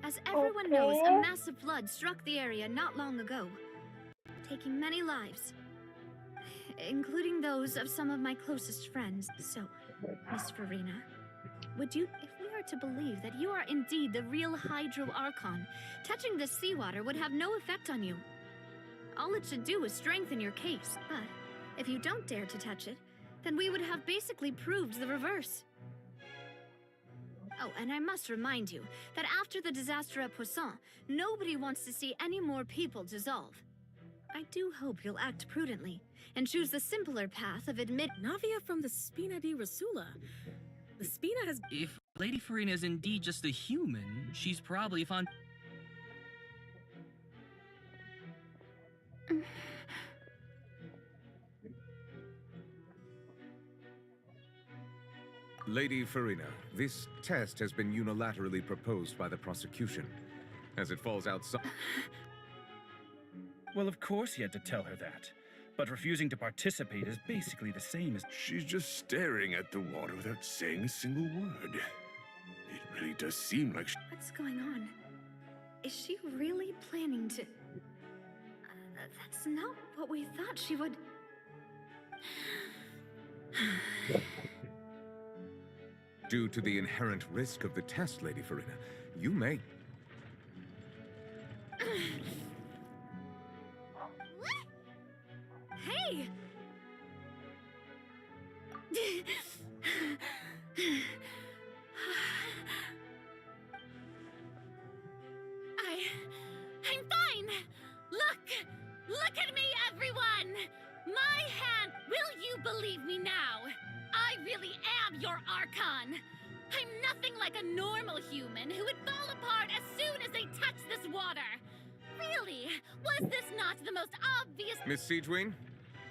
As everyone knows, a massive flood struck the area not long ago, taking many lives, including those of some of my closest friends. So, Miss Farina, would you, if we are to believe that you are indeed the real Hydro Archon, touching this seawater would have no effect on you. All it should do is strengthen your case, but if you don't dare to touch it, then we would have basically proved the reverse. Oh, and I must remind you that after the disaster at Poisson, nobody wants to see any more people dissolve. I do hope you'll act prudently and choose the simpler path of Navia from the Spina di Rasula. The Spina has... If Lady Farina is indeed just a human, she's probably Lady Farina, this test has been unilaterally proposed by the prosecution. As it falls outside... Well, of course he had to tell her that. But refusing to participate is basically the same as... She's just staring at the water without saying a single word. It really does seem like... What's going on? Is she really planning to... that's not what we thought she would... Due to the inherent risk of the test, Lady Farina, you may... I'm fine! Look at me, everyone! My hand, will you believe me now? I really am your Archon! I'm nothing like a normal human who would fall apart as soon as they touch this water! Really? Was this not the most obvious— Miss Siegewing?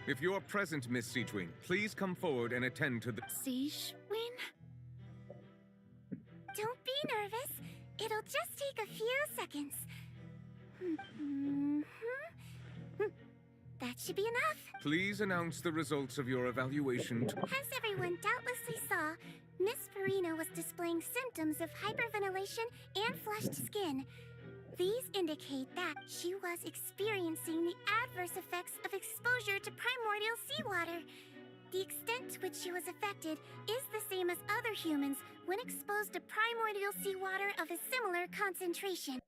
If you're present, Miss Siegewing, please come forward and attend to the— Siegewing? Don't be nervous. It'll just take a few seconds. That should be enough. Please announce the results of your evaluation. As everyone doubtlessly saw, Miss Farina was displaying symptoms of hyperventilation and flushed skin. These indicate that she was experiencing the adverse effects of exposure to primordial seawater. The extent to which she was affected is the same as other humans when exposed to primordial seawater of a similar concentration.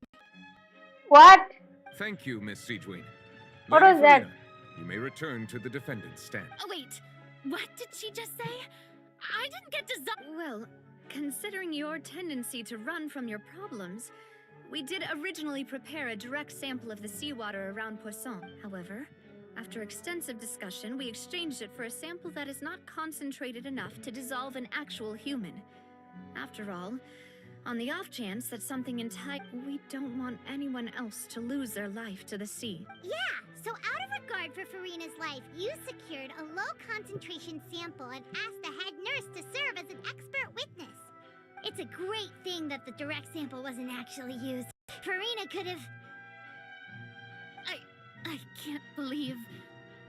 What? Thank you, Miss Siegewing. What Lady was that? Farina, you may return to the defendant's stand. Oh, wait. What did she just say? I didn't get to Well, considering your tendency to run from your problems, we did originally prepare a direct sample of the seawater around Poisson. However, after extensive discussion, we exchanged it for a sample that is not concentrated enough to dissolve an actual human. After all, on the off chance that something we don't want anyone else to lose their life to the sea. Yeah, so out of regard for Farina's life, you secured a low-concentration sample and asked the head nurse to serve as an expert witness. It's a great thing that the direct sample wasn't actually used. Farina could have... I can't believe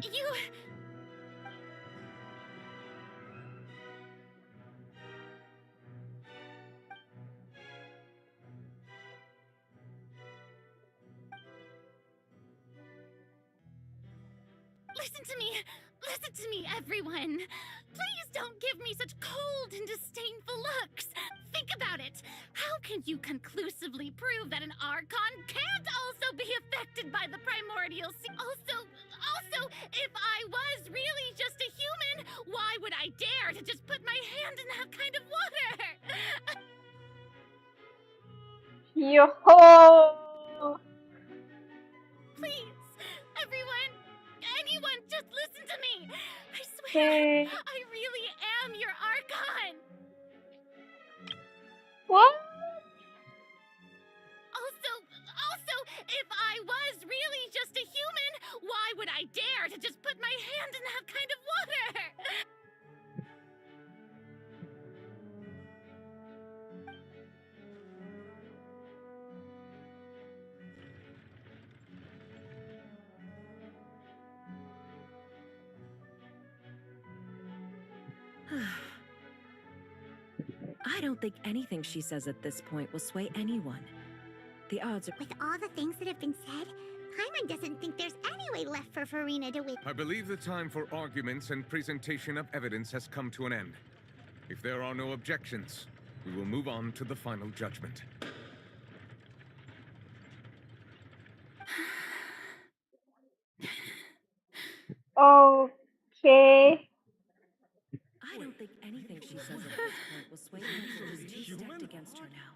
you... Listen to me, everyone. Please don't give me such cold and disdainful looks. Think about it. How can you conclusively prove that an Archon can't also be affected by the primordial sea? Also, if I was really just a human, why would I dare to just put my hand in that kind of water? Yo-ho! Please, everyone, anyone, just listen to me. I swear, Hey. I really am your Archon. What? Also, if I was really just a human, why would I dare to just put my hand in that kind of water? I don't think anything she says at this point will sway anyone. The odds are— With all the things that have been said, Paimon doesn't think there's any way left for Farina to win. I believe the time for arguments and presentation of evidence has come to an end. If there are no objections, we will move on to the final judgment. Okay. I don't think anything she says at this point will sway anyone who's too stacked against her now.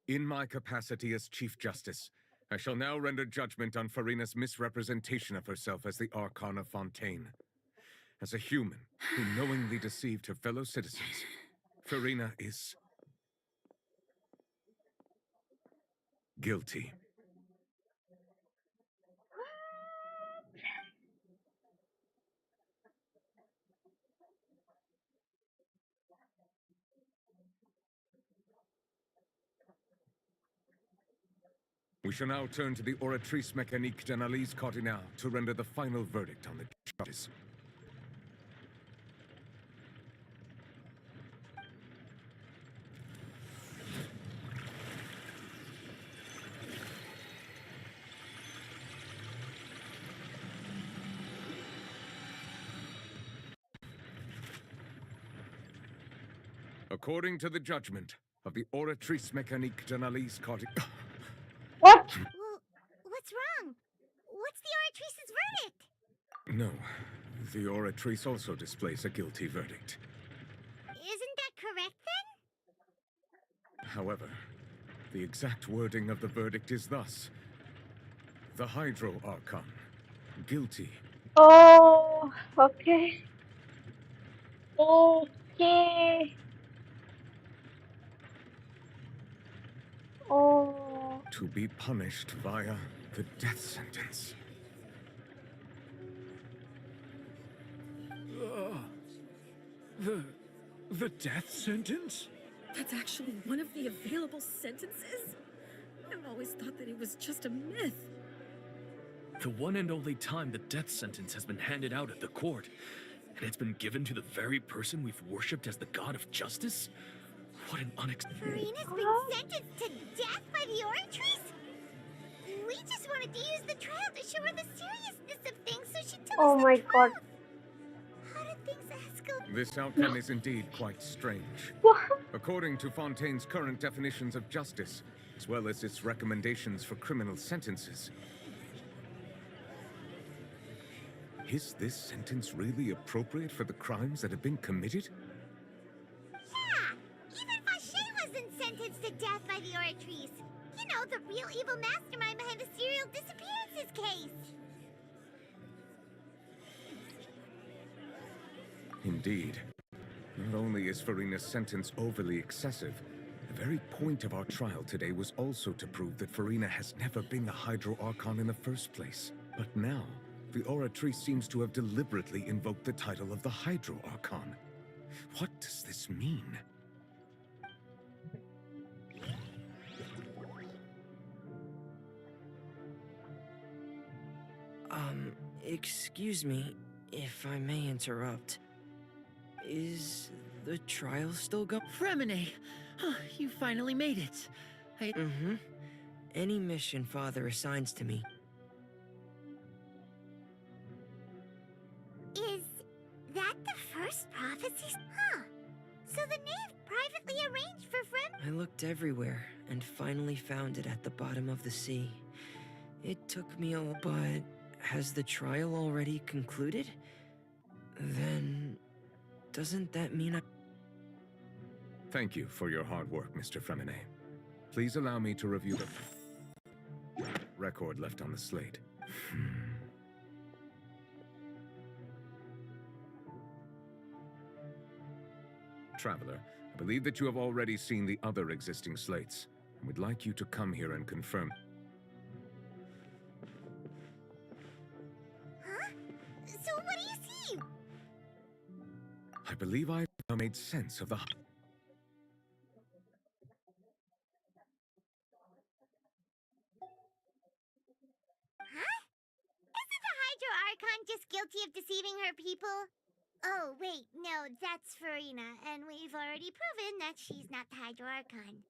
In my capacity as Chief Justice, I shall now render judgment on Farina's misrepresentation of herself as the Archon of Fontaine. As a human who knowingly deceived her fellow citizens, Farina is guilty. We shall now turn to the Oratrice Mécanique d'Analyse Cardinale to render the final verdict on the charges. According to the judgment, of the Oratrice Mécanique d'Analyse Cardi... What? Well, what's wrong? What's the Oratrice's verdict? No, the Oratrice also displays a guilty verdict. Isn't that correct, then? However, the exact wording of the verdict is thus. The Hydro Archon, guilty. Oh, okay. Okay. Oh. To be punished via the death sentence. The death sentence? That's actually one of the available sentences? I've always thought that it was just a myth. The one and only time the death sentence has been handed out at the court, and it's been given to the very person we've worshipped as the god of justice? What an Furina's been sentenced to death by the Oratrice? We just wanted to use the trial to show her the seriousness of things, so she told Oh us my the god. truth. How did things escalate? This outcome is indeed quite strange. According to Fontaine's current definitions of justice, as well as its recommendations for criminal sentences, is this sentence really appropriate for the crimes that have been committed? Yeah! Even Fauché wasn't sentenced to death by the Oratrice. You know, the real evil mastermind behind the serial disappearances case. Indeed. Not only is Furina's sentence overly excessive, the very point of our trial today was also to prove that Furina has never been the Hydro Archon in the first place. But now, the Oratrice seems to have deliberately invoked the title of the Hydro Archon. What does this mean? Excuse me, if I may interrupt. Is the trial still going? Fremine! You finally made it. Mm-hmm. Any mission Father assigns to me. Is that the first prophecy? Huh. So the knave privately arranged for I looked everywhere and finally found it at the bottom of the sea. It took me a while, but has the trial already concluded? Then doesn't that mean I... Thank you for your hard work, Mr. Fremine. Please allow me to review the record left on the slate. Traveler, I believe that you have already seen the other existing slates, and would like you to come here and confirm. Huh? So what do you see? I believe I've now made sense of the... Huh? Isn't the Hydro Archon just guilty of deceiving her people? Oh, wait, no, that's Furina, and we've already proven that she's not the Hydro Archon.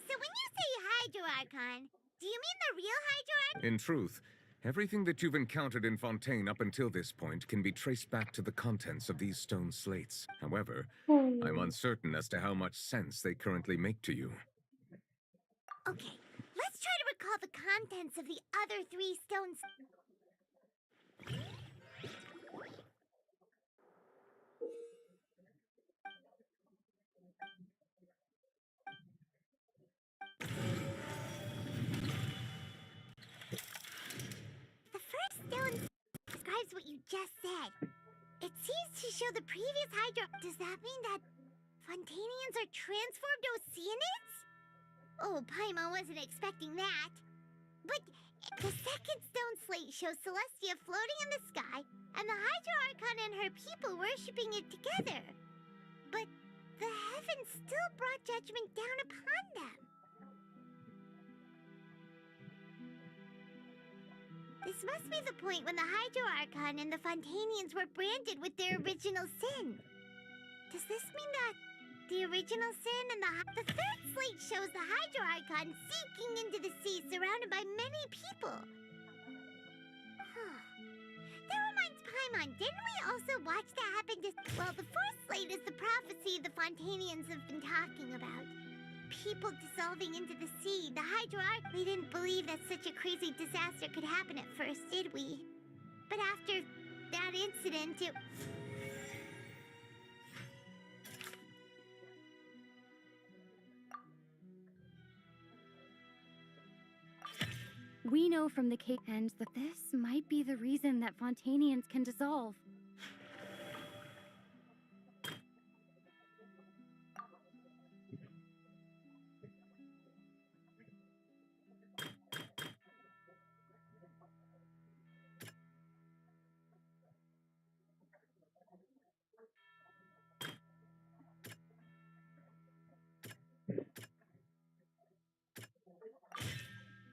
So when you say Hydro Archon, do you mean the real Hydro Archon? In truth, everything that you've encountered in Fontaine up until this point can be traced back to the contents of these stone slates. However, I'm uncertain as to how much sense they currently make to you. Okay, let's try to recall the contents of the other 3 stones. The first stone describes what you just said. It seems to show the previous Hydro... Does that mean that Fontainians are transformed Oceanids? Oh, Paimon wasn't expecting that. But the second stone slate shows Celestia floating in the sky, and the Hydro Archon and her people worshipping it together. But the heavens still brought judgment down upon them. This must be the point when the Hydro Archon and the Fontainians were branded with their original sin. Does this mean that the original sin and the third slate shows the Hydro Archon sinking into the sea surrounded by many people? That reminds Paimon, didn't we also watch that happen to... Well, the first slate is the prophecy the Fontanians have been talking about. People dissolving into the sea. The Hydro Arc, we didn't believe that such a crazy disaster could happen at first, did we? But after that incident, it... We know from the case and that this might be the reason that Fontanians can dissolve.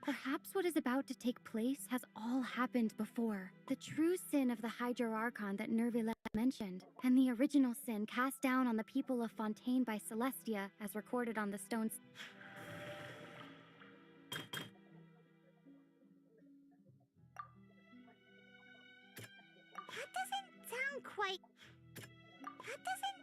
Perhaps what is about to take place has all happened before. The true sin of the Hydro Archon that Nerville mentioned, and the original sin cast down on the people of Fontaine by Celestia, as recorded on the stones. That doesn't sound quite... That doesn't...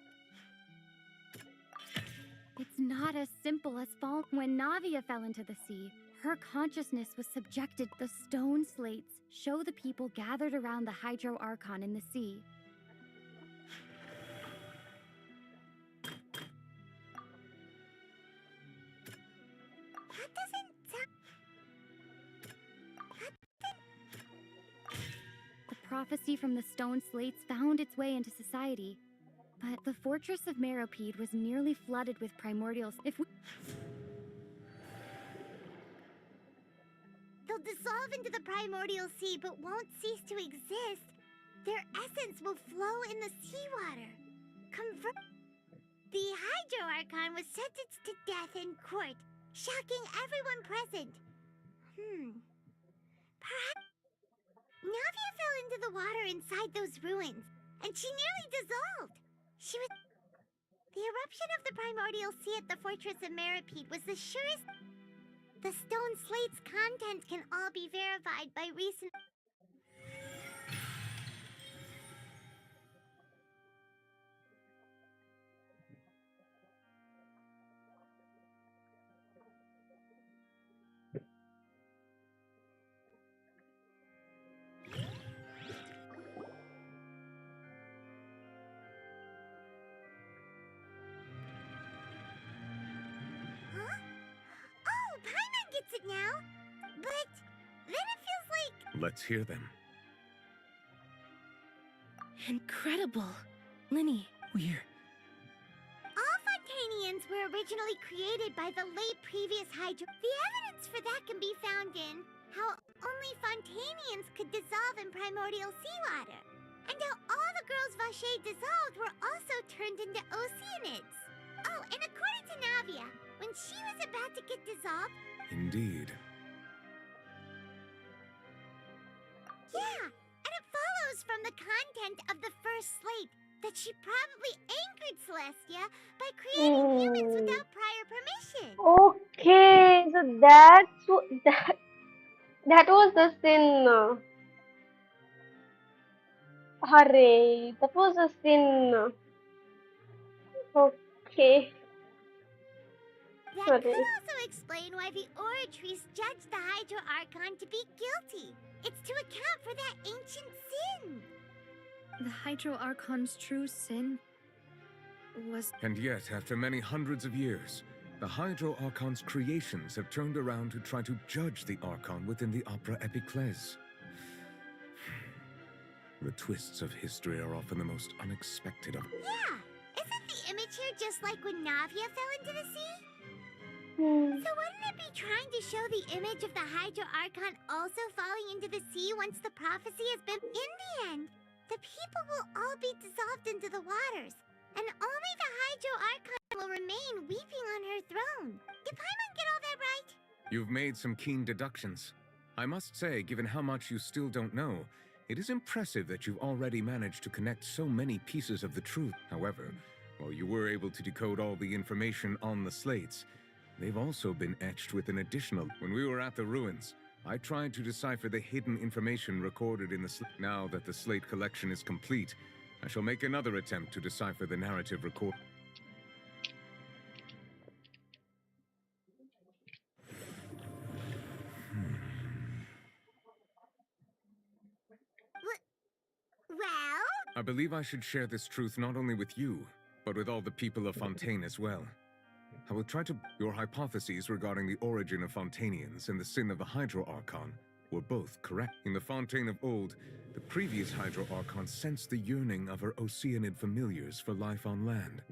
It's not as simple as fall. When Navia fell into the sea, her consciousness was subjected. The stone slates show the people gathered around the Hydro Archon in the sea. That doesn't sound... The prophecy from the stone slates found its way into society, but the fortress of Meropide was nearly flooded with primordials. They'll dissolve into the primordial sea but won't cease to exist. Their essence will flow in the seawater. The Hydro Archon was sentenced to death in court, shocking everyone present. Perhaps... Navia fell into the water inside those ruins, and she nearly dissolved. She was... The eruption of the primordial sea at the fortress of Meropide was the surest... The stone slate's contents can all be verified by recent... it now, but then it feels like... Let's hear them. Incredible. Linny, we're... All Fontanians were originally created by the late previous Hydro... The evidence for that can be found in how only Fontanians could dissolve in primordial seawater, and how all the girls Vacher dissolved were also turned into Oceanids. Oh, and according to Navia, when she was about to get dissolved... Indeed. Yeah, and it follows from the content of the first slate that she probably angered Celestia by creating humans without prior permission. Okay, so that was the sin. Hooray, that was a sin. Okay. That could also explain why the Oratrice judged the Hydro Archon to be guilty. It's to account for that ancient sin. The Hydro Archon's true sin was... And yet, after many hundreds of years, the Hydro Archon's creations have turned around to try to judge the Archon within the Opera Epiclese. The twists of history are often the most unexpected of... Yeah! Isn't the image here just like when Navia fell into the sea? So wouldn't it be trying to show the image of the Hydro Archon also falling into the sea once the prophecy has been... In the end, the people will all be dissolved into the waters, and only the Hydro Archon will remain weeping on her throne. Did Paimon get all that right? You've made some keen deductions. I must say, given how much you still don't know, it is impressive that you've already managed to connect so many pieces of the truth. However, while you were able to decode all the information on the slates, they've also been etched with an additional... When we were at the ruins, I tried to decipher the hidden information recorded in the slate. Now that the slate collection is complete, I shall make another attempt to decipher the narrative record. Well? I believe I should share this truth not only with you, but with all the people of Fontaine as well. I will try to... Your hypotheses regarding the origin of Fontanians and the sin of the Hydro Archon were both correct. In the Fontaine of old, the previous Hydro Archon sensed the yearning of her Oceanid familiars for life on land.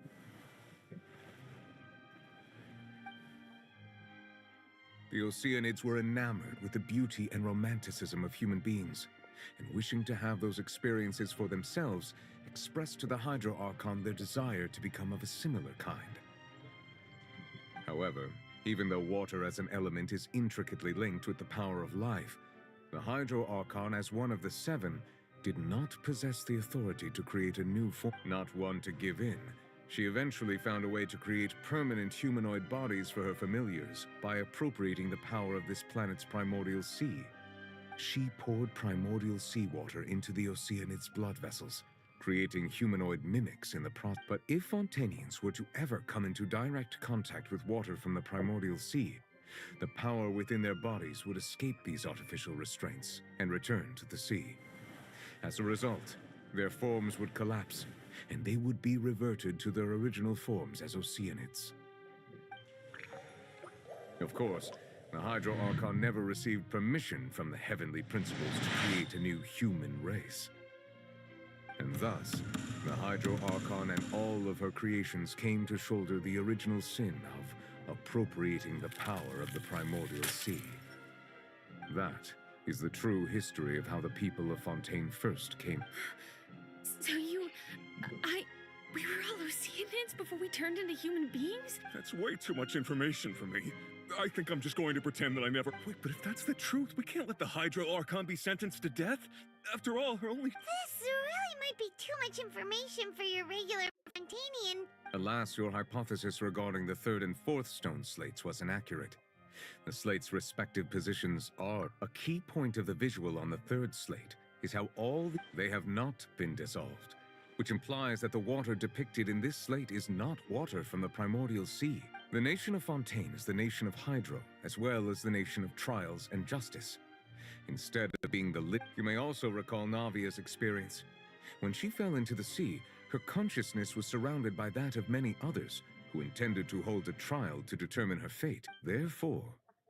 The Oceanids were enamored with the beauty and romanticism of human beings, and wishing to have those experiences for themselves, expressed to the Hydro Archon their desire to become of a similar kind. However, even though water as an element is intricately linked with the power of life, the Hydro Archon, as one of the seven, did not possess the authority to create a new form, not one to give in. She eventually found a way to create permanent humanoid bodies for her familiars by appropriating the power of this planet's primordial sea. She poured primordial seawater into the Oceanids' blood vessels, creating humanoid mimics in the process. But if Fontanians were to ever come into direct contact with water from the primordial sea, the power within their bodies would escape these artificial restraints and return to the sea. As a result, their forms would collapse, and they would be reverted to their original forms as Oceanids. Of course, the Hydro Archon never received permission from the heavenly principles to create a new human race. And thus, the Hydro Archon and all of her creations came to shoulder the original sin of appropriating the power of the primordial sea. That is the true history of how the people of Fontaine first came. So we were all Oceanids before we turned into human beings? That's way too much information for me. I think I'm just going to pretend that I never... Wait, but if that's the truth, we can't let the Hydro Archon be sentenced to death. After all, her only... This really might be too much information for your regular Fontanian. Alas, your hypothesis regarding the third and fourth stone slates was inaccurate. The slates' respective positions are a key point of the visual on the third slate is how they have not been dissolved, which implies that the water depicted in this slate is not water from the primordial sea. The nation of Fontaine is the nation of Hydro, as well as the nation of trials and justice. Instead of being you may also recall Navia's experience. When she fell into the sea, her consciousness was surrounded by that of many others who intended to hold a trial to determine her fate. Therefore,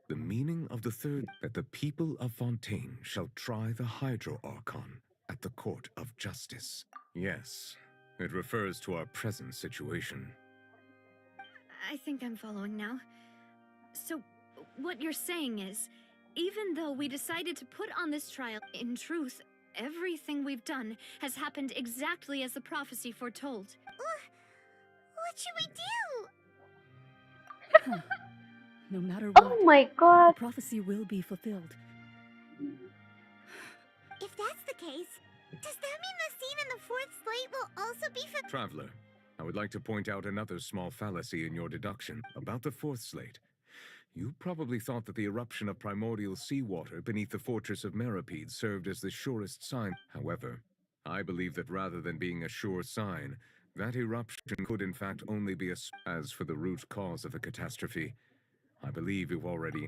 the meaning of the third, that the people of Fontaine shall try the Hydro Archon at the court of justice. Yes, it refers to our present situation. I think I'm following now. So, what you're saying is, even though we decided to put on this trial, in truth, everything we've done has happened exactly as the prophecy foretold. What should we do? No matter what, Oh my god. the prophecy will be fulfilled. If that's the case, does that mean the scene in the fourth slate will also be for... Traveler, I would like to point out another small fallacy in your deduction about the fourth slate. You probably thought that the eruption of primordial seawater beneath the fortress of Meripede served as the surest sign. However, I believe that rather than being a sure sign, that eruption could in fact only be as for the root cause of the catastrophe, I believe you've already...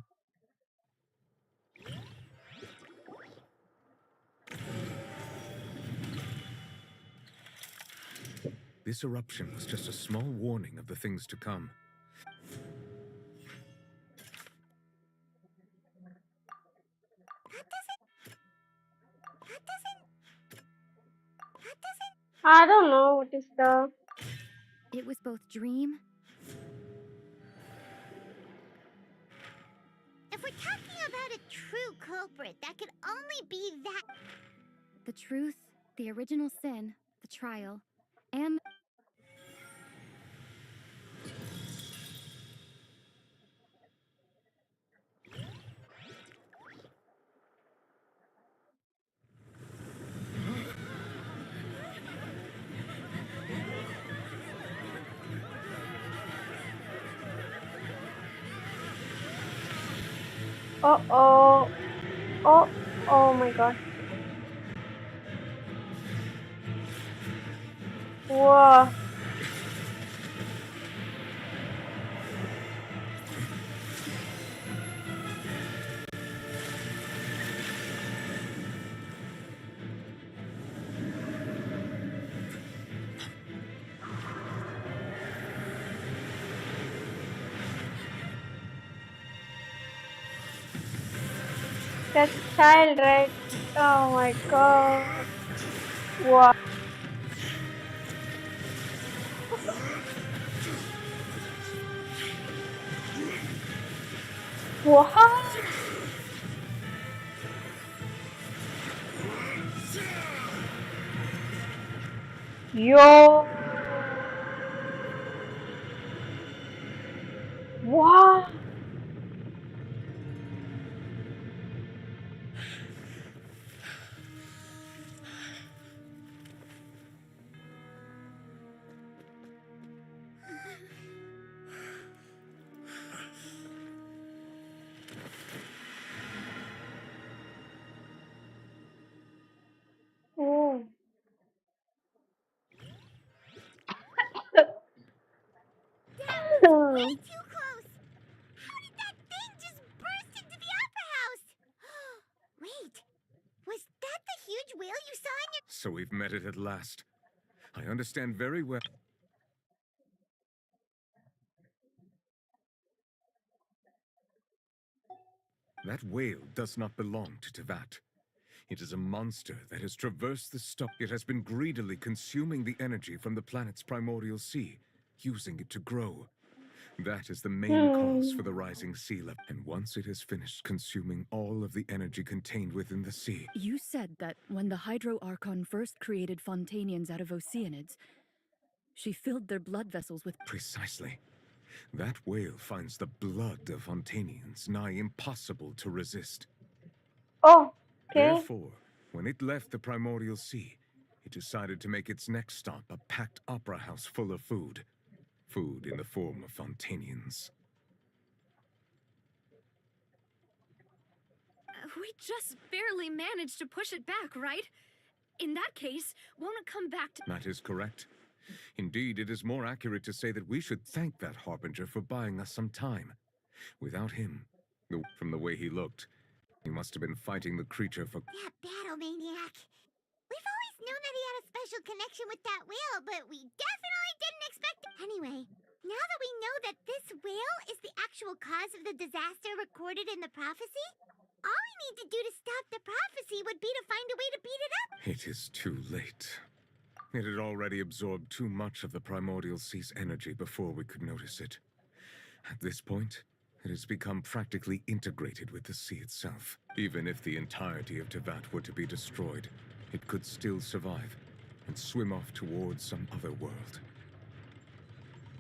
This eruption was just a small warning of the things to come. I don't know what is the... It was both dream. If we're talking about a true culprit, that could only be that... The truth, the original sin, the trial, and... Uh-oh. Oh, oh my god. Whoa. That child, right? Oh my god. Wow. What? Yo. What? Oh. Way too close! How did that thing just burst into the opera house? Wait, was that the huge whale you saw in your... So we've met it at last. I understand very well. That whale does not belong to Tevat. It is a monster that has traversed the stock. It has been greedily consuming the energy from the planet's primordial sea, using it to grow. That is the main cause for the rising sea level. And once it has finished consuming all of the energy contained within the sea... You said that when the Hydro Archon first created Fontanians out of Oceanids, she filled their blood vessels with... Precisely. That whale finds the blood of Fontanians nigh impossible to resist. Oh, okay. Therefore, when it left the primordial sea, it decided to make its next stop a packed opera house full of food. Food in the form of Fontanians. We just barely managed to push it back, right? In that case, won't it come back to... That is correct. Indeed, it is more accurate to say that we should thank that Harbinger for buying us some time. Without him, from the way he looked, he must have been fighting the creature for... That battle maniac. We've always known that he had a special connection with that whale, but we definitely didn't expect it. Anyway, now that we know that this whale is the actual cause of the disaster recorded in the prophecy, all we need to do to stop the prophecy would be to find a way to beat it up. It is too late. It had already absorbed too much of the primordial sea's energy before we could notice it. At this point, it has become practically integrated with the sea itself. Even if the entirety of Tevat were to be destroyed, it could still survive and swim off towards some other world.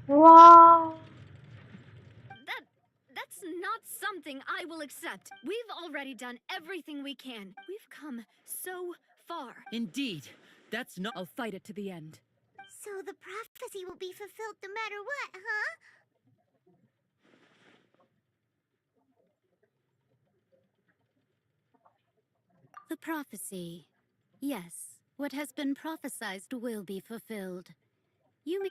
Wow. That's not something I will accept. We've already done everything we can. We've come so far. Indeed. That's not... I'll fight it to the end. So the prophecy will be fulfilled no matter what, huh? The prophecy. Yes, what has been prophesied will be fulfilled. You may...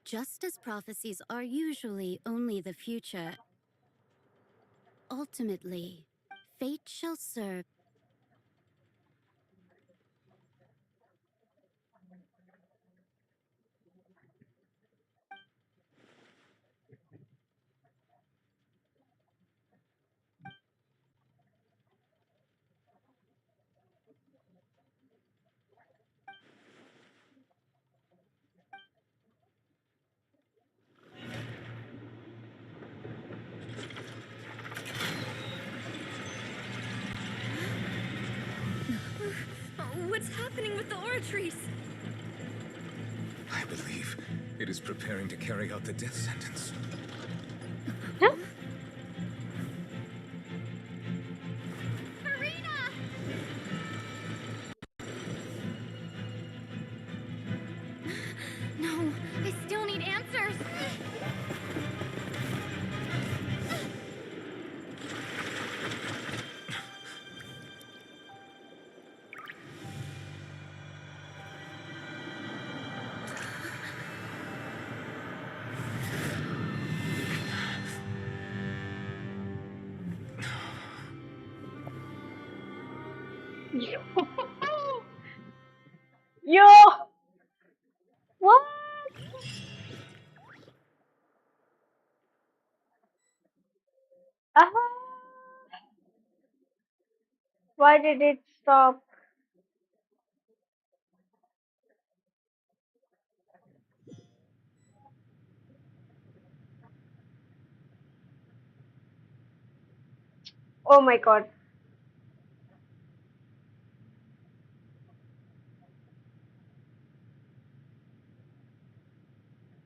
Just as prophecies are usually only the future, ultimately, fate shall serve. What's happening with the oratories? I believe it is preparing to carry out the death sentence. Yo! Yo! What? Why did it stop? Oh my god.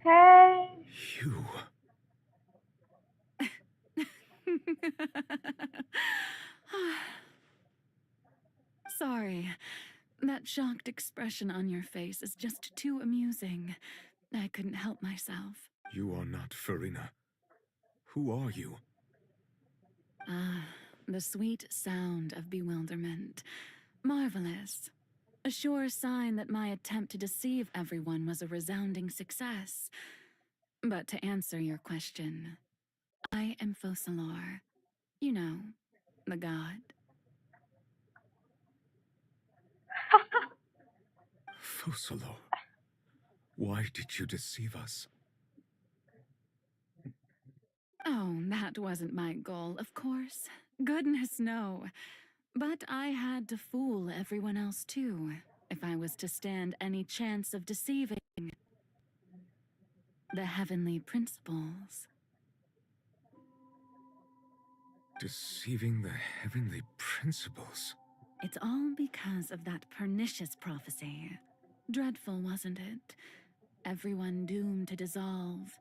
Hey. You. Sorry. That shocked expression on your face is just too amusing. I couldn't help myself. You are not Farina. Who are you? Ah, the sweet sound of bewilderment. Marvelous. A sure sign that my attempt to deceive everyone was a resounding success. But to answer your question, I am Focalor. You know, the god. Focalor. Why did you deceive us? Oh, that wasn't my goal, of course. Goodness, no. But I had to fool everyone else too, if I was to stand any chance of deceiving the heavenly principles. Deceiving the heavenly principles? It's all because of that pernicious prophecy. Dreadful, wasn't it? Everyone doomed to dissolve.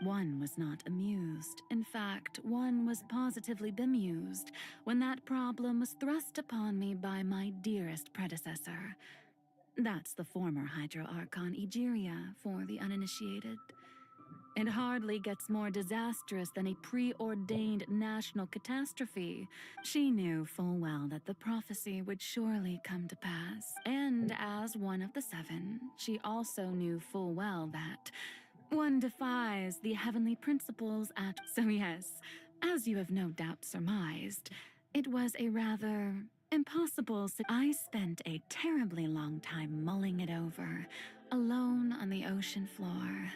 One was not amused. In fact, one was positively bemused when that problem was thrust upon me by my dearest predecessor. That's the former Hydro Archon Egeria for the uninitiated. It hardly gets more disastrous than a preordained national catastrophe. She knew full well that the prophecy would surely come to pass, and as one of the seven, she also knew full well that one defies the heavenly principles at. So yes, as you have no doubt surmised, it was a rather impossible. I spent a terribly long time mulling it over, alone on the ocean floor.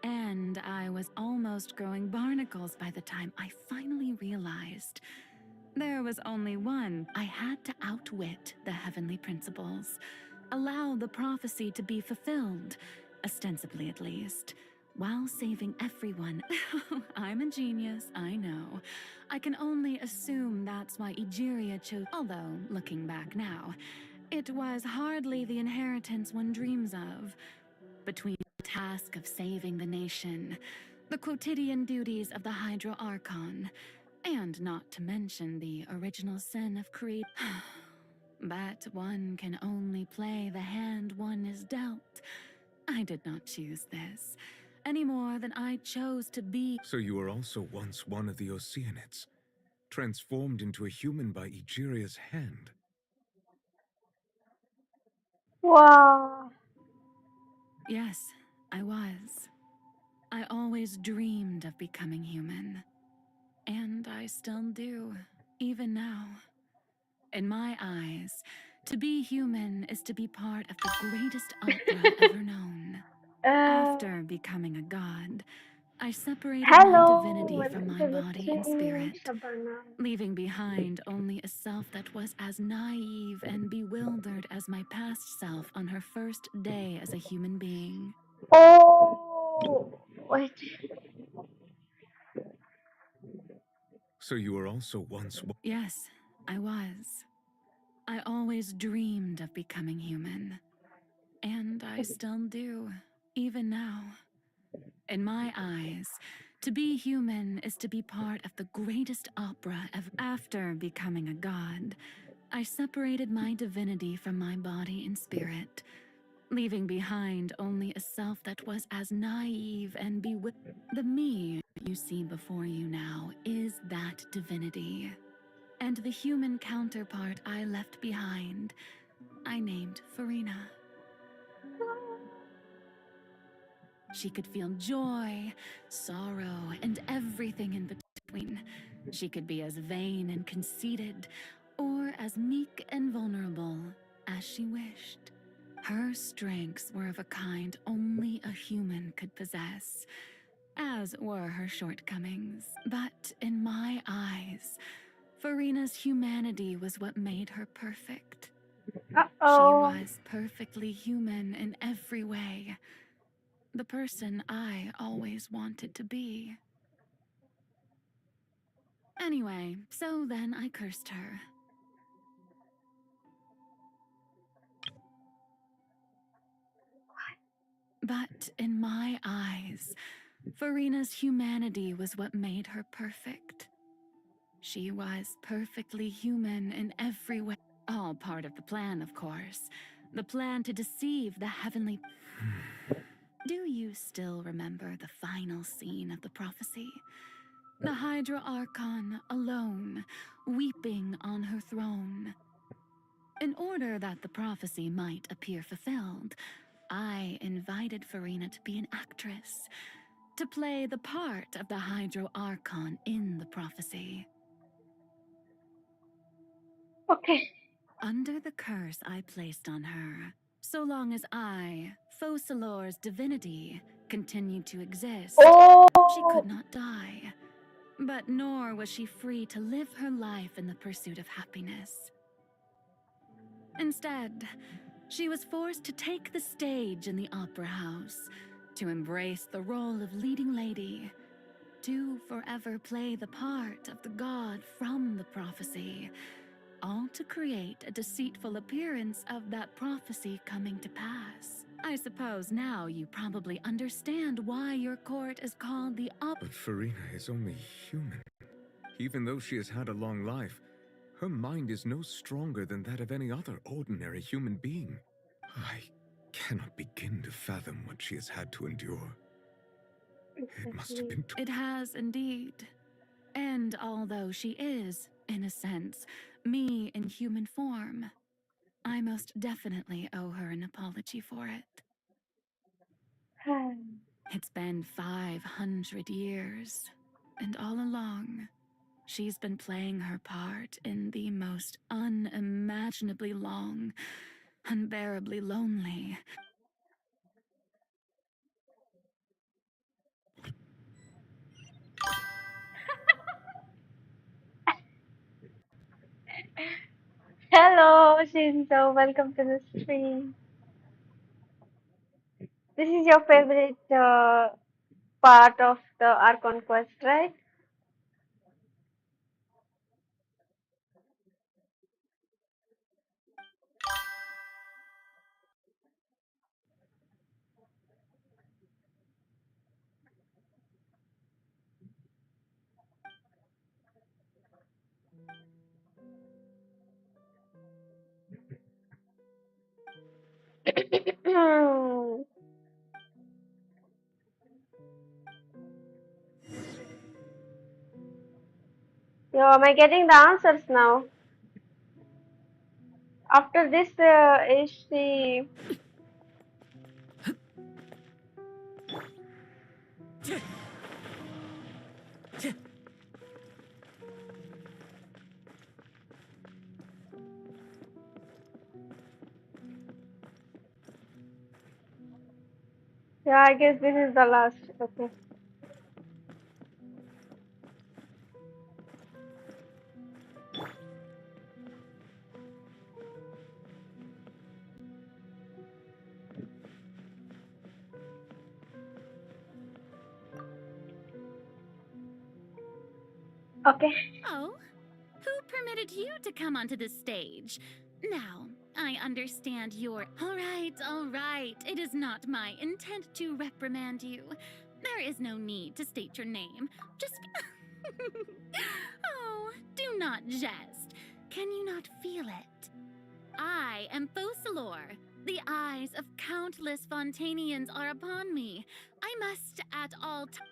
And I was almost growing barnacles by the time I finally realized there was only one. I had to outwit the heavenly principles, allow the prophecy to be fulfilled, ostensibly at least, while saving everyone. I'm a genius, I know. I can only assume that's why Egeria chose. Although, looking back now, it was hardly the inheritance one dreams of. Between the task of saving the nation, the quotidian duties of the Hydro Archon, and not to mention the original sin of creed. But one can only play the hand one is dealt. I did not choose this, any more than I chose to be. So you were also once one of the Oceanids, transformed into a human by Egeria's hand. Wow. Yes, I was. I always dreamed of becoming human. And I still do, even now. In my eyes, to be human is to be part of the greatest opera ever known. After becoming a god, I separated my Hello, divinity from welcome my to the body and stream, spirit, Shabana. leaving behind only a self that was as naive and bewildered as my past self on her first day as a human being. Oh, wait. So you were also once. Yes, I was. I always dreamed of becoming human. And I still do, even now. In my eyes, to be human is to be part of the greatest opera ever. After becoming a god, I separated my divinity from my body and spirit, leaving behind only a self that was as naive and bewildered. The me you see before you now is that divinity. And the human counterpart I left behind, I named Farina. She could feel joy, sorrow, and everything in between. She could be as vain and conceited, or as meek and vulnerable as she wished. Her strengths were of a kind only a human could possess, as were her shortcomings. But in my eyes, Farina's humanity was what made her perfect. Uh-oh. She was perfectly human in every way. The person I always wanted to be. Anyway, so then I cursed her. But in my eyes, Farina's humanity was what made her perfect. She was perfectly human in every way. All part of the plan, of course. The plan to deceive the heavenly... Do you still remember the final scene of the prophecy? The Hydra Archon, alone, weeping on her throne. In order that the prophecy might appear fulfilled, I invited Farina to be an actress, to play the part of the Hydro Archon in the prophecy. Okay. Under the curse I placed on her, so long as I, Focalor's divinity, continued to exist, she could not die. But nor was she free to live her life in the pursuit of happiness. Instead, she was forced to take the stage in the opera house, to embrace the role of leading lady, to forever play the part of the god from the prophecy, all to create a deceitful appearance of that prophecy coming to pass. I suppose now you probably understand why your court is called the But Farina is only human. Even though she has had a long life, her mind is no stronger than that of any other ordinary human being. I cannot begin to fathom what she has had to endure. It must have been... It has indeed. And although she is, in a sense, me in human form, I most definitely owe her an apology for it. It's been 500 years, and all along, she's been playing her part in the most unimaginably long, unbearably lonely. Hello, Shinzo. Welcome to the stream. This is your favorite part of the Archon quest, right? Yo, am I getting the answers now? After this, is the... Yeah, I guess this is the last. Okay. Okay. Oh, who permitted you to come onto this stage? Now, I understand your... All right. It is not my intent to reprimand you. There is no need to state your name. Just... Oh, do not jest. Can you not feel it? I am Focalor. The eyes of countless Fontanians are upon me. I must at all times...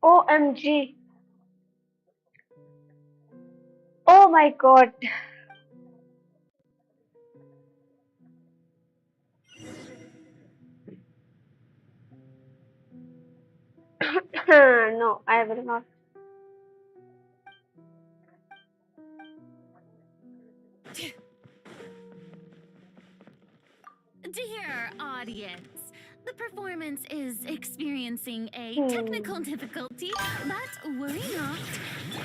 OMG. Oh my god. No, I will not. Dear audience, the performance is experiencing a technical difficulty, but worry not.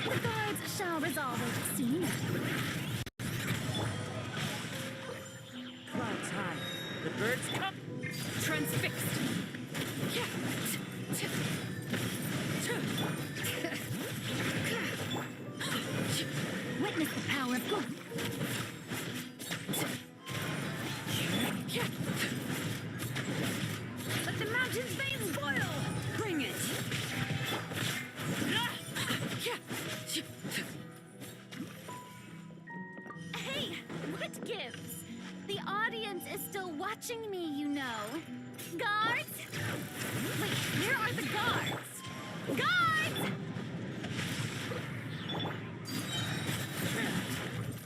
The guards shall resolve it soon. Clouds high. The birds come. Transfixed. Witness the power of God. Let the mountain's veins boil. Bring it. Hey, what gives? The audience is still watching me, you know. Guards? Wait, where are the guards? Guards!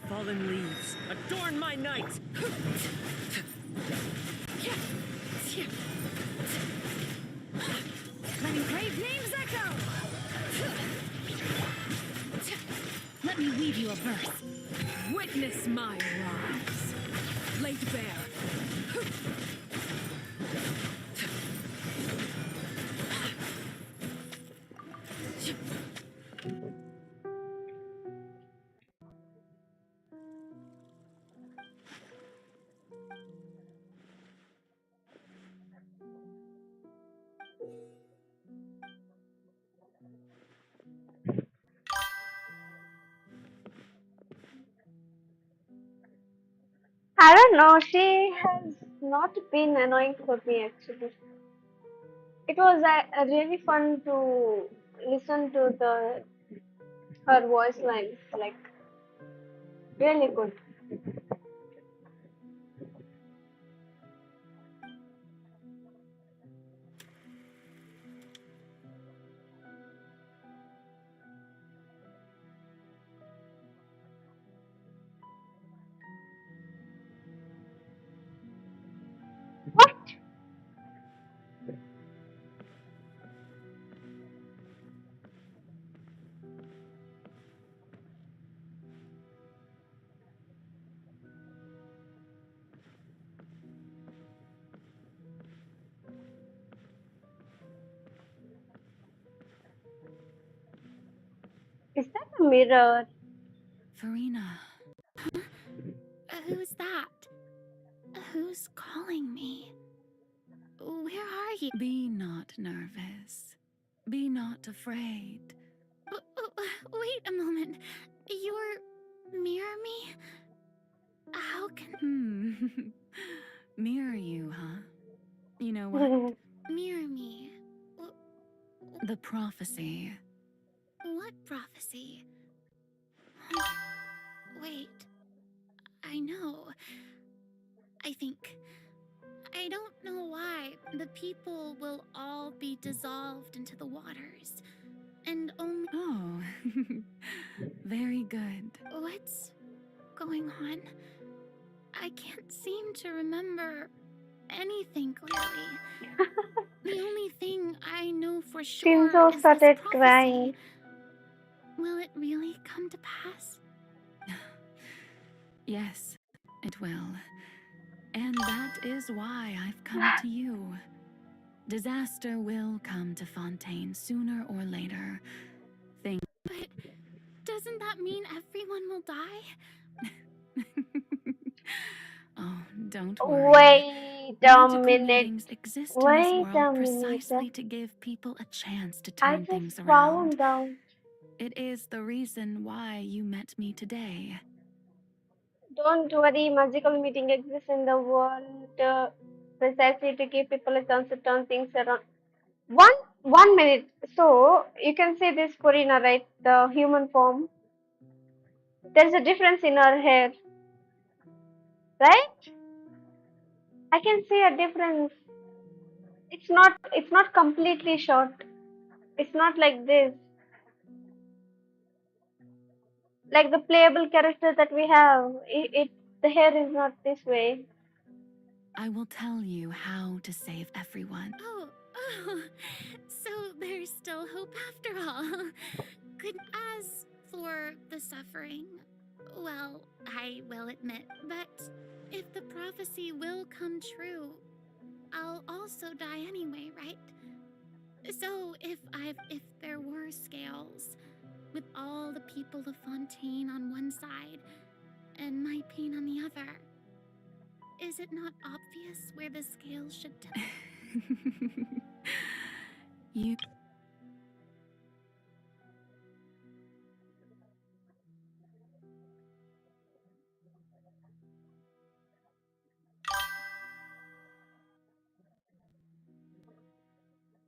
Fallen leaves, adorn my night! Letting brave names echo. Let me weave you a verse. Witness my rise. Laid bare. I don't know. She has not been annoying for me actually. It was really fun to listen to her voice lines. Like really good. What? Is that a mirror? Farina. Huh? Who's that? Who's calling me? Where are you? Be not nervous. Be not afraid. Wait a moment. You're mirror me? How can... Mirror you, huh? You know what? Mirror me. The prophecy. What prophecy? Wait. I know. I think... I don't know why the people will all be dissolved into the waters. And only... Oh. Very good. What's going on? I can't seem to remember anything clearly. The only thing I know for sure Shinzo is started this crying. prophecy. Will it really come to pass? Yes, it will. And that is why I've come to you. Disaster will come to Fontaine sooner or later. But doesn't that mean everyone will die? Oh, don't worry. Wait a Magical minute. meetings exist in this world precisely to give people a chance to I turn things just around. found out. It is the reason why you met me today. Don't worry, magical meeting exists in the world precisely to give people a chance to turn things around. One minute. So you can see this Purina, right? The human form. There's a difference in her hair, right? I can see a difference. It's not completely short. It's not like this. Like the playable character that we have, the hair is not this way. I will tell you how to save everyone. Oh, So there's still hope after all. Good. As for the suffering, well, I will admit, but if the prophecy will come true, I'll also die anyway, right? So if there were scales, with all the people of Fontaine on one side and my pain on the other, is it not obvious where the scales should You.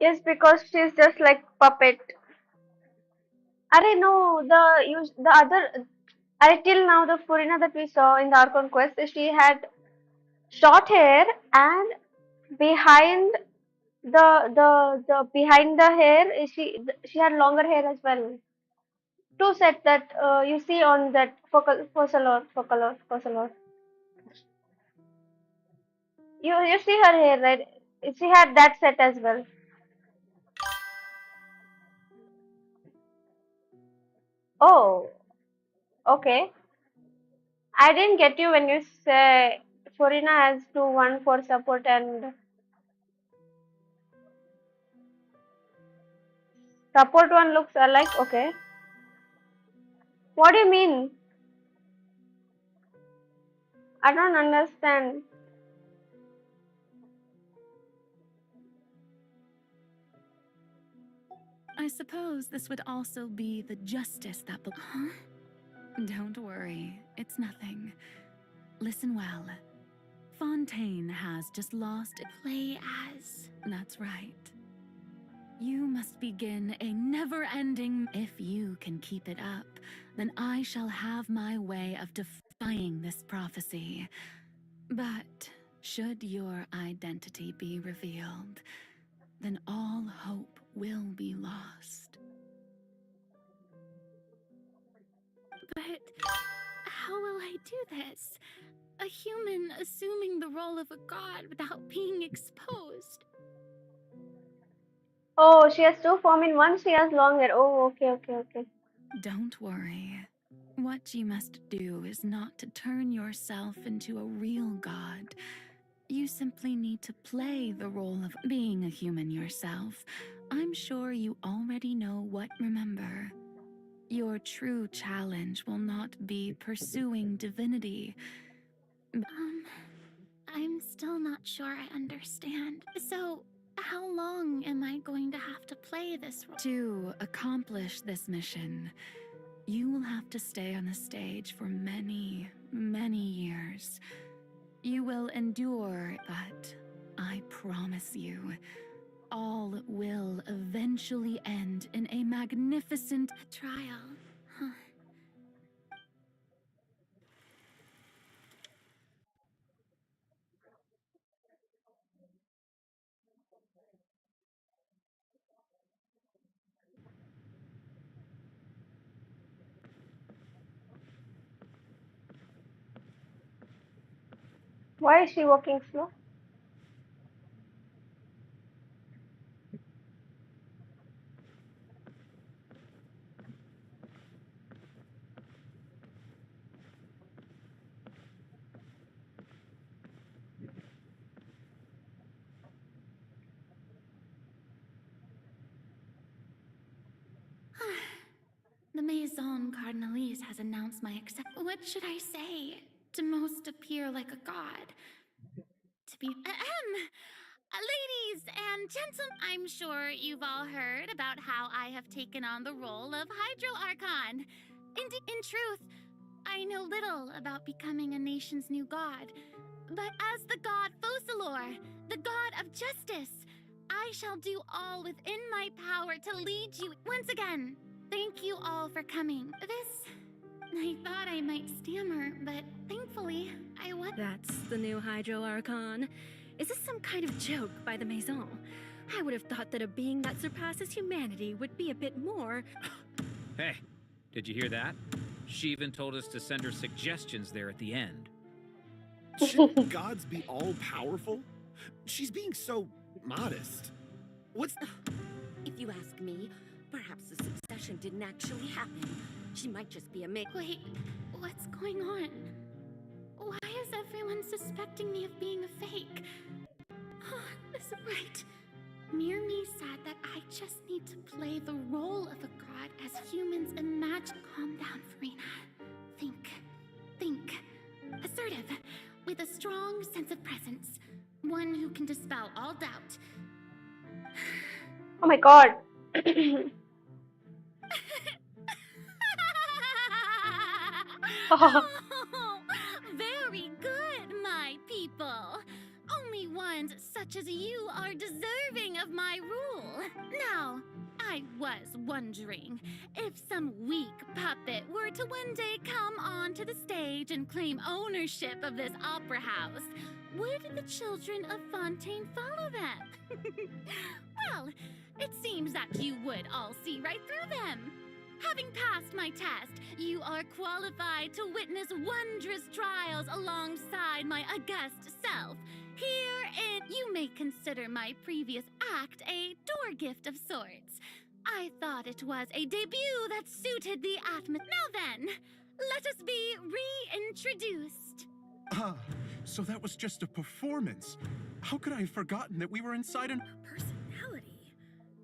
Yes, because she's just like puppet. No, the other. Till now, the Furina that we saw in the Archon quest, she had short hair, and behind the behind the hair, she had longer hair as well. Two sets that you see on that Focalor. You see her hair, right? She had that set as well. Oh, okay. I didn't get you when you say Furina has 2-1 for support and support one looks alike. Okay. What do you mean? I don't understand. I suppose this would also be the justice that. Huh? Don't worry, it's nothing. Listen well. Fontaine has just lost. play as? That's right. You must begin a never-ending. If you can keep it up, then I shall have my way of defying this prophecy. But should your identity be revealed, then all hope will be lost. But how will I do this? A human assuming the role of a god without being exposed. Oh, she has 2 form in one. She has long hair. Oh, okay. Don't worry. What you must do is not to turn yourself into a real god. You simply need to play the role of being a human yourself. I'm sure you already know what. Remember, your true challenge will not be pursuing divinity. I'm still not sure I understand. So, how long am I going to have to play this role? To accomplish this mission, you will have to stay on the stage for many, many years. You will endure, but I promise you, all will eventually end in a magnificent trial. Huh. Why is she walking slow? The Maison Cardinalise has announced my acceptance. What should I say to most appear like a god? To be ladies and gentlemen, I'm sure you've all heard about how I have taken on the role of Hydro Archon. In truth, I know little about becoming a nation's new god, but as the god Focalor, the god of justice, I shall do all within my power to lead you. Once again, thank you all for coming. I thought I might stammer, but thankfully, I was. That's the new Hydro Archon. Is this some kind of joke by the Maison? I would have thought that a being that surpasses humanity would be a bit more. Hey, did you hear that? She even told us to send her suggestions there at the end. Shouldn't gods be all-powerful? She's being so modest. What's... If If you ask me, perhaps the succession didn't actually happen. She might just be a Wait, what's going on? Why is everyone suspecting me of being a fake? Oh, this is right. Myrmi said that I just need to play the role of a god as humans imagine. Calm down, Farina. Think. Assertive, with a strong sense of presence. One who can dispel all doubt. Oh my god. Oh, very good, my people. Only ones such as you are deserving of my rule. Now, I was wondering if some weak puppet were to one day come onto the stage and claim ownership of this opera house, would the children of Fontaine follow them? Well, it seems that you would all see right through them. Having passed my test, you are qualified to witness wondrous trials alongside my august self. Herein, you may consider my previous act a door gift of sorts. I thought it was a debut that suited the atmosphere. Now then, let us be reintroduced. Ah, so that was just a performance. How could I have forgotten that we were inside an... Personality?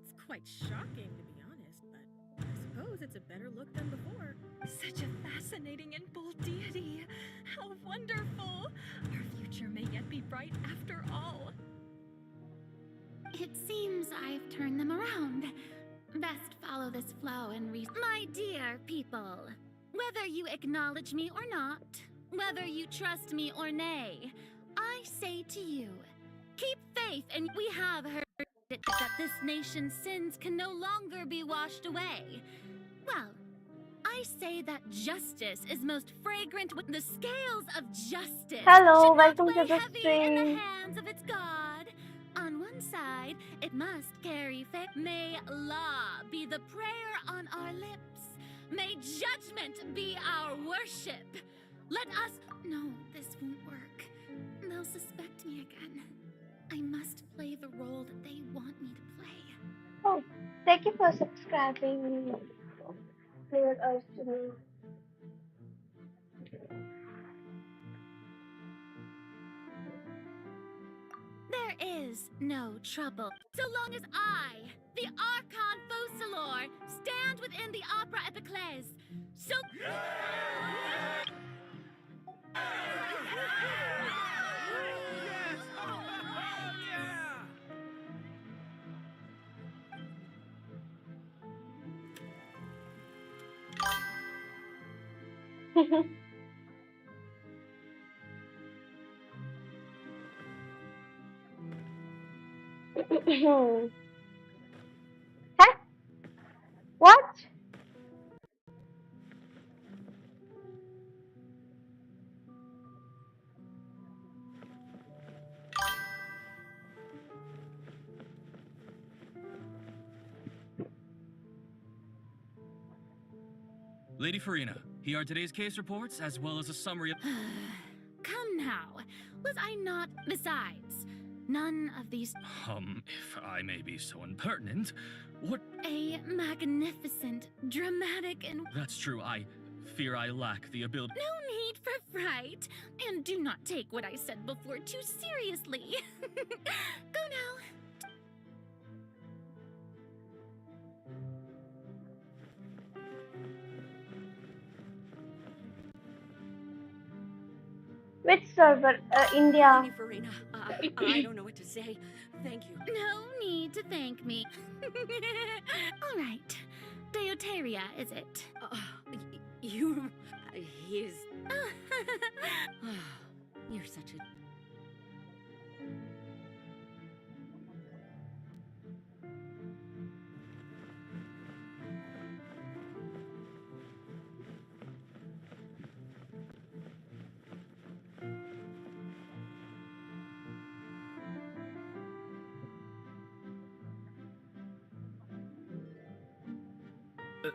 It's quite shocking, to be honest, but I suppose it's a better look than before. Such a fascinating and bold deity. How wonderful. Our future may yet be bright after all. It seems I've turned them around. Best follow this flow and My dear people, whether you acknowledge me or not, whether you trust me or nay, I say to you, keep faith, and we have heard that this nation's sins can no longer be washed away. Well, I say that justice is most fragrant with the scales of justice. Hello, should not welcome to weigh the heavy in the stream. hands of its God. On one side, it must carry faith. May law be the prayer on our lips. May judgment be our worship. Let us... No, this won't work. They'll suspect me again. I must play the role that they want me to play. Oh, thank you for subscribing. Clear us to me. There is no trouble, so long as I, the Archon Focalor, stand within the Opera Epiclese. So... Huh? What? Lady Farina, here are today's case reports, as well as a summary of... Come now, was I not... Besides, none of these... If I may be so impertinent, what... A magnificent, dramatic, and... That's true, I fear I lack the ability... No need for fright, and do not take what I said before too seriously. Go now. Which server? India. Lady Farina, I don't know what to say. Thank you. No need to thank me. All right. Deoteria, is it? He's... You're such a...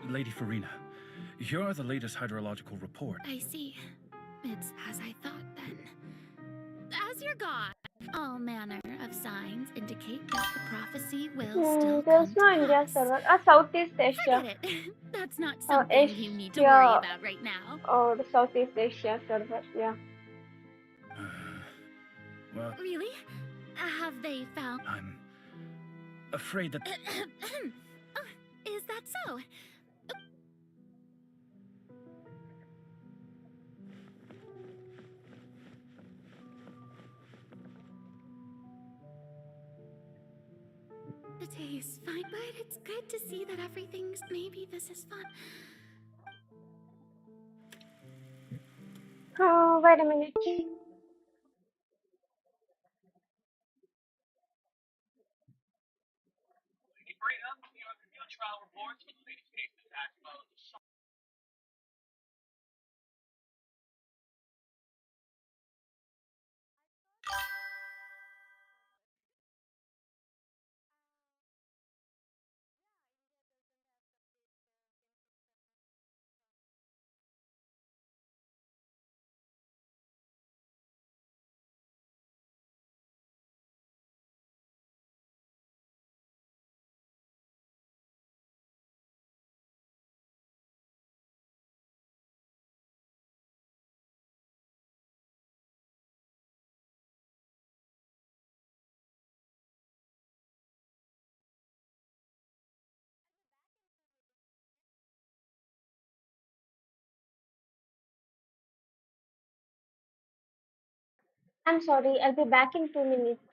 Lady Farina, here are the latest hydrological reports. I see. It's as I thought then. As your god, All manner of signs indicate that the prophecy will still There's come no to India pass. server. Southeast Asia. Forget it. That's not something you need to worry Asia. about right now. Oh, the Southeast Asia server. Yeah. Well, Really? Have they found... I'm afraid that. Oh, is that so? The day is fine, but it's good to see that everything's... Maybe this is fun. Oh, wait a minute. I'm sorry. I'll be back in 2 minutes.